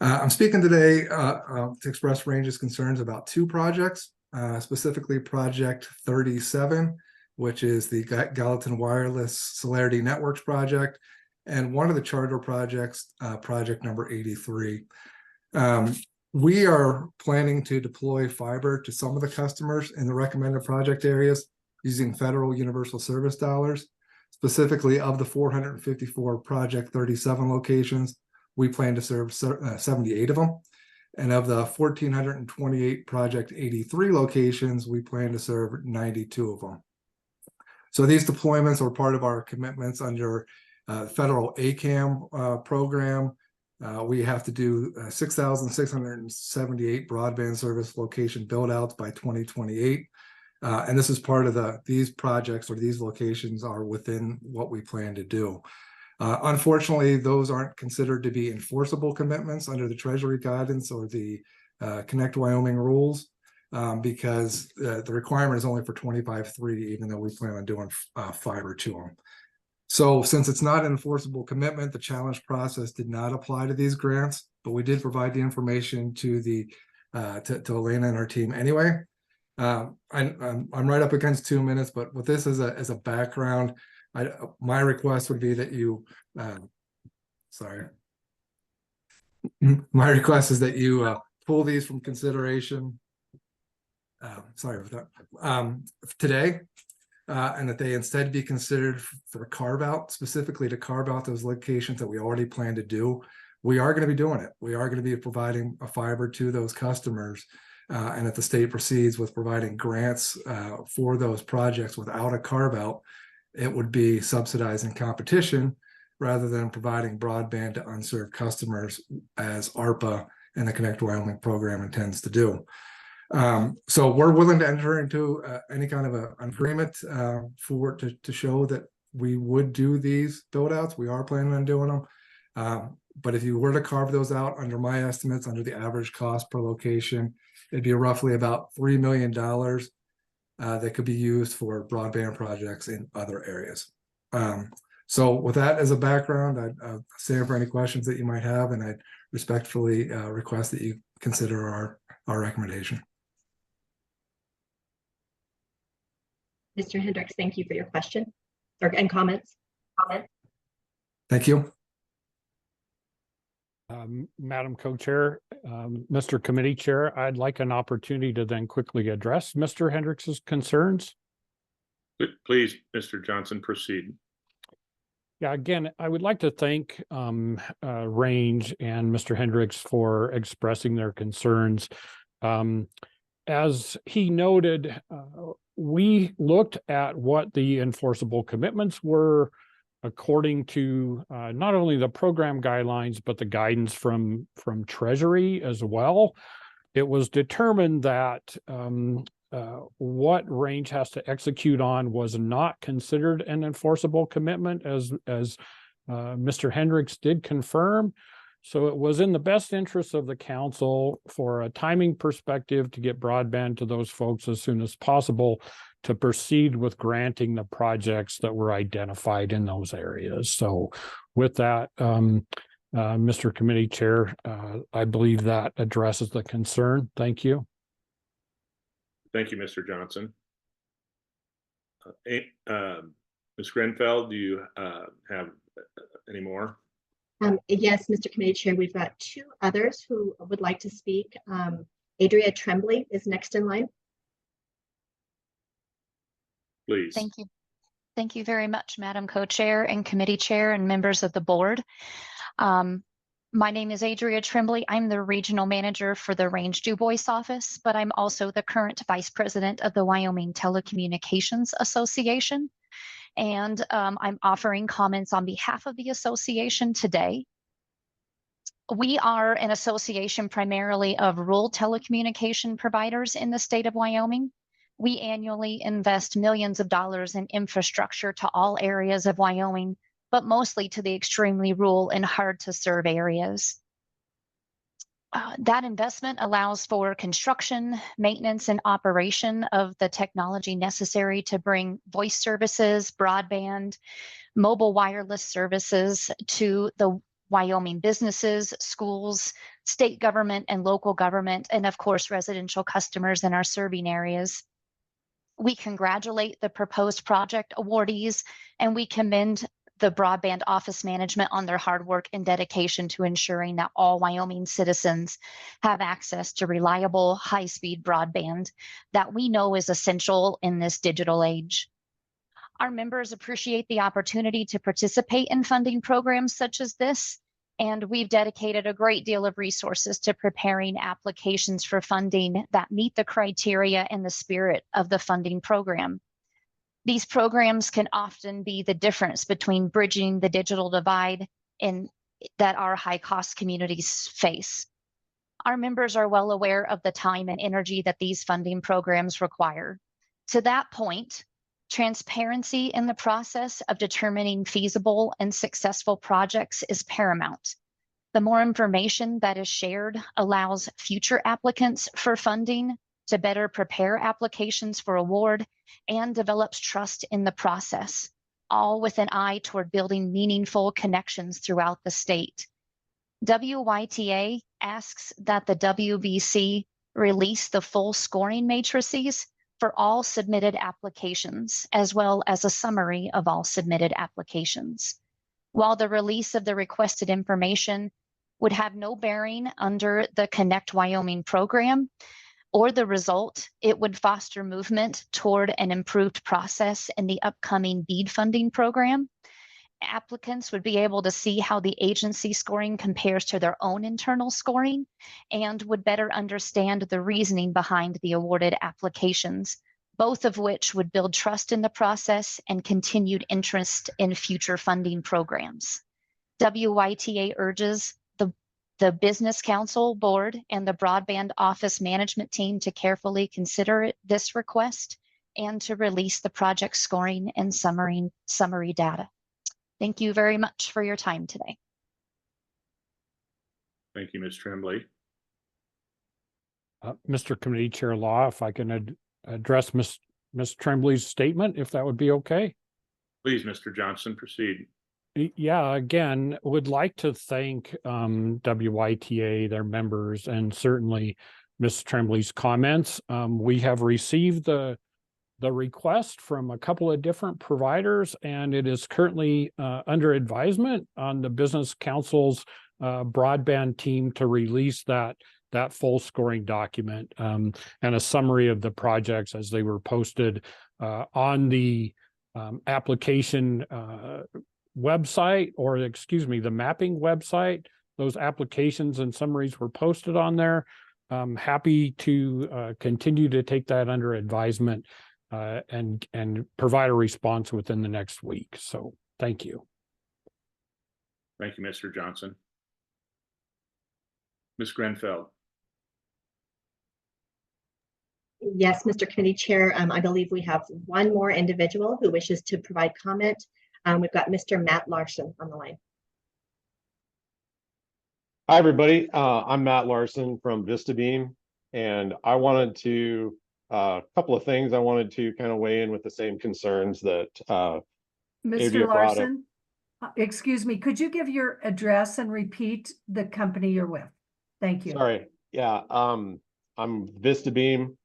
Speaker 16: I'm speaking today to express Range's concerns about 2 projects, specifically Project 37, which is the Gallatin Wireless Celerity Networks project, and one of the charter projects, project number 83. We are planning to deploy fiber to some of the customers in the recommended project areas using federal universal service dollars. Specifically, of the 454 Project 37 locations, we plan to serve 78 of them. And of the 1,428 Project 83 locations, we plan to serve 92 of them. So these deployments are part of our commitments under federal ACAM program. We have to do 6,678 broadband service location build outs by 2028. And this is part of these projects, or these locations are within what we plan to do. Unfortunately, those aren't considered to be enforceable commitments under the Treasury guidance or the Connect Wyoming rules, because the requirement is only for 25.3, even though we plan on doing fiber to them. So since it's not an enforceable commitment, the challenge process did not apply to these grants, but we did provide the information to to Elena and our team anyway. I'm right up against 2 minutes, but with this as a background, my request would be that you, my request is that you pull these from consideration. Sorry for that. Today, and that they instead be considered for carve out, specifically to carve out those locations that we already plan to do. We are going to be doing it. We are going to be providing a fiber to those customers. And if the state proceeds with providing grants for those projects without a carve out, it would be subsidizing competition rather than providing broadband to unserved customers, as ARPA and the Connect Wyoming program intends to do. So we're willing to enter into any kind of an agreement to show that we would do these build outs. We are planning on doing them. But if you were to carve those out, under my estimates, under the average cost per location, it'd be roughly about $3 million that could be used for broadband projects in other areas. So with that as a background, I'd stand for any questions that you might have, and I'd respectfully request that you consider our recommendation.
Speaker 2: Mr. Hendricks, thank you for your question and comments.
Speaker 16: Thank you.
Speaker 15: Madam Co-Chair, Mr. Committee Chair, I'd like an opportunity to then quickly address Mr. Hendricks's concerns.
Speaker 10: Please, Mr. Johnson, proceed.
Speaker 15: Yeah, again, I would like to thank Range and Mr. Hendricks for expressing their concerns. As he noted, we looked at what the enforceable commitments were according to not only the program guidelines, but the guidance from Treasury as well. It was determined that what Range has to execute on was not considered an enforceable commitment, as Mr. Hendricks did confirm. So it was in the best interest of the council, for a timing perspective, to get broadband to those folks as soon as possible, to proceed with granting the projects that were identified in those areas. So with that, Mr. Committee Chair, I believe that addresses the concern. Thank you.
Speaker 10: Thank you, Mr. Johnson. Ms. Grenfell, do you have any more?
Speaker 2: Yes, Mr. Committee Chair, we've got two others who would like to speak. Adria Tremblay is next in line.
Speaker 10: Please.
Speaker 17: Thank you. Thank you very much, Madam Co-Chair and Committee Chair and members of the board. My name is Adria Tremblay. I'm the Regional Manager for the Range Du Bois office, but I'm also the current Vice President of the Wyoming Telecommunications Association. And I'm offering comments on behalf of the association today. We are an association primarily of rural telecommunication providers in the state of Wyoming. We annually invest millions of dollars in infrastructure to all areas of Wyoming, but mostly to the extremely rural and hard to serve areas. That investment allows for construction, maintenance, and operation of the technology necessary to bring voice services, broadband, mobile wireless services to the Wyoming businesses, schools, state government and local government, and of course, residential customers in our serving areas. We congratulate the proposed project awardees, and we commend the broadband office management on their hard work and dedication to ensuring that all Wyoming citizens have access to reliable, high-speed broadband that we know is essential in this digital age. Our members appreciate the opportunity to participate in funding programs such as this, and we've dedicated a great deal of resources to preparing applications for funding that meet the criteria and the spirit of the funding program. These programs can often be the difference between bridging the digital divide that our high-cost communities face. Our members are well aware of the time and energy that these funding programs require. To that point, transparency in the process of determining feasible and successful projects is paramount. The more information that is shared allows future applicants for funding to better prepare applications for award and develops trust in the process, all with an eye toward building meaningful connections throughout the state. WYTA asks that the WBC release the full scoring matrices for all submitted applications, as well as a summary of all submitted applications. While the release of the requested information would have no bearing under the Connect Wyoming program or the result, it would foster movement toward an improved process in the upcoming BEAD funding program. Applicants would be able to see how the agency scoring compares to their own internal scoring and would better understand the reasoning behind the awarded applications, both of which would build trust in the process and continued interest in future funding programs. WYTA urges the Business Council Board and the Broadband Office Management Team to carefully consider this request and to release the project scoring and summary data. Thank you very much for your time today.
Speaker 10: Thank you, Ms. Tremblay.
Speaker 15: Mr. Committee Chair Law, if I can address Ms. Tremblay's statement, if that would be okay.
Speaker 10: Please, Mr. Johnson, proceed.
Speaker 15: Yeah, again, would like to thank WYTA, their members, and certainly Ms. Tremblay's comments. We have received the request from a couple of different providers, and it is currently under advisement on the Business Council's broadband team to release that full scoring document and a summary of the projects as they were posted on the application website, or excuse me, the mapping website. Those applications and summaries were posted on there. I'm happy to continue to take that under advisement and provide a response within the next week. So thank you.
Speaker 10: Thank you, Mr. Johnson. Ms. Grenfell.
Speaker 2: Yes, Mr. Committee Chair, I believe we have one more individual who wishes to provide comment. We've got Mr. Matt Larson on the line.
Speaker 18: Hi, everybody. I'm Matt Larson from VistaBeam, and I wanted to, a couple of things I wanted to kind of weigh in with the same concerns that
Speaker 1: Mr. Larson, excuse me, could you give your address and repeat the company you're with? Thank you.
Speaker 18: Sorry. Yeah, I'm VistaBeam.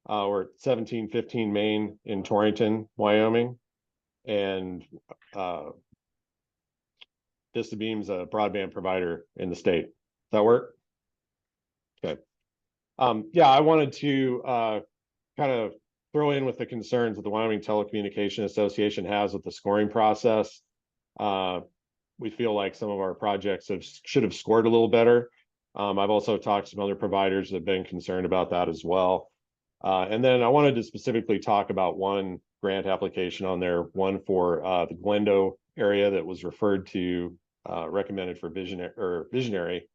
Speaker 18: We're at 1715 Main in Torrington, Wyoming. And VistaBeam's a broadband provider in the state. Does that work? Okay. Yeah, I wanted to kind of throw in with the concerns that the Wyoming Telecommunication Association has with the scoring process. We feel like some of our projects should have scored a little better. I've also talked to some other providers that have been concerned about that as well. And then I wanted to specifically talk about one grant application on there, one for the Glendo area that was referred to, recommended for visionary.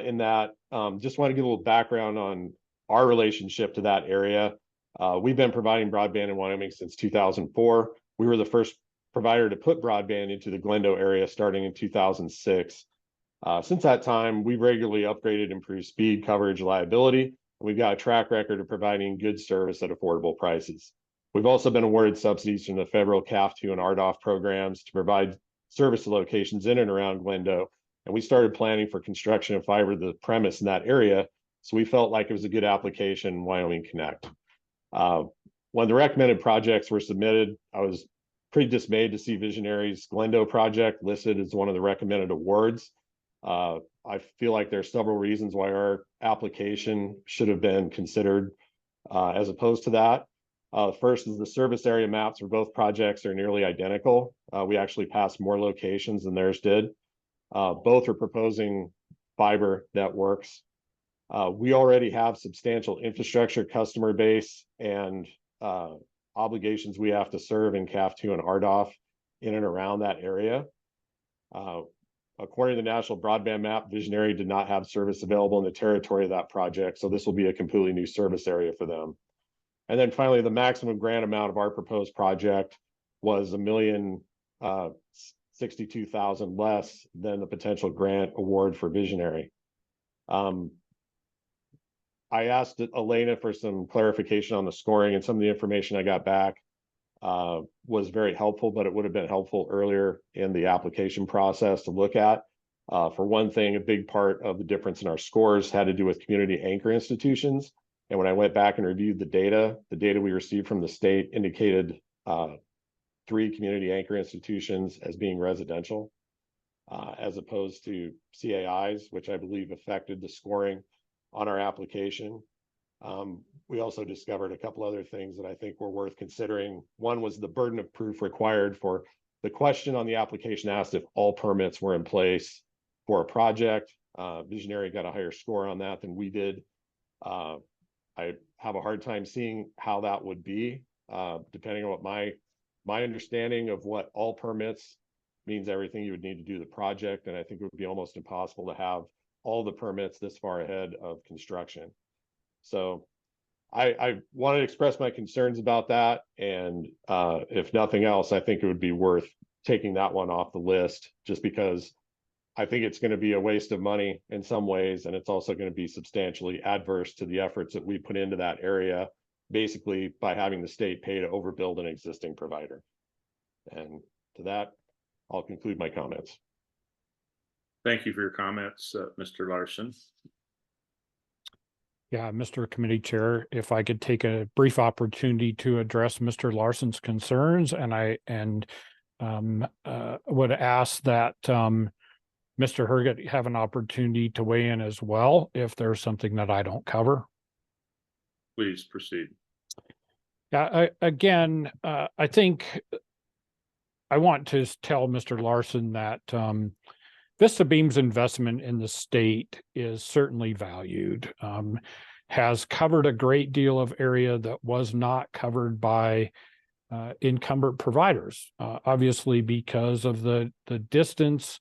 Speaker 18: In that, just want to give a little background on our relationship to that area. We've been providing broadband in Wyoming since 2004. We were the first provider to put broadband into the Glendo area starting in 2006. Since that time, we've regularly upgraded, improved speed, coverage, reliability. We've got a track record of providing good service at affordable prices. We've also been awarded subsidies from the federal CAF2 and RDOF programs to provide service to locations in and around Glendo. And we started planning for construction of fiber to the premise in that area. So we felt like it was a good application, Wyoming Connect. When the recommended projects were submitted, I was pretty dismayed to see Visionary's Glendo project listed as one of the recommended awards. I feel like there's several reasons why our application should have been considered as opposed to that. First is the service area maps for both projects are nearly identical. We actually passed more locations than theirs did. Both are proposing fiber networks. We already have substantial infrastructure customer base and obligations we have to serve in CAF2 and RDOF in and around that area. According to the National Broadband Map, Visionary did not have service available in the territory of that project, so this will be a completely new service area for them. And then finally, the maximum grant amount of our proposed project was $1,062,000 less than the potential grant award for Visionary. I asked Elena for some clarification on the scoring, and some of the information I got back was very helpful, but it would have been helpful earlier in the application process to look at. For one thing, a big part of the difference in our scores had to do with community anchor institutions. And when I went back and reviewed the data we received from the state indicated 3 community anchor institutions as being residential, as opposed to CAIs, which I believe affected the scoring on our application. We also discovered a couple other things that I think were worth considering. One was the burden of proof required for the question on the application asked if all permits were in place for a project. Visionary got a higher score on that than we did. I have a hard time seeing how that would be, depending on what my understanding of what all permits means everything you would need to do the project. And I think it would be almost impossible to have all the permits this far ahead of construction. So I wanted to express my concerns about that. And if nothing else, I think it would be worth taking that one off the list, just because I think it's going to be a waste of money in some ways. And it's also going to be substantially adverse to the efforts that we put into that area, basically by having the state pay to overbuild an existing provider. And to that, I'll conclude my comments.
Speaker 10: Thank you for your comments, Mr. Larson.
Speaker 15: Yeah, Mr. Committee Chair, if I could take a brief opportunity to address Mr. Larson's concerns, and I would ask that Mr. Herget have an opportunity to weigh in as well if there's something that I don't cover.
Speaker 10: Please proceed.
Speaker 15: Yeah, I think I want to tell Mr. Larson that Vista Beam's investment in the state is certainly valued, has covered a great deal of area that was not covered by incumbent providers, obviously because of the distance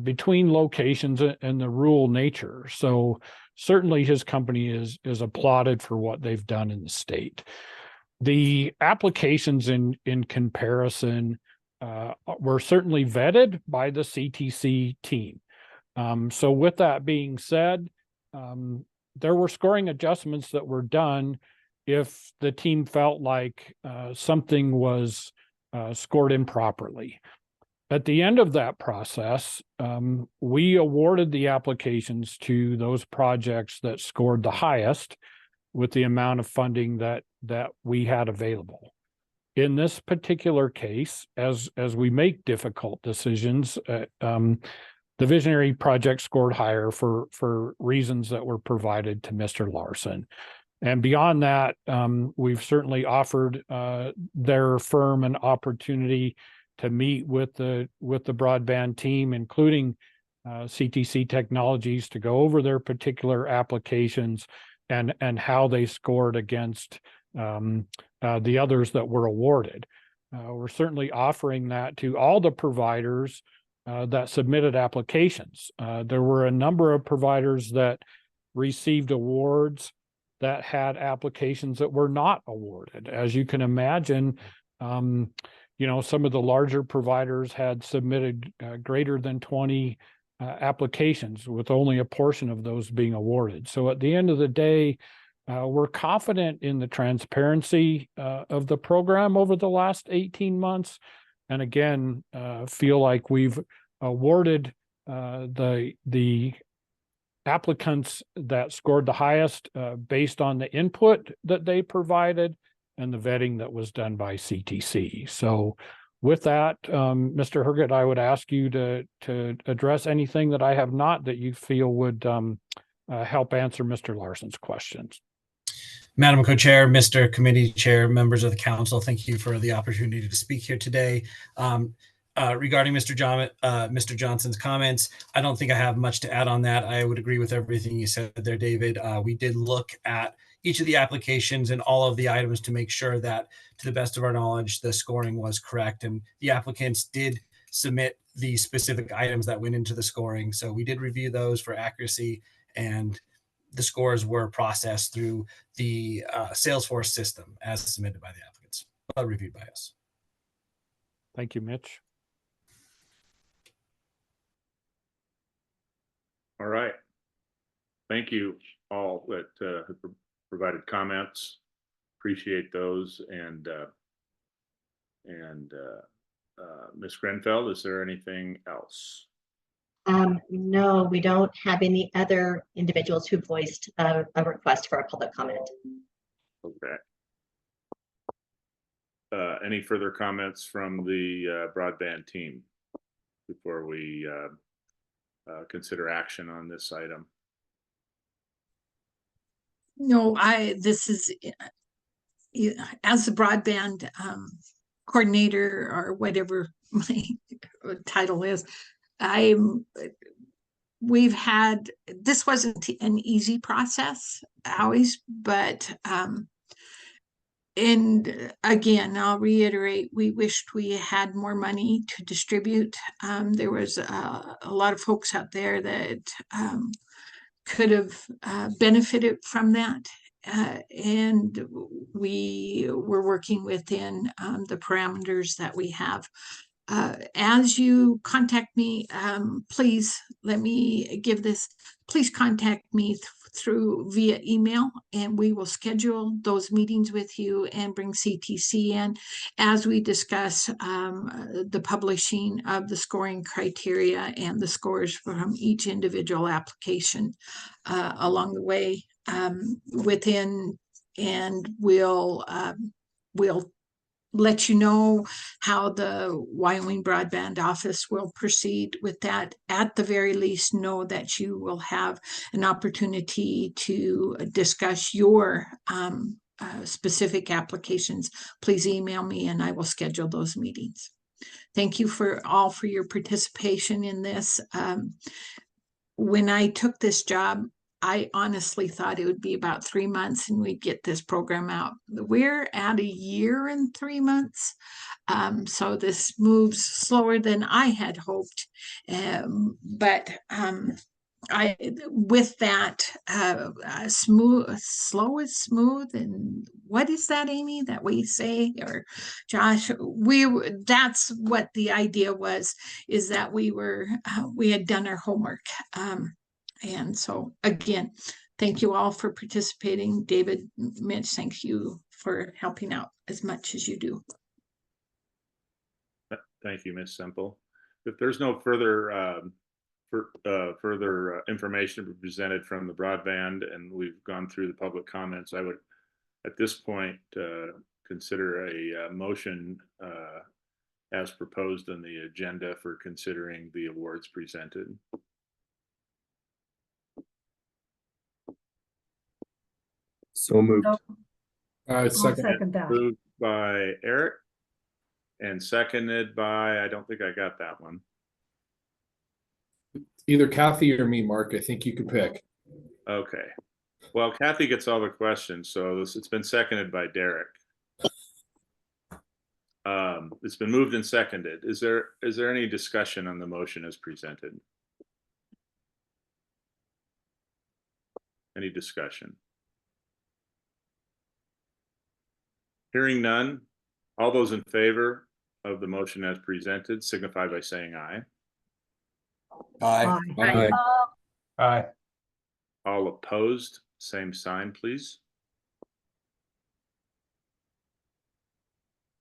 Speaker 15: between locations and the rural nature. So certainly his company is applauded for what they've done in the state. The applications in comparison were certainly vetted by the CTC team. So with that being said, there were scoring adjustments that were done if the team felt like something was scored improperly. At the end of that process, we awarded the applications to those projects that scored the highest with the amount of funding that we had available. In this particular case, as we make difficult decisions, the Visionary project scored higher for reasons that were provided to Mr. Larson. And beyond that, we've certainly offered their firm an opportunity to meet with the broadband team, including CTC Technologies, to go over their particular applications and how they scored against the others that were awarded. We're certainly offering that to all the providers that submitted applications. There were a number of providers that received awards that had applications that were not awarded. As you can imagine, some of the larger providers had submitted greater than 20 applications, with only a portion of those being awarded. So at the end of the day, we're confident in the transparency of the program over the last 18 months. And again, feel like we've awarded the applicants that scored the highest based on the input that they provided and the vetting that was done by CTC. So with that, Mr. Herget, I would ask you to address anything that I have not that you feel would help answer Mr. Larson's questions.
Speaker 19: Madam Co-Chair, Mr. Committee Chair, members of the council, thank you for the opportunity to speak here today. Regarding Mr. Johnson's comments, I don't think I have much to add on that. I would agree with everything you said there, David. We did look at each of the applications and all of the items to make sure that, to the best of our knowledge, the scoring was correct. And the applicants did submit the specific items that went into the scoring. So we did review those for accuracy, and the scores were processed through the Salesforce system as submitted by the applicants, but reviewed by us.
Speaker 15: Thank you, Mitch.
Speaker 10: All right. Thank you all that have provided comments. Appreciate those. And Ms. Grenfell, is there anything else?
Speaker 2: No, we don't have any other individuals who voiced a request for a public comment.
Speaker 10: Okay. Any further comments from the broadband team before we consider action on this item?
Speaker 14: No, this is as the broadband coordinator or whatever my title is, we've had, this wasn't an easy process always, but and again, I'll reiterate, we wished we had more money to distribute. There was a lot of folks out there that could have benefited from that. And we were working within the parameters that we have. As you contact me, please let me give this, please contact me through via email, and we will schedule those meetings with you and bring CTC in as we discuss the publishing of the scoring criteria and the scores from each individual application along the way within, and we'll let you know how the Wyoming Broadband Office will proceed with that. At the very least, know that you will have an opportunity to discuss your specific applications. Please email me and I will schedule those meetings. Thank you for your participation in this. When I took this job, I honestly thought it would be about 3 months and we'd get this program out. We're at a year and 3 months. So this moves slower than I had hoped. But with that, slow is smooth. And what is that, Amy, that we say, or Josh? That's what the idea was, is that we had done our homework. And so again, thank you all for participating. David, Mitch, thank you for helping out as much as you do.
Speaker 10: Thank you, Ms. Semple. If there's no further information presented from the broadband and we've gone through the public comments, I would at this point consider a motion as proposed in the agenda for considering the awards presented.
Speaker 3: So moved.
Speaker 1: I'll second that.
Speaker 10: Moved by Eric and seconded by, I don't think I got that one.
Speaker 16: Either Kathy or me, Mark. I think you could pick.
Speaker 10: Okay. Well, Kathy gets all the questions, so it's been seconded by Derek. It's been moved and seconded. Is there any discussion on the motion as presented? Any discussion? Hearing none, all those in favor of the motion as presented signify by saying aye.
Speaker 3: Aye.
Speaker 1: Aye.
Speaker 10: Aye. All opposed, same sign, please.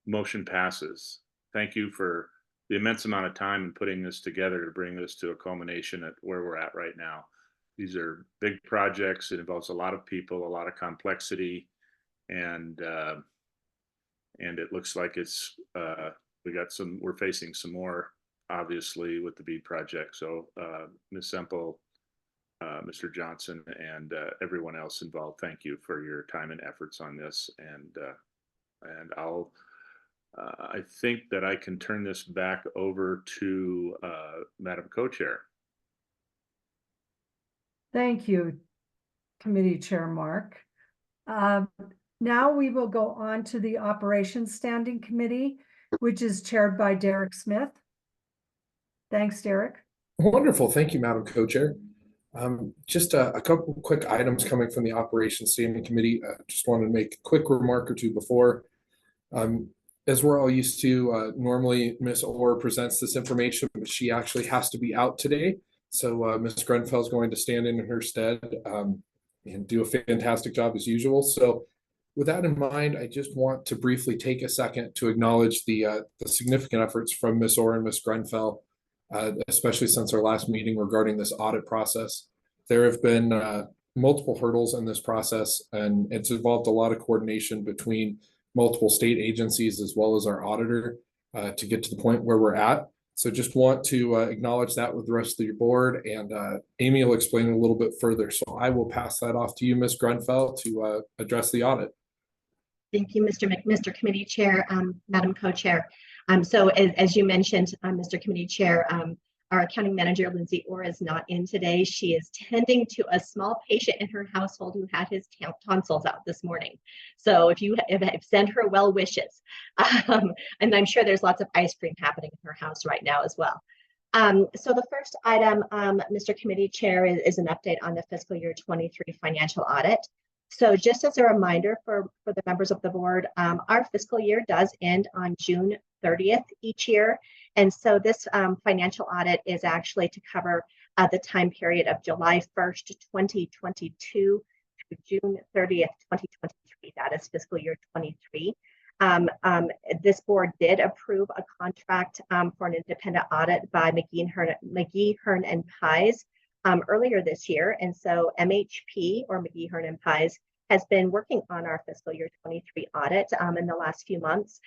Speaker 10: Motion passes. Thank you for the immense amount of time in putting this together to bring this to a culmination at where we're at right now. These are big projects. It involves a lot of people, a lot of complexity, and it looks like it's we're facing some more, obviously, with the BEAD project. So Ms. Semple, Mr. Johnson, and everyone else involved, thank you for your time and efforts on this. And I think that I can turn this back over to Madam Co-Chair.
Speaker 1: Thank you, Committee Chair Mark. Now we will go on to the Operations Standing Committee, which is chaired by Derek Smith. Thanks, Derek.
Speaker 16: Wonderful. Thank you, Madam Co-Chair. Just a couple quick items coming from the Operations Standing Committee. Just wanted to make a quick remark or two before. As we're all used to, normally Ms. Orr presents this information, but she actually has to be out today. So Ms. Grenfell is going to stand in her stead and do a fantastic job as usual. So with that in mind, I just want to briefly take a second to acknowledge the significant efforts from Ms. Orr and Ms. Grenfell, especially since our last meeting regarding this audit process. There have been multiple hurdles in this process, and it's involved a lot of coordination between multiple state agencies as well as our auditor to get to the point where we're at. So just want to acknowledge that with the rest of your board, and Amy will explain it a little bit further. So I will pass that off to you, Ms. Grenfell, to address the audit.
Speaker 2: Thank you, Mr. Committee Chair, Madam Co-Chair. So as you mentioned, Mr. Committee Chair, our accounting manager, Lindsay Orr, is not in today. She is tending to a small patient in her household who had his tonsils out this morning. So if you send her well wishes, and I'm sure there's lots of ice cream happening in her house right now as well. So the first item, Mr. Committee Chair, is an update on the fiscal year 23 financial audit. So just as a reminder for the members of the board, our fiscal year does end on June 30th each year. And so this financial audit is actually to cover the time period of July 1st, 2022 to June 30th, 2023. That is fiscal year 23. This board did approve a contract for an independent audit by McGee, Hearn and Pies earlier this year. And so MHP, or McGee, Hearn and Pies, has been working on our fiscal year 23 audit in the last few months.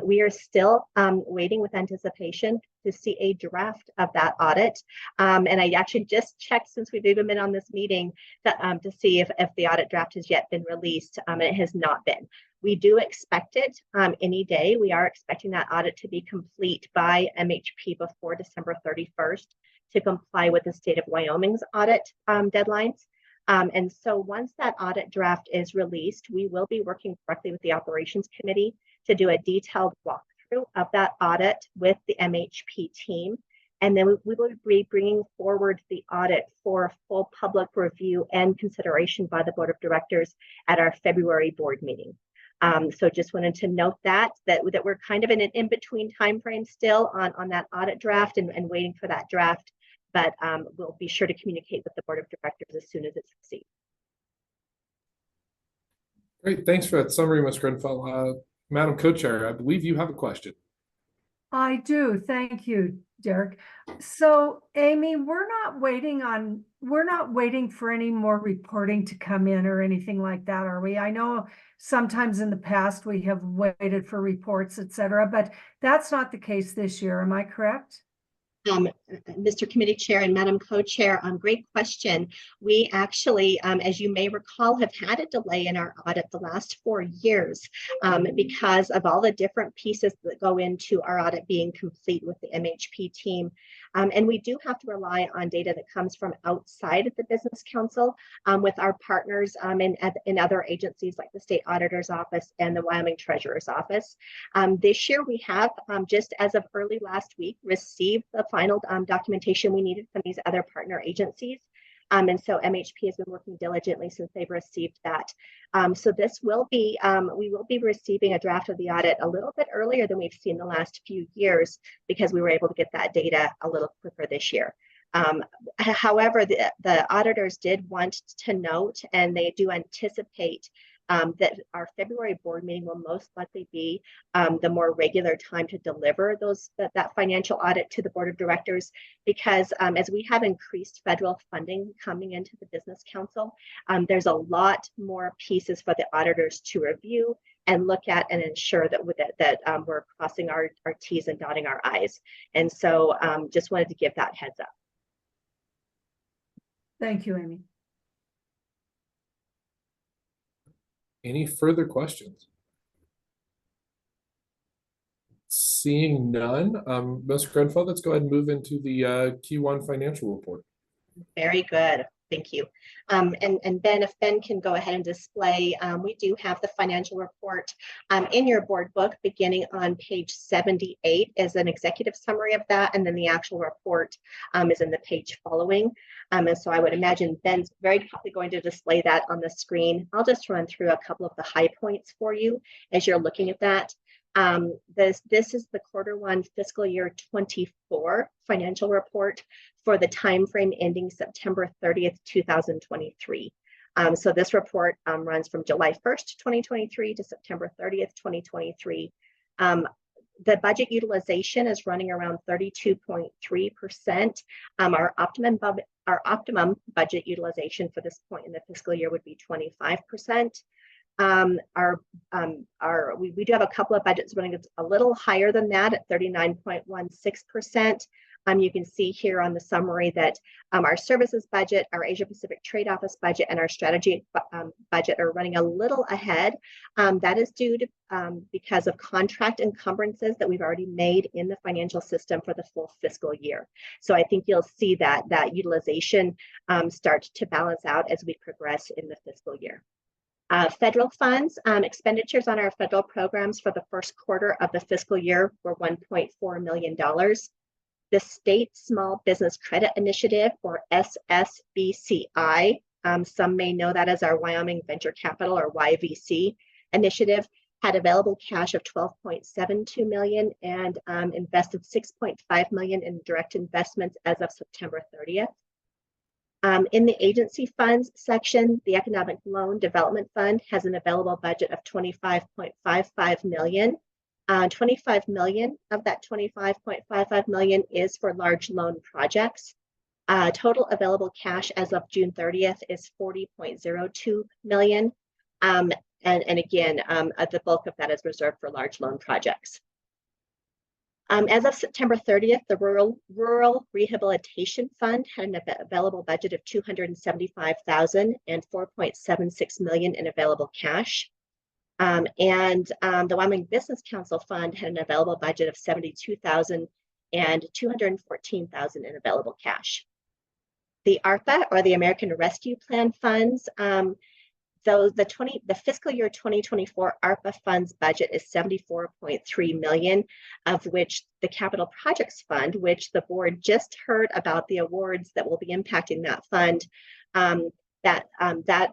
Speaker 2: We are still waiting with anticipation to see a draft of that audit. And I actually just checked, since we've even been on this meeting, to see if the audit draft has yet been released, and it has not been. We do expect it any day. We are expecting that audit to be complete by MHP before December 31st to comply with the state of Wyoming's audit deadlines. And so once that audit draft is released, we will be working directly with the operations committee to do a detailed walkthrough of that audit with the MHP team. And then we will be bringing forward the audit for full public review and consideration by the board of directors at our February board meeting. So just wanted to note that we're kind of in an in-between timeframe still on that audit draft and waiting for that draft. But we'll be sure to communicate with the board of directors as soon as it's received.
Speaker 16: Great, thanks for that summary, Ms. Grenfell. Madam Co-Chair, I believe you have a question.
Speaker 1: I do, thank you, Derek. So Amy, we're not waiting for any more reporting to come in or anything like that, are we? I know sometimes in the past we have waited for reports, etc., but that's not the case this year, am I correct?
Speaker 2: Mr. Committee Chair and Madam Co-Chair, great question. We actually, as you may recall, have had a delay in our audit the last 4 years because of all the different pieces that go into our audit being complete with the MHP team. And we do have to rely on data that comes from outside of the Business Council with our partners in other agencies like the State Auditor's Office and the Wyoming Treasurer's Office. This year we have, just as of early last week, received the final documentation we needed from these other partner agencies. And so MHP has been working diligently since they've received that. So this will be, we will be receiving a draft of the audit a little bit earlier than we've seen the last few years because we were able to get that data a little quicker this year. However, the auditors did want to note, and they do anticipate that our February board meeting will most likely be the more regular time to deliver that financial audit to the board of directors, because as we have increased federal funding coming into the Business Council, there's a lot more pieces for the auditors to review and look at and ensure that we're crossing our T's and dotting our I's. And so just wanted to give that heads up.
Speaker 1: Thank you, Amy.
Speaker 16: Any further questions? Seeing none, Ms. Grenfell, let's go ahead and move into the Q1 financial report.
Speaker 2: Very good. Thank you. And Ben, if Ben can go ahead and display, we do have the financial report in your board book beginning on page 78 as an executive summary of that. And then the actual report is in the page following. And so I would imagine Ben's very quickly going to display that on the screen. I'll just run through a couple of the high points for you as you're looking at that. This is the Q1 fiscal year 24 financial report for the time frame ending September 30th, 2023. So this report runs from July 1st, 2023 to September 30th, 2023. The budget utilization is running around 32.3%. Our optimum budget utilization for this point in the fiscal year would be 25%. We do have a couple of budgets running a little higher than that at 39.16%. You can see here on the summary that our services budget, our Asia Pacific Trade Office budget, and our strategy budget are running a little ahead. That is due to because of contract encumbrances that we've already made in the financial system for the full fiscal year. So I think you'll see that utilization start to balance out as we progress in the fiscal year. Federal funds, expenditures on our federal programs for the first quarter of the fiscal year were $1.4 million. The State Small Business Credit Initiative, or SSBCI, some may know that as our Wyoming Venture Capital, or YVC initiative, had available cash of $12.72 million and invested $6.5 million in direct investments as of September 30th. In the agency funds section, the Economic Loan Development Fund has an available budget of $25.55 million. 25 million of that 25.55 million is for large loan projects. Total available cash as of June 30th is 40.02 million. And again, the bulk of that is reserved for large loan projects. As of September 30th, the Rural Rehabilitation Fund had an available budget of $275,000 and 4.76 million in available cash. The Wyoming Business Council Fund had an available budget of $72,000 and 214,000 in available cash. The ARPA, or the American Rescue Plan funds, the fiscal year 2024 ARPA funds budget is $74.3 million, of which the Capital Projects Fund, which the board just heard about the awards that will be impacting that fund, that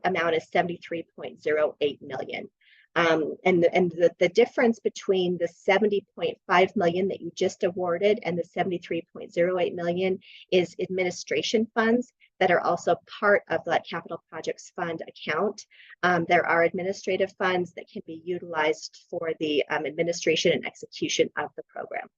Speaker 2: amount is $73.08 million. And the difference between the $70.5 million that you just awarded and the $73.08 million is administration funds that are also part of that Capital Projects Fund account. There are administrative funds that can be utilized for the administration and execution of the program.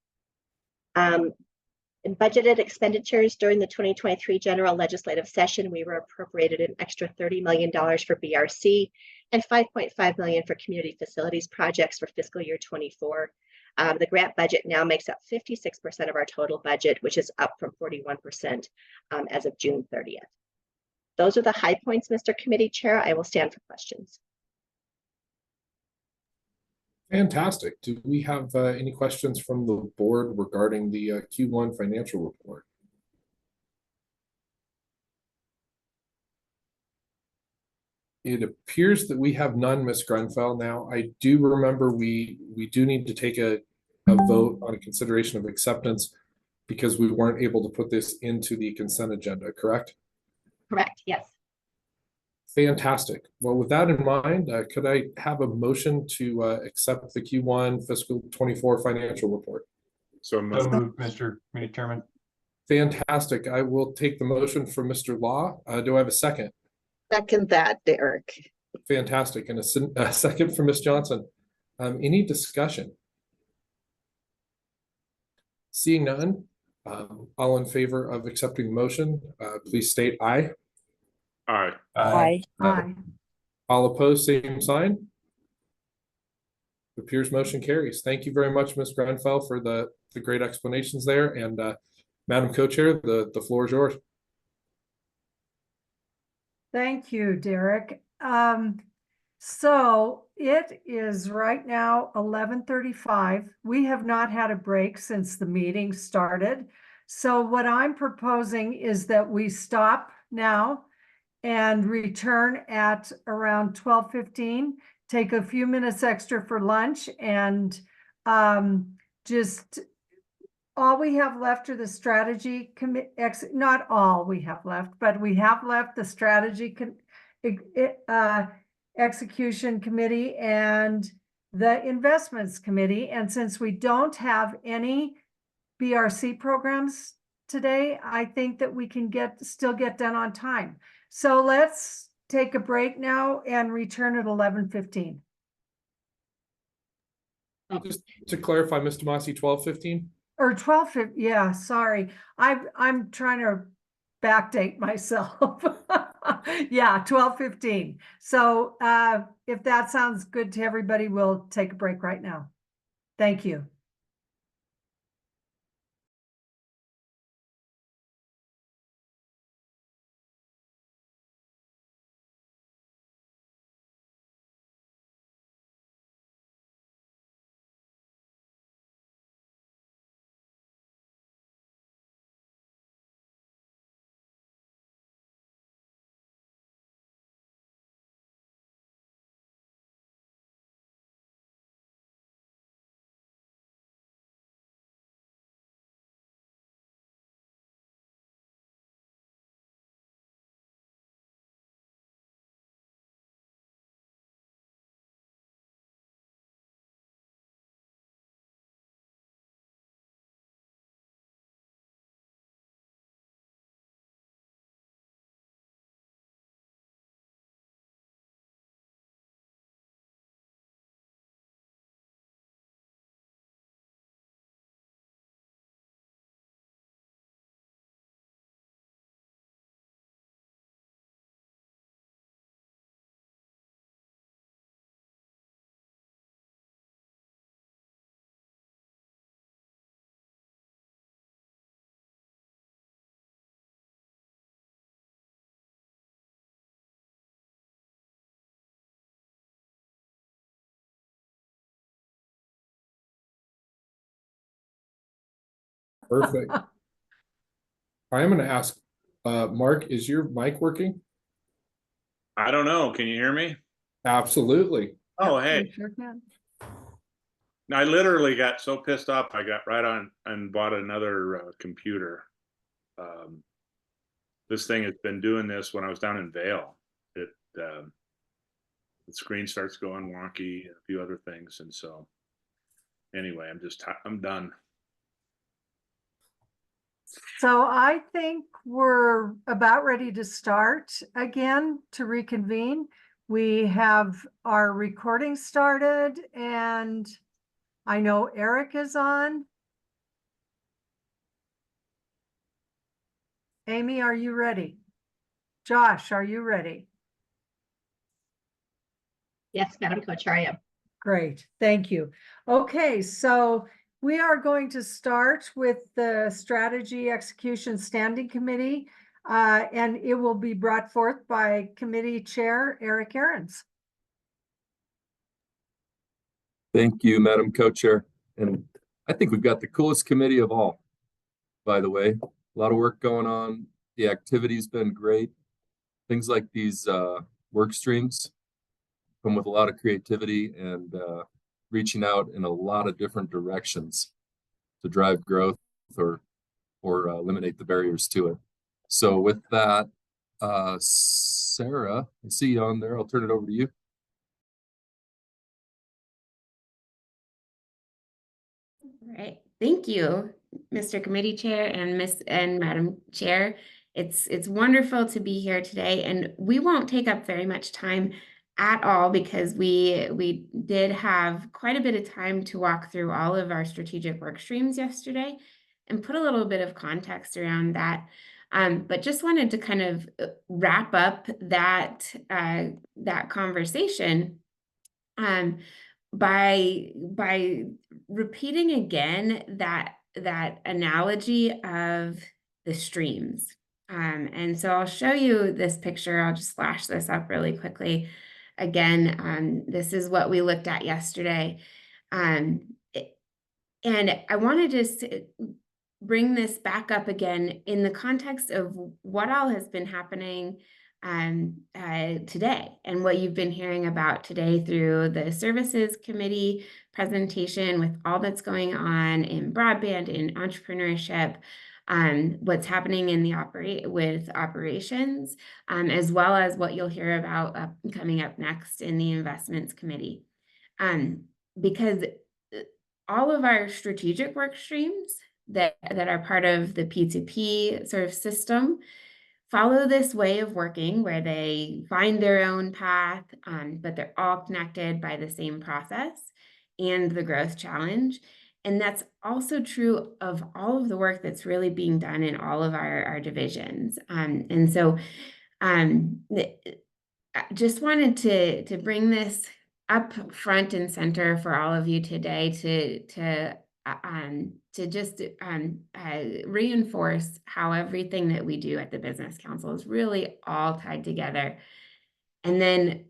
Speaker 2: In budgeted expenditures during the 2023 general legislative session, we were appropriated an extra $30 million for BRC and $5.5 million for community facilities projects for fiscal year 24. The grant budget now makes up 56% of our total budget, which is up from 41% as of June 30th. Those are the high points, Mr. Committee Chair. I will stand for questions.
Speaker 20: Fantastic. Do we have any questions from the board regarding the Q1 financial report? It appears that we have none, Ms. Grenfell. Now, I do remember we do need to take a vote on a consideration of acceptance because we weren't able to put this into the consent agenda, correct?
Speaker 2: Correct, yes.
Speaker 20: Fantastic. Well, with that in mind, could I have a motion to accept the Q1 fiscal 24 financial report?
Speaker 21: So moved, Mr. Committee Chairman.
Speaker 20: Fantastic. I will take the motion from Mr. Law. Do I have a second?
Speaker 22: Second that, Derek.
Speaker 20: Fantastic. And a second from Ms. Johnson. Any discussion? Seeing none, all in favor of accepting the motion, please state aye.
Speaker 21: Aye.
Speaker 8: Aye.
Speaker 1: Aye.
Speaker 20: All opposed, same sign. Appears motion carries. Thank you very much, Ms. Grenfell, for the great explanations there. And Madam Co-Chair, the floor is yours.
Speaker 1: Thank you, Derek. So it is right now 11:35. We have not had a break since the meeting started. So what I'm proposing is that we stop now and return at around 12:15. Take a few minutes extra for lunch, and just all we have left are the strategy commit, not all we have left, but we have left the strategy execution committee and the investments committee. And since we don't have any BRC programs today, I think that we can still get done on time. So let's take a break now and return at 11:15.
Speaker 20: Just to clarify, Mr. Massey, 12:15?
Speaker 1: Or 12:15, yeah, sorry. I'm trying to backdate myself. Yeah, 12:15. So if that sounds good to everybody, we'll take a break right now. Thank you.
Speaker 20: Perfect. I am going to ask, Mark, is your mic working?
Speaker 21: I don't know. Can you hear me?
Speaker 20: Absolutely.
Speaker 21: Oh,
Speaker 1: We
Speaker 21: hey,
Speaker 1: sure can.
Speaker 21: I literally got so pissed off. I got right on and bought another computer. This thing has been doing this when I was down in Vail. The screen starts going wonky, a few other things. And so anyway, I'm done.
Speaker 1: So I think we're about ready to start again to reconvene. We have our recording started, and I know Eric is on. Amy, are you ready? Josh, are you ready?
Speaker 2: Yes, Madam Co-Chair, I am.
Speaker 1: Great, thank you. Okay, so we are going to start with the Strategy Execution Standing Committee, and it will be brought forth by Committee Chair Eric Ahrens.
Speaker 4: Thank you, Madam Co-Chair. And I think we've got the coolest committee of all, by the way. A lot of work going on. The activity's been great. Things like these work streams come with a lot of creativity and reaching out in a lot of different directions to drive growth or eliminate the barriers to it. So with that, Sarah, I see you on there. I'll turn it over to you.
Speaker 5: All right, thank you, Mr. Committee Chair and Madam Chair. It's wonderful to be here today, and we won't take up very much time at all because we did have quite a bit of time to walk through all of our strategic work streams yesterday and put a little bit of context around that. But just wanted to kind of wrap up that conversation by repeating again that analogy of the streams. And so I'll show you this picture. I'll just flash this up really quickly. Again, this is what we looked at yesterday. And I wanted to bring this back up again in the context of what all has been happening today, and what you've been hearing about today through the services committee presentation with all that's going on in broadband, in entrepreneurship, what's happening in the operations, as well as what you'll hear about coming up next in the investments committee. Because all of our strategic work streams that are part of the P2P sort of system follow this way of working where they find their own path, but they're all connected by the same process and the growth challenge. And that's also true of all of the work that's really being done in all of our divisions. And so I just wanted to bring this up front and center for all of you today to just reinforce how everything that we do at the Business Council is really all tied together. And then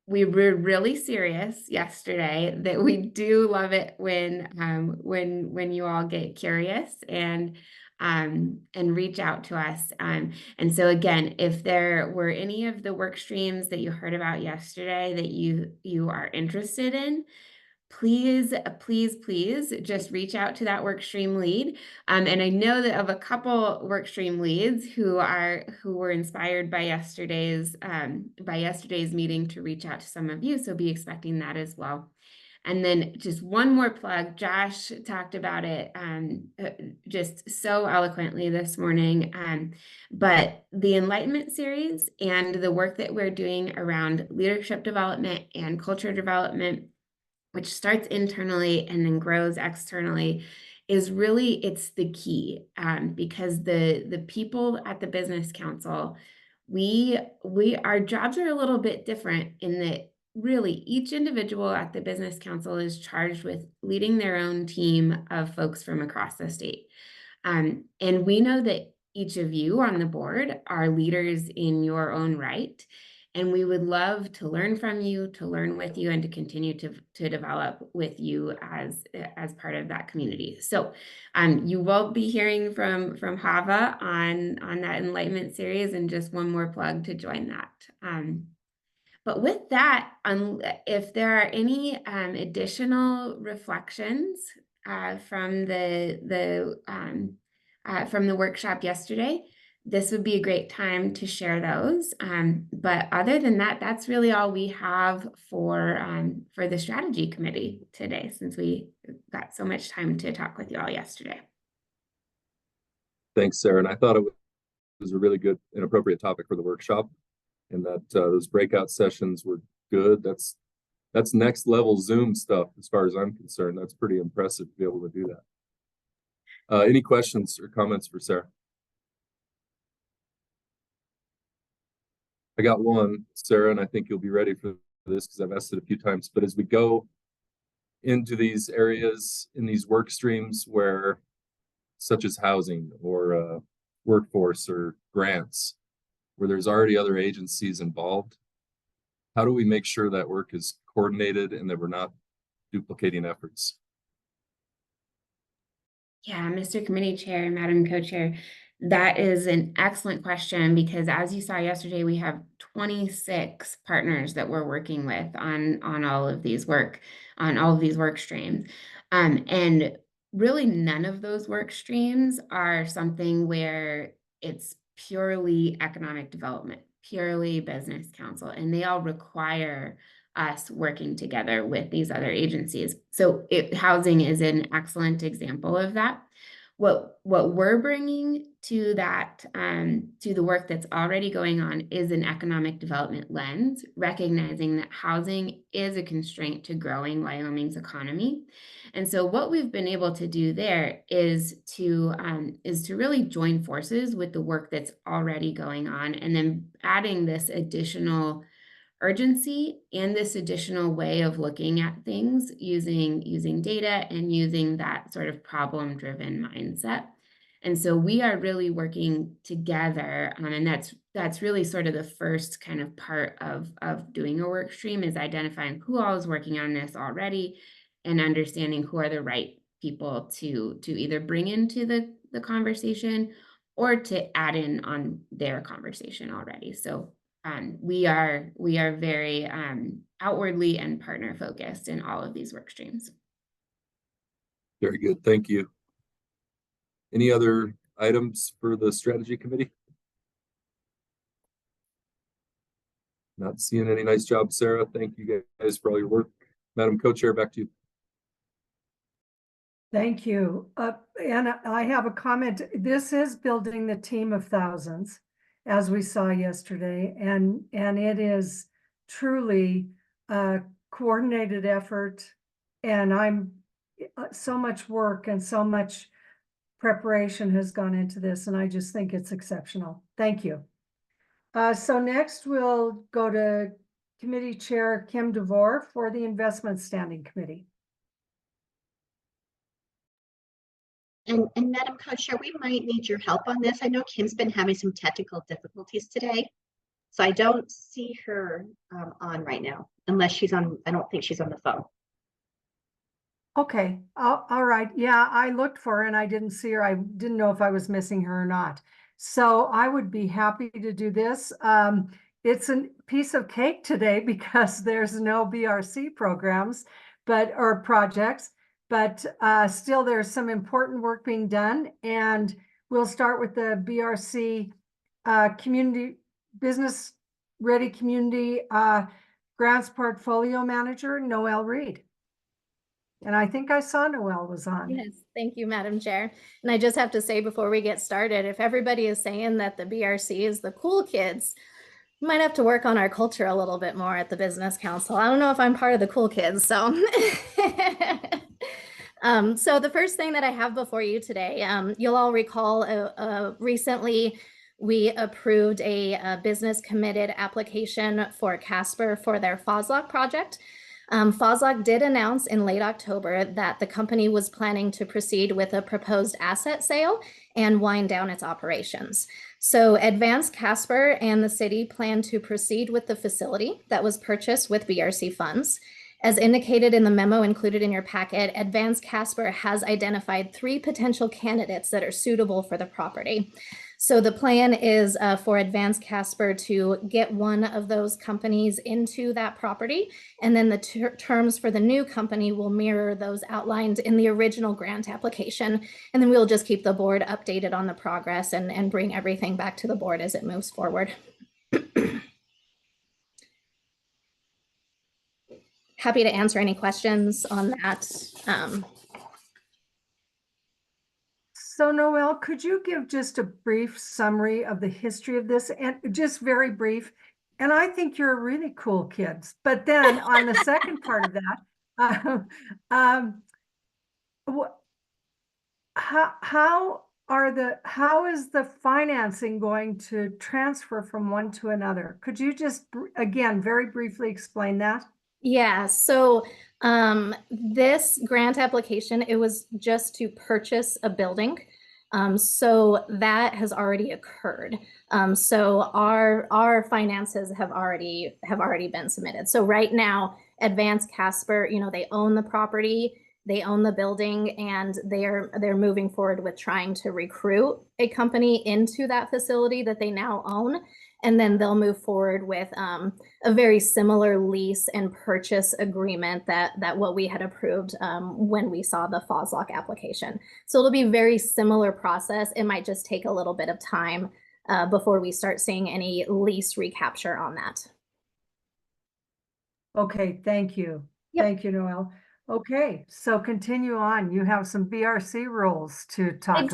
Speaker 5: we were really serious yesterday that we do love it when you all get curious and reach out to us. And so again, if there were any of the work streams that you heard about yesterday that you are interested in, please just reach out to that work stream lead. And I know that of a couple work stream leads who were inspired by yesterday's meeting to reach out to some of you. So be expecting that as well. And then just one more plug, Josh talked about it just so eloquently this morning, but the Enlightenment series and the work that we're doing around leadership development and culture development, which starts internally and then grows externally, is really, it's the key, because the people at the Business Council, our jobs are a little bit different in that really each individual at the Business Council is charged with leading their own team of folks from across the state. And we know that each of you on the board are leaders in your own right. And we would love to learn from you, to learn with you, and to continue to develop with you as part of that community. So you will be hearing from Hava on that Enlightenment series, and just one more plug to join that. But with that, if there are any additional reflections from the workshop yesterday, this would be a great time to share those. But other than that, that's really all we have for the strategy committee today, since we got so much time to talk with you all yesterday.
Speaker 4: Thanks, Sarah. And I thought it was a really good and appropriate topic for the workshop, and that those breakout sessions were good. That's next level Zoom stuff as far as I'm concerned. That's pretty impressive to be able to do that. Any questions or comments for Sarah? I got one, Sarah, and I think you'll be ready for this because I've asked it a few times. But as we go into these areas in these work streams where, such as housing or workforce or grants, where there's already other agencies involved, how do we make sure that work is coordinated and that we're not duplicating efforts?
Speaker 5: Yeah, Mr. Committee Chair, Madam Co-Chair, that is an excellent question, because as you saw yesterday, we have 26 partners that we're working with on all of these work streams. And really none of those work streams are something where it's purely economic development, purely Business Council, and they all require us working together with these other agencies. So housing is an excellent example of that. What we're bringing to that, to the work that's already going on, is an economic development lens, recognizing that housing is a constraint to growing Wyoming's economy. And so what we've been able to do there is to really join forces with the work that's already going on, and then adding this additional urgency and this additional way of looking at things using data and using that sort of problem-driven mindset. And so we are really working together, and that's really sort of the first kind of part of doing a work stream, is identifying who all is working on this already and understanding who are the right people to either bring into the conversation or to add in on their conversation already. So we are very outwardly and partner focused in all of these work streams.
Speaker 4: Very good. Thank you. Any other items for the strategy committee? Not seeing any. Nice job, Sarah. Thank you guys for all your work. Madam Co-Chair, back to you.
Speaker 1: Thank you. And I have a comment. This is building the team of thousands, as we saw yesterday, and it is truly a coordinated effort. And I'm so much work and so much preparation has gone into this, and I just think it's exceptional. Thank you. So next we'll go to Committee Chair Kim DeVore for the Investment Standing Committee.
Speaker 2: And Madam Co-Chair, we might need your help on this. I know Kim's been having some technical difficulties today, so I don't see her on right now, unless she's on. I don't think she's on the phone.
Speaker 1: Okay, all right. Yeah, I looked for her and I didn't see her. I didn't know if I was missing her or not. So I would be happy to do this. It's a piece of cake today because there's no BRC programs, or projects. But still, there's some important work being done, and we'll start with the BRC community business ready community grants portfolio manager, Noelle Reed. And I think I saw Noelle was on.
Speaker 6: Yes, thank you, Madam Chair. And I just have to say before we get started, if everybody is saying that the BRC is the cool kids, we might have to work on our culture a little bit more at the Business Council. I don't know if I'm part of the cool kids, so. So the first thing that I have before you today, you'll all recall recently we approved a business committed application for Casper for their FOSLOC project. FOSLOC did announce in late October that the company was planning to proceed with a proposed asset sale and wind down its operations. So Advanced Casper and the city plan to proceed with the facility that was purchased with BRC funds. As indicated in the memo included in your packet, Advanced Casper has identified 3 potential candidates that are suitable for the property. So the plan is for Advanced Casper to get one of those companies into that property, and then the terms for the new company will mirror those outlined in the original grant application. And then we'll just keep the board updated on the progress and bring everything back to the board as it moves forward. Happy to answer any questions on that.
Speaker 1: So Noelle, could you give just a brief summary of the history of this, and just very brief? And I think you're really cool kids. But then on the second part of that, how is the financing going to transfer from one to another? Could you just again very briefly explain that?
Speaker 6: Yeah, so this grant application, it was just to purchase a building. So that has already occurred. So our finances have already been submitted. So right now, Advanced Casper, they own the property, they own the building, and they're moving forward with trying to recruit a company into that facility that they now own. And then they'll move forward with a very similar lease and purchase agreement that what we had approved when we saw the FOSLOC application. So it'll be a very similar process. It might just take a little bit of time before we start seeing any lease recapture on that.
Speaker 1: Okay, thank you.
Speaker 6: Yep.
Speaker 1: Thank you, Noelle. Okay, so continue on. You have some BRC rules to talk about.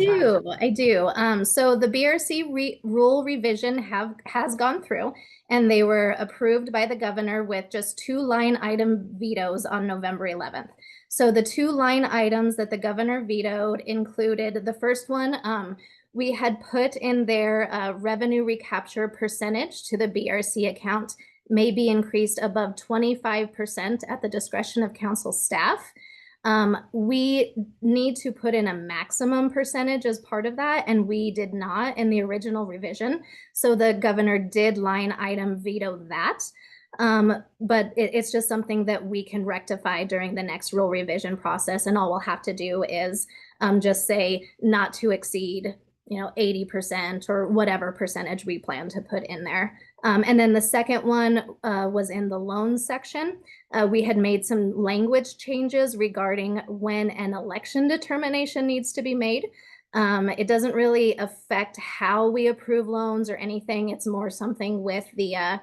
Speaker 6: I do. So the BRC rule revision has gone through, and they were approved by the governor with just 2 line item vetoes on November 11th. So the 2 line items that the governor vetoed included the first one, we had put in their revenue recapture percentage to the BRC account may be increased above 25% at the discretion of council staff. We need to put in a maximum percentage as part of that, and we did not in the original revision. So the governor did line item veto that. But it's just something that we can rectify during the next rule revision process. And all we'll have to do is just say not to exceed 80% or whatever percentage we plan to put in there. And then the second one was in the loans section. We had made some language changes regarding when an election determination needs to be made. It doesn't really affect how we approve loans or anything. It's more something with the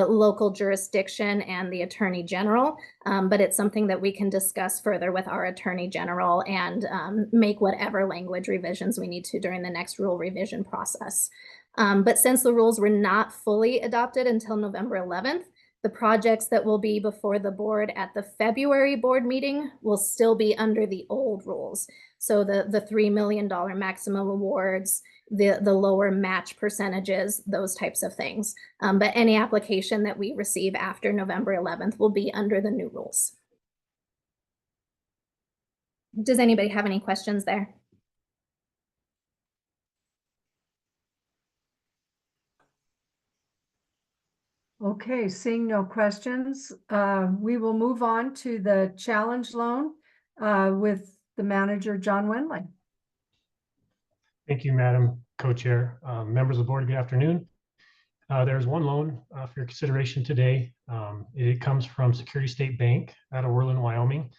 Speaker 6: local jurisdiction and the Attorney General, but it's something that we can discuss further with our Attorney General and make whatever language revisions we need to during the next rule revision process. But since the rules were not fully adopted until November 11th, the projects that will be before the board at the February board meeting will still be under the old rules. So the $3 million maximum awards, the lower match percentages, those types of things. But any application that we receive after November 11th will be under the new rules. Does anybody have any questions there?
Speaker 1: Okay, seeing no questions, we will move on to the challenge loan with the manager, John Wenley.
Speaker 7: Thank you, Madam Co-Chair. Members of the board, good afternoon. There's one loan for your consideration today. It comes from Security State Bank out of Orland, Wyoming.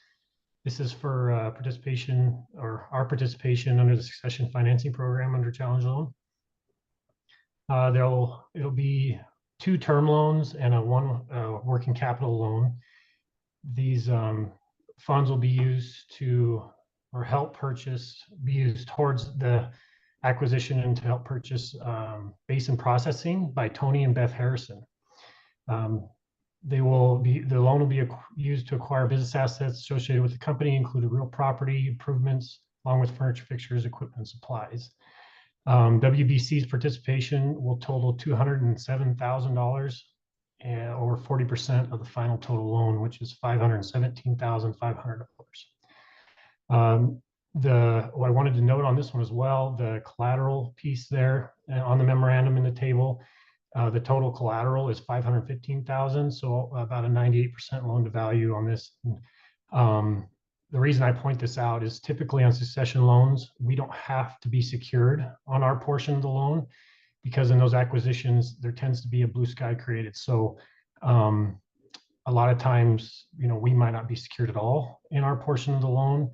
Speaker 7: This is for participation or our participation under the Succession Financing Program under Challenge Loan. It'll be 2 term loans and a 1 working capital loan. These funds will be used to, or help purchase, be used towards the acquisition and to help purchase basin processing by Tony and Beth Harrison. The loan will be used to acquire business assets associated with the company, including real property improvements, along with furniture, fixtures, equipment, and supplies. WBC's participation will total $207,000 or 40% of the final total loan, which is $517,500. What I wanted to note on this one as well, the collateral piece there on the memorandum in the table, the total collateral is $515,000, so about a 98% loan to value on this. The reason I point this out is typically on succession loans, we don't have to be secured on our portion of the loan, because in those acquisitions, there tends to be a blue sky created. So a lot of times, we might not be secured at all in our portion of the loan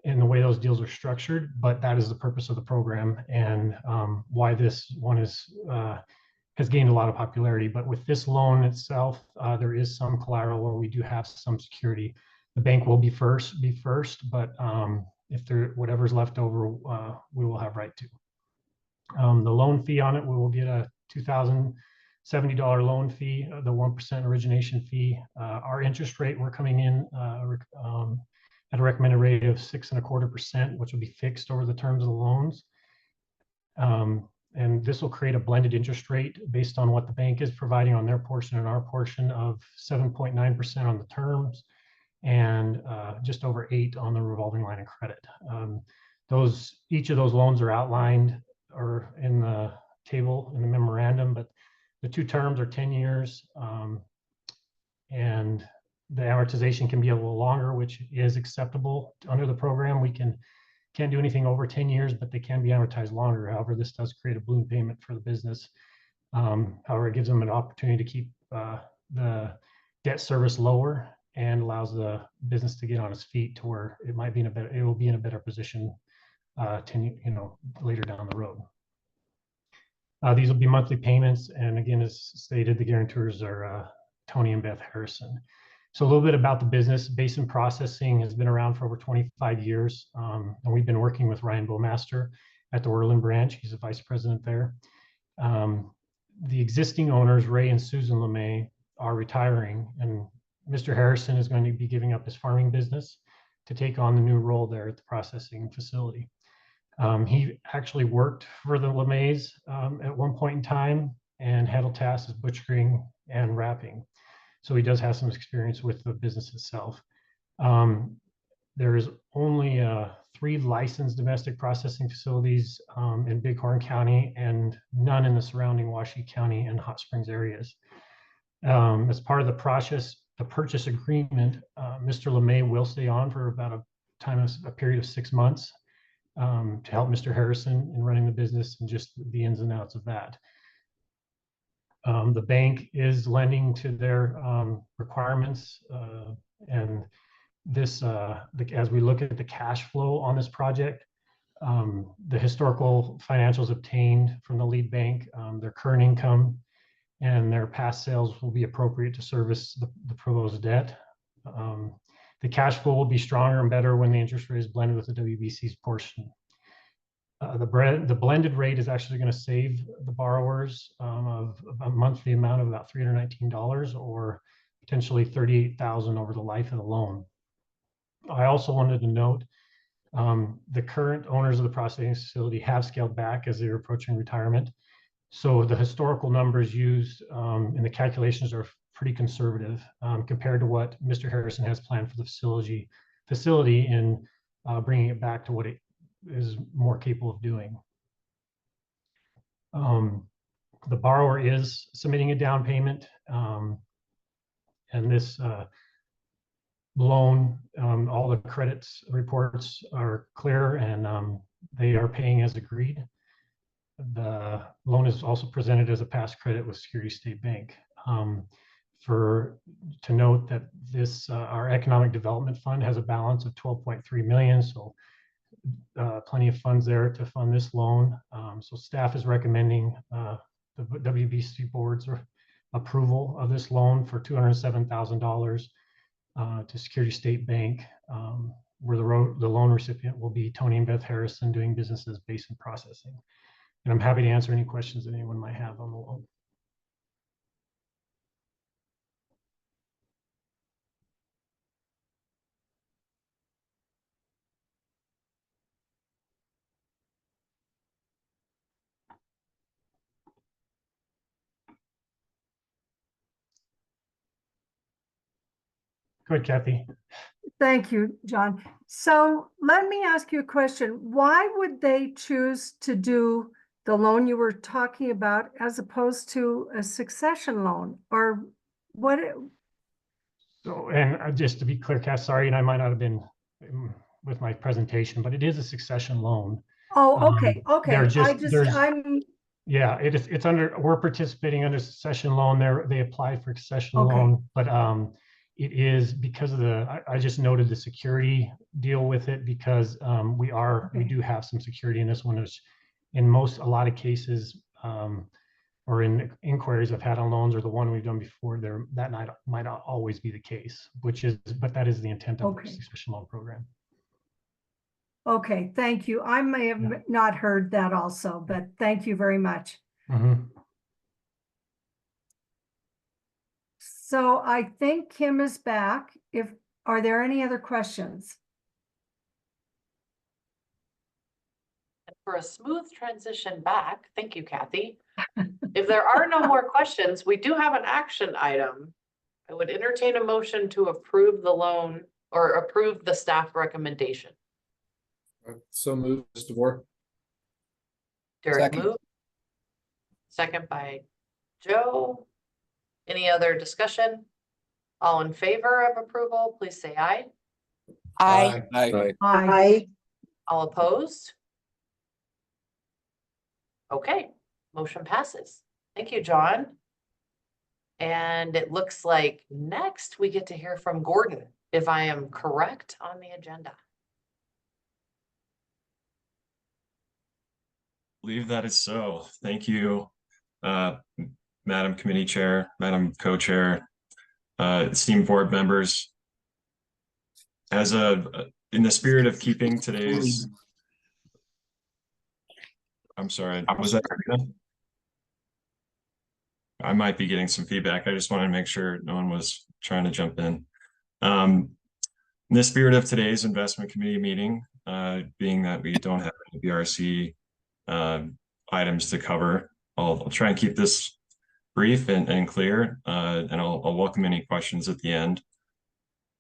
Speaker 7: in the way those deals are structured, but that is the purpose of the program and why this one has gained a lot of popularity. But with this loan itself, there is some collateral where we do have some security. The bank will be first, but if whatever's left over, we will have right to. The loan fee on it, we will get a $2,070 loan fee, the 1% origination fee. Our interest rate, we're coming in at a recommended rate of 6.25%, which will be fixed over the terms of the loans. And this will create a blended interest rate based on what the bank is providing on their portion and our portion of 7.9% on the terms and just over 8 on the revolving line of credit. Each of those loans are outlined or in the table in the memorandum, but the 2 terms are 10 years and the amortization can be a little longer, which is acceptable under the program. We can't do anything over 10 years, but they can be amortized longer. However, this does create a balloon payment for the business. However, it gives them an opportunity to keep the debt service lower and allows the business to get on its feet to where it will be in a better position later down the road. These will be monthly payments, and again, as stated, the guarantors are Tony and Beth Harrison. So a little bit about the business. Basin Processing has been around for over 25 years, and we've been working with Ryan Bowmaster at the Orland branch. He's a vice president there. The existing owners, Ray and Susan LeMay, are retiring, and Mr. Harrison is going to be giving up his farming business to take on the new role there at the processing facility. He actually worked for the LeMays at one point in time and handled tasks of butchering and wrapping. So he does have some experience with the business itself. There is only 3 licensed domestic processing facilities in Bighorn County and none in the surrounding Washoe County and Hot Springs areas. As part of the purchase agreement, Mr. LeMay will stay on for about a period of 6 months. to help Mr. Harrison in running the business and just the ins and outs of that. The bank is lending to their requirements, and this, as we look at the cash flow on this project, the historical financials obtained from the lead bank, their current income, and their past sales will be appropriate to service the proposed debt. The cash flow will be stronger and better when the interest rate is blended with the WBC's portion. The blended rate is actually going to save the borrowers of a monthly amount of about $319 or potentially $38,000 over the life of the loan. I also wanted to note the current owners of the processing facility have scaled back as they're approaching retirement. So the historical numbers used in the calculations are pretty conservative compared to what Mr. Harrison has planned for the facility in bringing it back to what it is more capable of doing. The borrower is submitting a down payment, and this loan, all the credits reports are clear, and they are paying as agreed. The loan is also presented as a past credit with Security State Bank. To note that this our economic development fund has a balance of 12.3 million, so plenty of funds there to fund this loan. So staff is recommending the WBC board's approval of this loan for $207,000 to Security State Bank, where the loan recipient will be Tony and Beth Harrison, doing business as Basin Processing. And I'm happy to answer any questions that anyone might have on the loan. Good, Kathy.
Speaker 1: Thank you, John. So let me ask you a question. Why would they choose to do the loan you were talking about as opposed to a succession loan? Or what?
Speaker 7: So, and just to be clear, Kath, sorry, and I might not have been with my presentation, but it is a succession loan.
Speaker 1: Oh, okay, okay.
Speaker 7: I'm yeah, it's under, we're participating under succession loan. They applied for succession loan, but it is because of I just noted the security deal with it, because we do have some security in this one, which in a lot of cases, or in inquiries I've had on loans, or the one we've done before, that might not always be the case, but that is the intent of the succession loan program.
Speaker 1: Okay, thank you. I may have not heard that also, but thank you very much. So I think Kim is back. Are there any other questions?
Speaker 9: For a smooth transition back, thank you, Kathy. If there are no more questions, we do have an action item. I would entertain a motion to approve the loan or approve the staff recommendation.
Speaker 20: So moved, Mr. DeVore.
Speaker 9: Derek moved. Second by Joe. Any other discussion? All in favor of approval, please say aye.
Speaker 8: Aye.
Speaker 20: Aye.
Speaker 1: Aye.
Speaker 9: All opposed? Okay, motion passes. Thank you, John. And it looks like next we get to hear from Gordon, if I am correct on the agenda.
Speaker 12: I believe that is so. Thank you, Madam Committee Chair, Madam Co-Chair, esteemed board members. In the spirit of keeping today's, I'm sorry, was that Karina? I might be getting some feedback. I just wanted to make sure no one was trying to jump in. In the spirit of today's investment committee meeting, being that we don't have any BRC items to cover, I'll try and keep this brief and clear, and I'll welcome any questions at the end.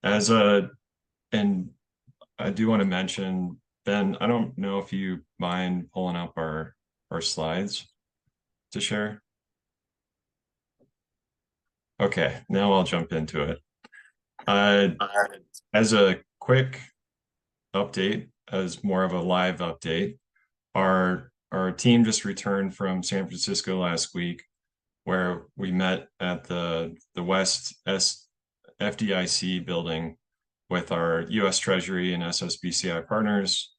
Speaker 12: And I do want to mention, Ben, I don't know if you mind pulling up our slides to share. Okay, now I'll jump into it. As a quick update, as more of a live update, our team just returned from San Francisco last week, where we met at the West FDIC building with our U.S. Treasury and SSBCI partners.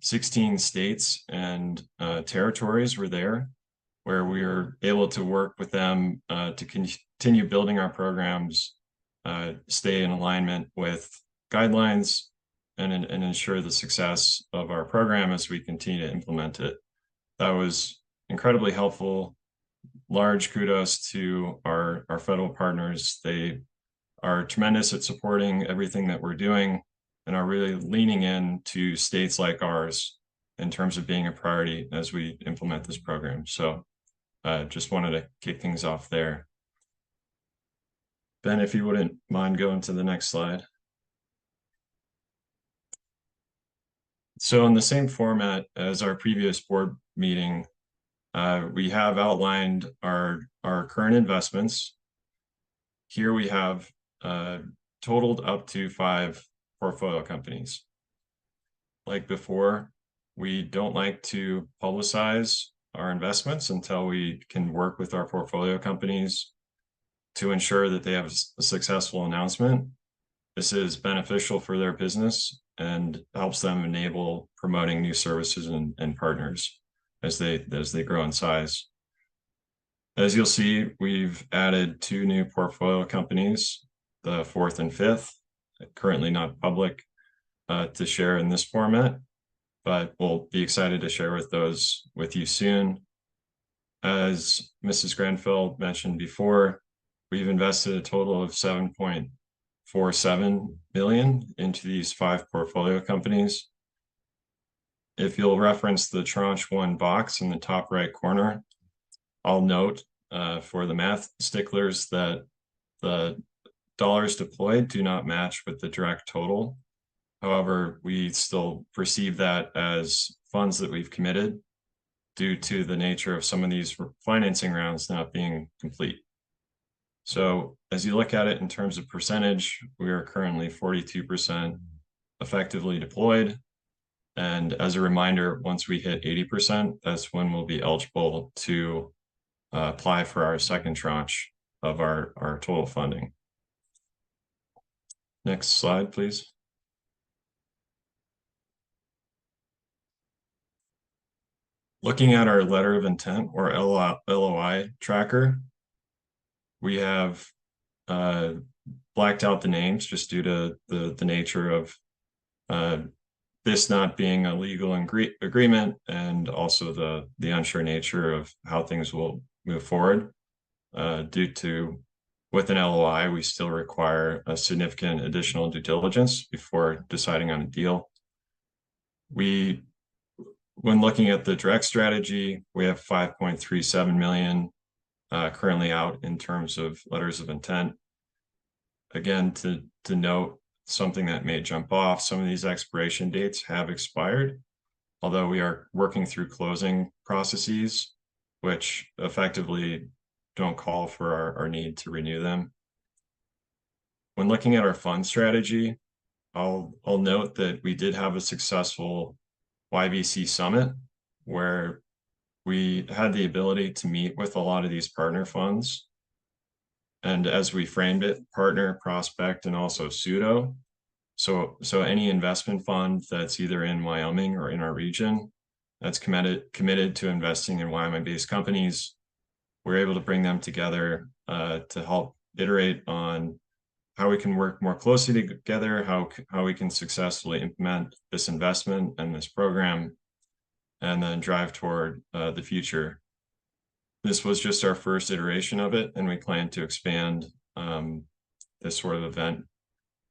Speaker 12: 16 states and territories were there, where we were able to work with them to continue building our programs, stay in alignment with guidelines, and ensure the success of our program as we continue to implement it. That was incredibly helpful. Large kudos to our federal partners. They are tremendous at supporting everything that we're doing and are really leaning in to states like ours in terms of being a priority as we implement this program. So just wanted to kick things off there. Ben, if you wouldn't mind going to the next slide. So in the same format as our previous board meeting, we have outlined our current investments. Here we have totaled up to 5 portfolio companies. Like before, we don't like to publicize our investments until we can work with our portfolio companies to ensure that they have a successful announcement. This is beneficial for their business and helps them enable promoting new services and partners as they grow in size. As you'll see, we've added 2 new portfolio companies, the 4th and 5th, currently not public to share in this format, but we'll be excited to share those with you soon. As Mrs. Grenfell mentioned before, we've invested a total of $7.47 million into these 5 portfolio companies. If you'll reference the tranche 1 box in the top right corner, I'll note for the math sticklers that the dollars deployed do not match with the direct total. However, we still perceive that as funds that we've committed due to the nature of some of these financing rounds not being complete. So as you look at it in terms of percentage, we are currently 42% effectively deployed. And as a reminder, once we hit 80%, that's when we'll be eligible to apply for our second tranche of our total funding. Next slide, please. Looking at our letter of intent or LOI tracker, we have blacked out the names just due to the nature of this not being a legal agreement and also the unsure nature of how things will move forward. Due to with an LOI, we still require a significant additional due diligence before deciding on a deal. When looking at the direct strategy, we have 5.37 million currently out in terms of letters of intent. Again, to note something that may jump off, some of these expiration dates have expired, although we are working through closing processes, which effectively don't call for our need to renew them. When looking at our fund strategy, I'll note that we did have a successful WBC summit where we had the ability to meet with a lot of these partner funds. And as we framed it, partner, prospect, and also pseudo. So any investment fund that's either in Wyoming or in our region that's committed to investing in Wyoming-based companies, we're able to bring them together to help iterate on how we can work more closely together, how we can successfully implement this investment and this program, and then drive toward the future. This was just our first iteration of it, and we plan to expand this sort of event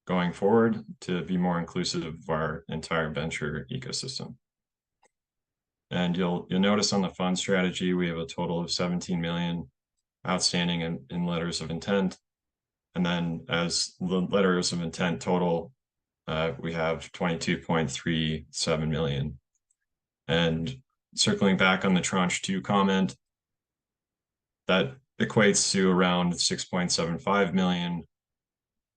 Speaker 12: going forward to be more inclusive of our entire venture ecosystem. And you'll notice on the fund strategy, we have a total of 17 million outstanding in letters of intent. And then as the letters of intent total, we have 22.37 million. And circling back on the tranche 2 comment, that equates to around 6.75 million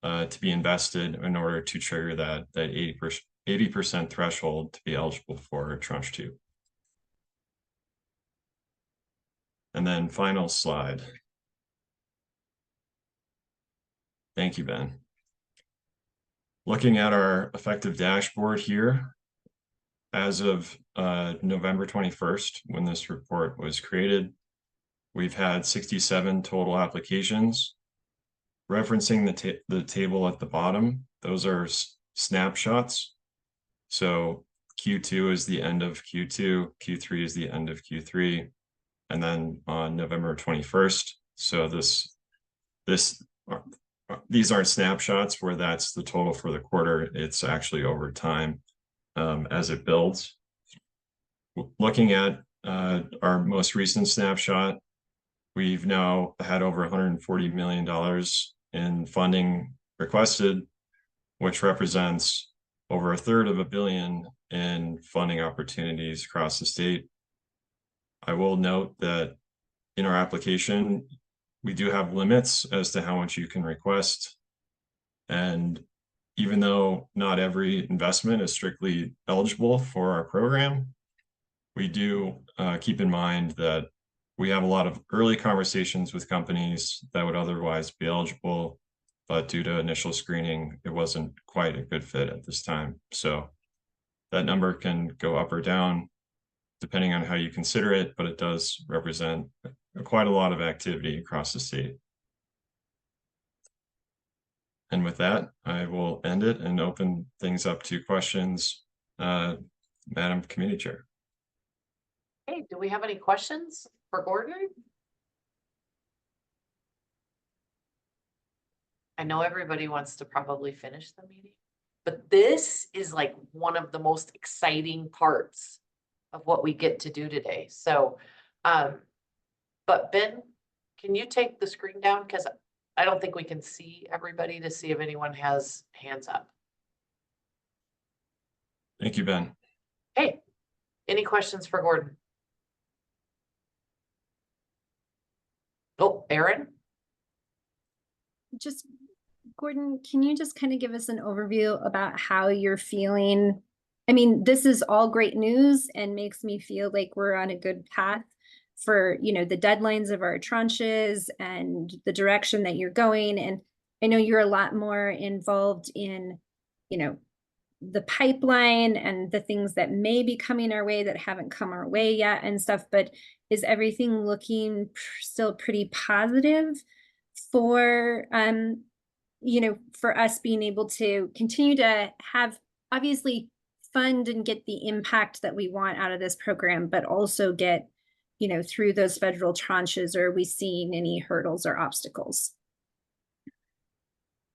Speaker 12: to be invested in order to trigger that 80% threshold to be eligible for tranche 2. And then final slide. Thank you, Ben. Looking at our effective dashboard here, as of November 21st, when this report was created, we've had 67 total applications. Referencing the table at the bottom, those are snapshots. So Q2 is the end of Q2, Q3 is the end of Q3, and then on November 21st. So these aren't snapshots where that's the total for the quarter. It's actually over time as it builds. Looking at our most recent snapshot, we've now had over $140 million in funding requested, which represents over 1/3 of $1 billion in funding opportunities across the state. I will note that in our application, we do have limits as to how much you can request. And even though not every investment is strictly eligible for our program, we do keep in mind that we have a lot of early conversations with companies that would otherwise be eligible, but due to initial screening, it wasn't quite a good fit at this time. So that number can go up or down depending on how you consider it, but it does represent quite a lot of activity across the state. And with that, I will end it and open things up to questions. Madam Committee Chair.
Speaker 9: Hey, do we have any questions for Gordon? I know everybody wants to probably finish the meeting, but this is like one of the most exciting parts of what we get to do today. So, but Ben, can you take the screen down? Because I don't think we can see everybody to see if anyone has hands up.
Speaker 12: Thank you, Ben.
Speaker 9: Hey, any questions for Gordon? Oh, Aaron?
Speaker 11: Just, Gordon, can you just kind of give us an overview about how you're feeling? I mean, this is all great news and makes me feel like we're on a good path for, you know, the deadlines of our tranches and the direction that you're going. And I know you're a lot more involved in, you know, the pipeline and the things that may be coming our way that haven't come our way yet and stuff, but is everything looking still pretty positive for, you know, for us being able to continue to have, obviously, fund and get the impact that we want out of this program, but also get, you know, through those federal tranches? Or are we seeing any hurdles or obstacles?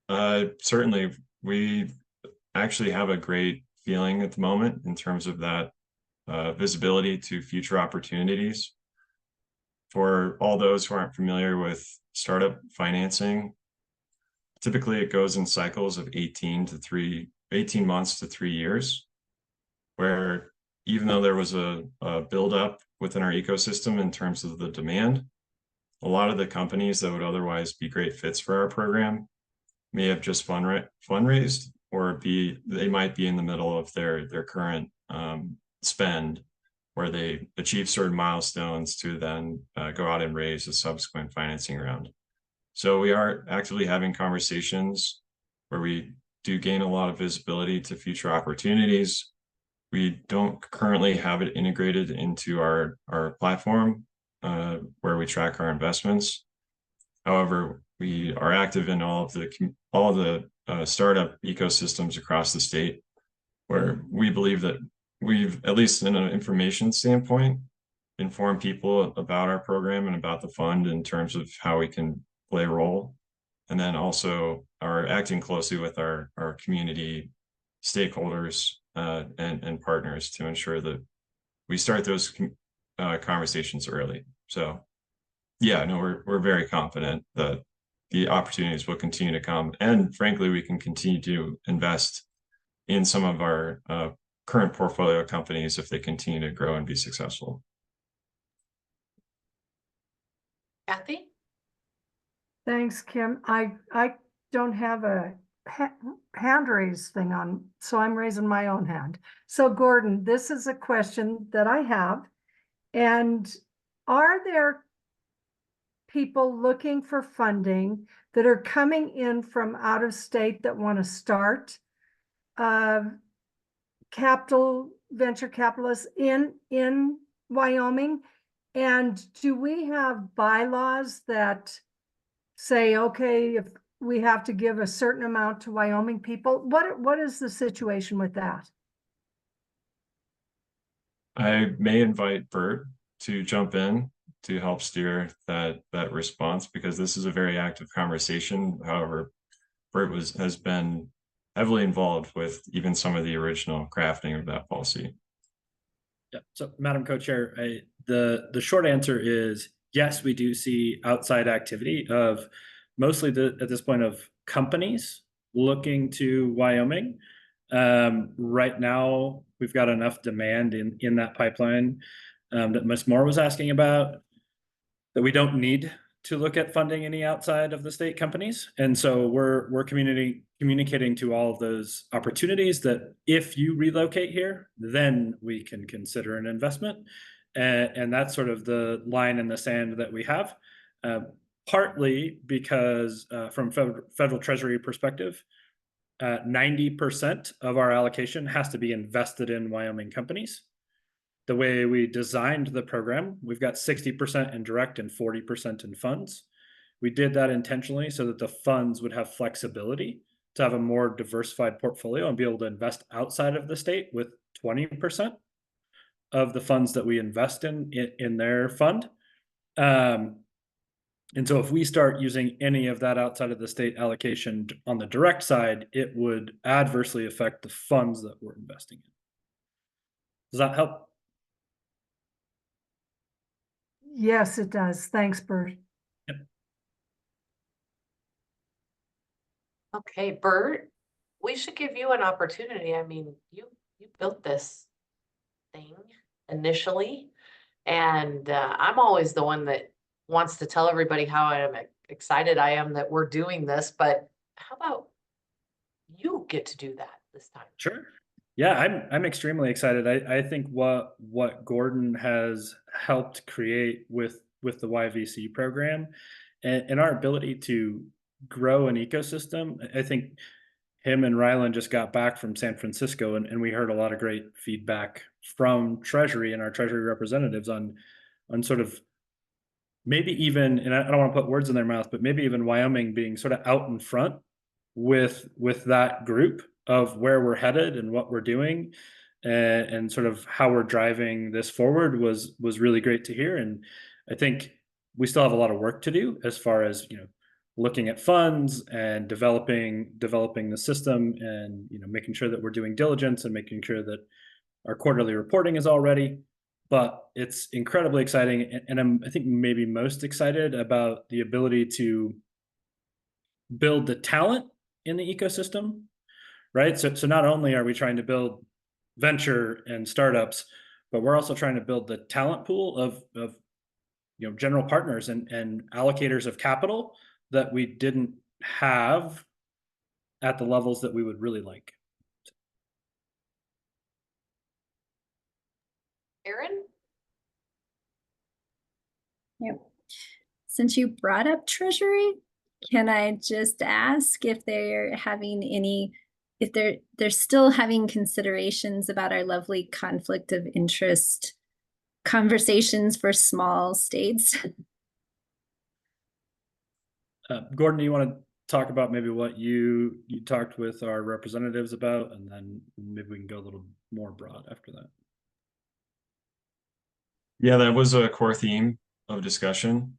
Speaker 12: Certainly, we actually have a great feeling at the moment in terms of that visibility to future opportunities. For all those who aren't familiar with startup financing, typically it goes in cycles of 18 months to 3 years, where even though there was a buildup within our ecosystem in terms of the demand, a lot of the companies that would otherwise be great fits for our program may have just fundraised, or they might be in the middle of their current spend, where they achieve certain milestones to then go out and raise a subsequent financing round. So we are actively having conversations where we do gain a lot of visibility to future opportunities. We don't currently have it integrated into our platform where we track our investments. However, we are active in all of the startup ecosystems across the state, where we believe that we've, at least in an information standpoint, informed people about our program and about the fund in terms of how we can play a role. And then also are acting closely with our community stakeholders and partners to ensure that we start those conversations early. So yeah, no, we're very confident that the opportunities will continue to come. And frankly, we can continue to invest in some of our current portfolio companies if they continue to grow and be successful.
Speaker 9: Kathy?
Speaker 1: Thanks, Kim. I don't have a hand raise thing on, so I'm raising my own hand. So Gordon, this is a question that I have. And are there people looking for funding that are coming in from out of state that want to start venture capitalists in Wyoming? And do we have bylaws that say, okay, if we have to give a certain amount to Wyoming people? What is the situation with that?
Speaker 12: I may invite Bert to jump in to help steer that response, because this is a very active conversation. However, Bert has been heavily involved with even some of the original crafting of that policy.
Speaker 13: Yeah. So, Madam Co-Chair, the short answer is yes, we do see outside activity of mostly at this point of companies looking to Wyoming. Right now, we've got enough demand in that pipeline that Ms. Moore was asking about, that we don't need to look at funding any outside of the state companies. And so we're communicating to all of those opportunities that if you relocate here, then we can consider an investment. And that's sort of the line in the sand that we have, partly because from federal Treasury perspective, 90% of our allocation has to be invested in Wyoming companies. The way we designed the program, we've got 60% in direct and 40% in funds. We did that intentionally so that the funds would have flexibility to have a more diversified portfolio and be able to invest outside of the state with 20% of the funds that we invest in their fund. And so if we start using any of that outside of the state allocation on the direct side, it would adversely affect the funds that we're investing in. Does that help?
Speaker 1: Yes, it does. Thanks, Bert.
Speaker 13: Yep.
Speaker 9: Okay, Bert, we should give you an opportunity. I mean, you built this thing initially, and I'm always the one that wants to tell everybody how excited I am that we're doing this, but how about you get to do that this time?
Speaker 13: Sure. Yeah, I'm extremely excited. I think what Gordon has helped create with the YVC program and our ability to grow an ecosystem. I think him and Rylan just got back from San Francisco, and we heard a lot of great feedback from Treasury and our Treasury representatives on sort of maybe even, and I don't want to put words in their mouth, but maybe even Wyoming being sort of out in front with that group of where we're headed and what we're doing, and sort of how we're driving this forward was really great to hear. And I think we still have a lot of work to do as far as, looking at funds and developing the system, and making sure that we're doing diligence and making sure that our quarterly reporting is all ready. But it's incredibly exciting, and I think maybe most excited about the ability to build the talent in the ecosystem, right? So not only are we trying to build venture and startups, but we're also trying to build the talent pool of general partners and allocators of capital that we didn't have at the levels that we would really like.
Speaker 9: Erin?
Speaker 11: Yep. Since you brought up Treasury, can I just ask if they're having if they're still having considerations about our lovely conflict of interest conversations for small states?
Speaker 13: Gordon, do you want to talk about maybe what you talked with our representatives about, and then maybe we can go a little more broad after that?
Speaker 12: Yeah, that was a core theme of discussion.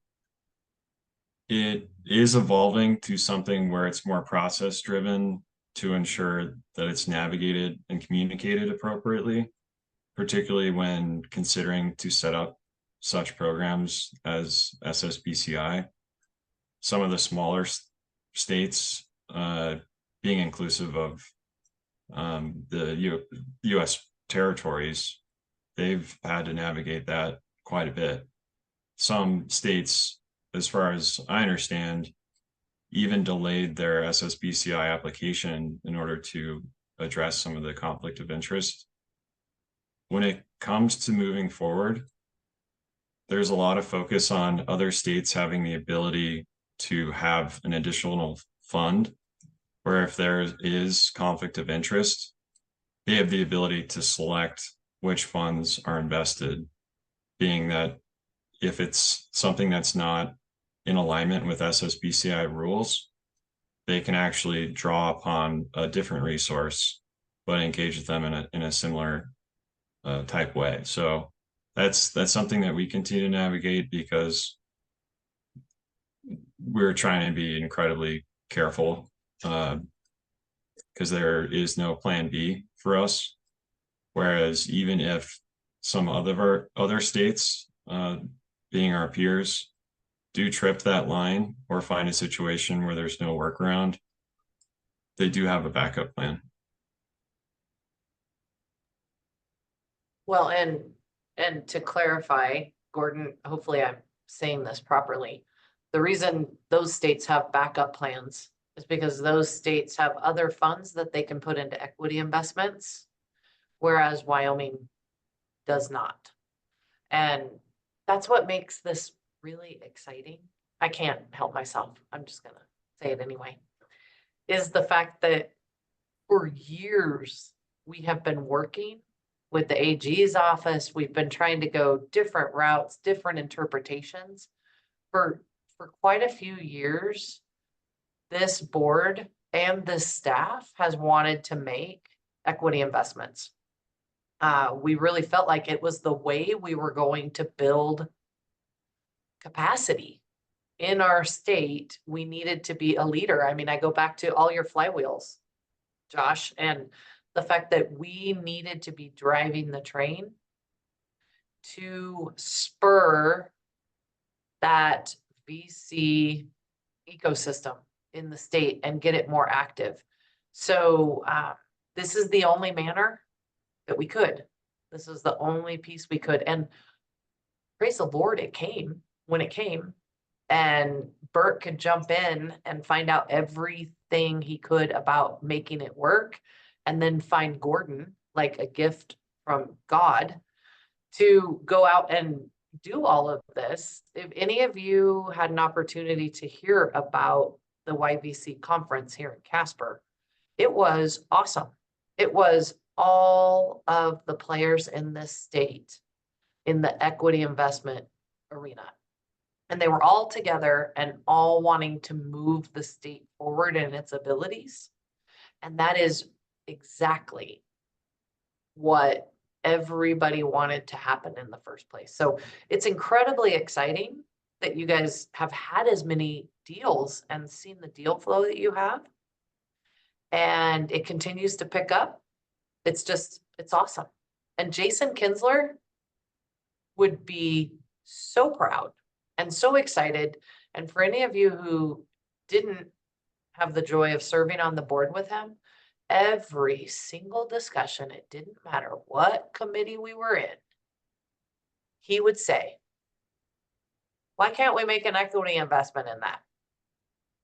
Speaker 12: It is evolving to something where it's more process driven to ensure that it's navigated and communicated appropriately, particularly when considering to set up such programs as SSBCI. Some of the smaller states, being inclusive of the U.S. territories, they've had to navigate that quite a bit. Some states, as far as I understand, even delayed their SSBCI application in order to address some of the conflict of interest. When it comes to moving forward, there's a lot of focus on other states having the ability to have an additional fund, where if there is conflict of interest, they have the ability to select which funds are invested, being that if it's something that's not in alignment with SSBCI rules, they can actually draw upon a different resource, but engage with them in a similar type way. So that's something that we continue to navigate, because we're trying to be incredibly careful, because there is no plan B for us. Whereas even if some other states, being our peers, do trip that line or find a situation where there's no workaround, they do have a backup plan.
Speaker 9: Well, and to clarify, Gordon, hopefully I'm saying this properly. The reason those states have backup plans is because those states have other funds that they can put into equity investments, whereas Wyoming does not. And that's what makes this really exciting. I can't help myself. I'm just gonna say it anyway. Is the fact that for years we have been working with the AG's office. We've been trying to go different routes, different interpretations. For quite a few years, this board and this staff has wanted to make equity investments. We really felt like it was the way we were going to build capacity in our state. We needed to be a leader. I mean, I go back to all your flywheels, Josh, and the fact that we needed to be driving the train to spur that VC ecosystem in the state and get it more active. So this is the only manner that we could. This is the only piece we could. And praise the Lord, it came when it came. And Bert could jump in and find out everything he could about making it work, and then find Gordon, like a gift from God, to go out and do all of this. If any of you had an opportunity to hear about the YVC conference here in Casper, it was awesome. It was all of the players in this state in the equity investment arena. And they were all together and all wanting to move the state forward in its abilities. And that is exactly what everybody wanted to happen in the first place. So it's incredibly exciting that you guys have had as many deals and seen the deal flow that you have. And it continues to pick up. It's awesome. And Jason Kinsler would be so proud and so excited. And for any of you who didn't have the joy of serving on the board with him, every single discussion, it didn't matter what committee we were in, he would say, why can't we make an equity investment in that?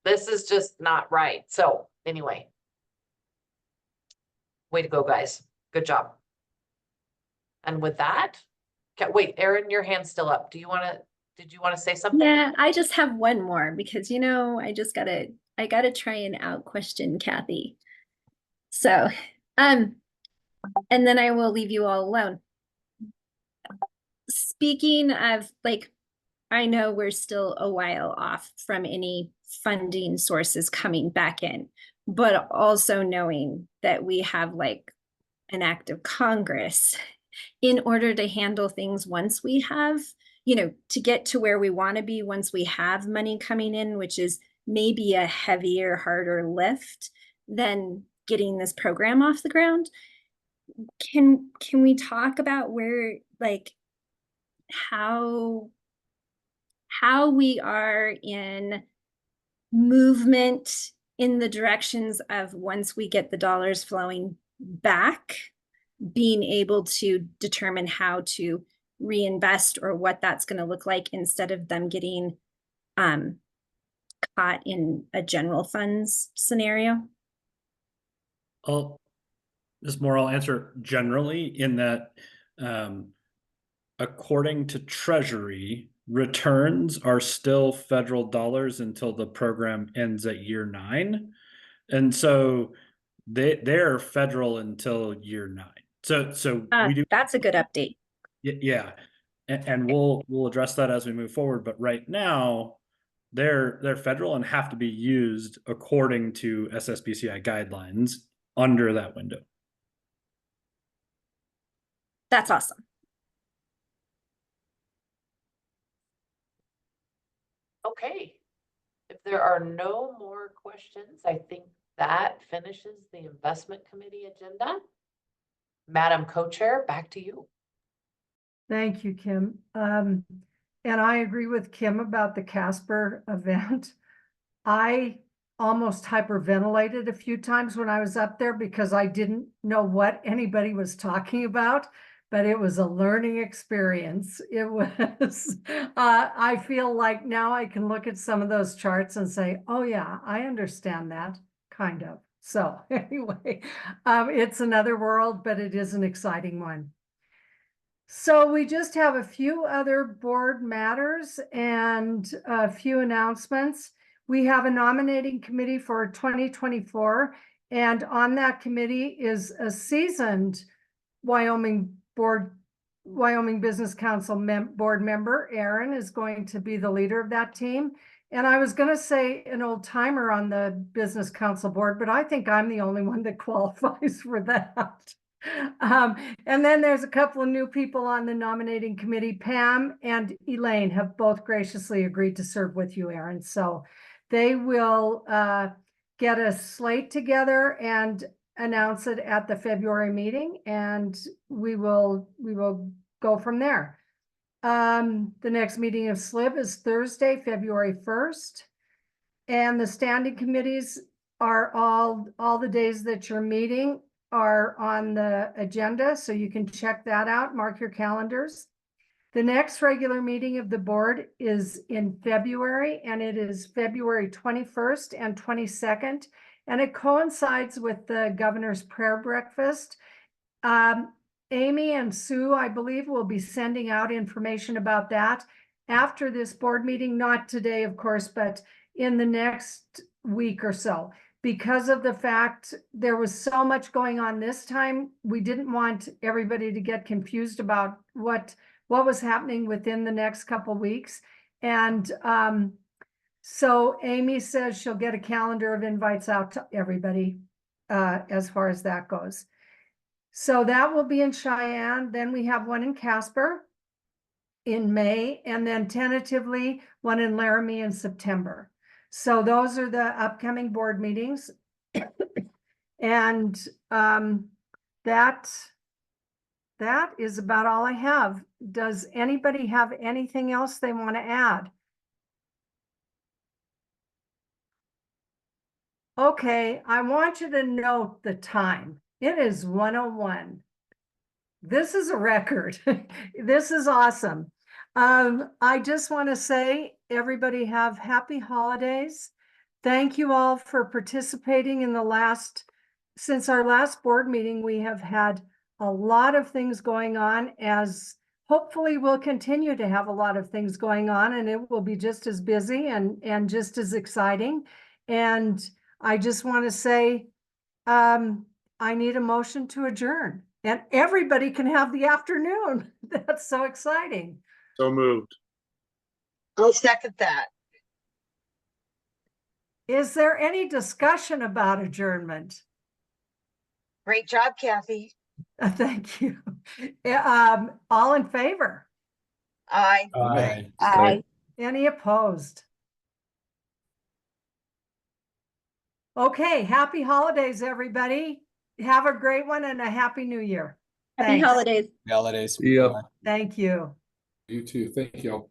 Speaker 9: This is just not right. So anyway, way to go, guys. Good job. And with that, wait, Erin, your hand's still up. Did you want to say something?
Speaker 11: Yeah, I just have one more because, I gotta try and out question Kathy. So, and then I will leave you all alone. Speaking of, I know we're still a while off from any funding sources coming back in, but also knowing that we have an act of Congress in order to handle things once we have, to get to where we want to be once we have money coming in, which is maybe a heavier, harder lift than getting this program off the ground. Can we talk about where, how we are in movement in the directions of, once we get the dollars flowing back, being able to determine how to reinvest or what that's going to look like, instead of them getting caught in a general funds scenario?
Speaker 13: Ms. Moore, I'll answer generally in that, according to Treasury, returns are still federal dollars until the program ends at year 9. And so they're federal until year 9. So we do.
Speaker 11: That's a good update.
Speaker 13: Yeah. And we'll address that as we move forward. But right now, they're federal and have to be used according to SSBCI guidelines under that window.
Speaker 11: That's awesome.
Speaker 9: Okay. If there are no more questions, I think that finishes the investment committee agenda. Madam Co-Chair, back to you.
Speaker 1: Thank you, Kim. And I agree with Kim about the Casper event. I almost hyperventilated a few times when I was up there because I didn't know what anybody was talking about, but it was a learning experience. It was, I feel like now I can look at some of those charts and say, oh yeah, I understand that, kind of. So anyway, it's another world, but it is an exciting one. So we just have a few other board matters and a few announcements. We have a nominating committee for 2024, and on that committee is a seasoned Wyoming Business Council board member. Aaron is going to be the leader of that team. And I was going to say an old timer on the Business Council board, but I think I'm the only one that qualifies for that. And then there's a couple of new people on the nominating committee. Pam and Elaine have both graciously agreed to serve with you, Aaron. So they will get a slate together and announce it at the February meeting, and we will go from there. The next meeting of SLIB is Thursday, February 1st. And the standing committees are all the days that you're meeting are on the agenda, so you can check that out, mark your calendars. The next regular meeting of the board is in February, and it is February 21st and 22nd, and it coincides with the governor's prayer breakfast. Amy and Sue, I believe, will be sending out information about that after this board meeting, not today, of course, but in the next week or so. Because of the fact there was so much going on this time, we didn't want everybody to get confused about what was happening within the next couple weeks. And so Amy says she'll get a calendar of invites out to everybody as far as that goes. So that will be in Cheyenne. Then we have one in Casper in May, and then tentatively one in Laramie in September. So those are the upcoming board meetings. And that is about all I have. Does anybody have anything else they want to add? Okay, I want you to note the time. It is 1:01. This is a record. This is awesome. I just want to say, everybody have happy holidays. Thank you all for participating in since our last board meeting. We have had a lot of things going on, as hopefully we'll continue to have a lot of things going on, and it will be just as busy and just as exciting. And I just want to say, I need a motion to adjourn, and everybody can have the afternoon. That's so exciting.
Speaker 21: So moved.
Speaker 22: I'll second that.
Speaker 1: Is there any discussion about adjournment?
Speaker 22: Great job, Kathy.
Speaker 1: Thank you. All in favor?
Speaker 22: Aye.
Speaker 3: Aye.
Speaker 22: Aye.
Speaker 1: Any opposed? Okay, happy holidays, everybody. Have a great one and a happy new year.
Speaker 11: Happy
Speaker 1: Thanks.
Speaker 11: holidays.
Speaker 3: Holidays.
Speaker 4: See ya.
Speaker 3: Bye.
Speaker 1: Thank you.
Speaker 20: You too. Thank you all.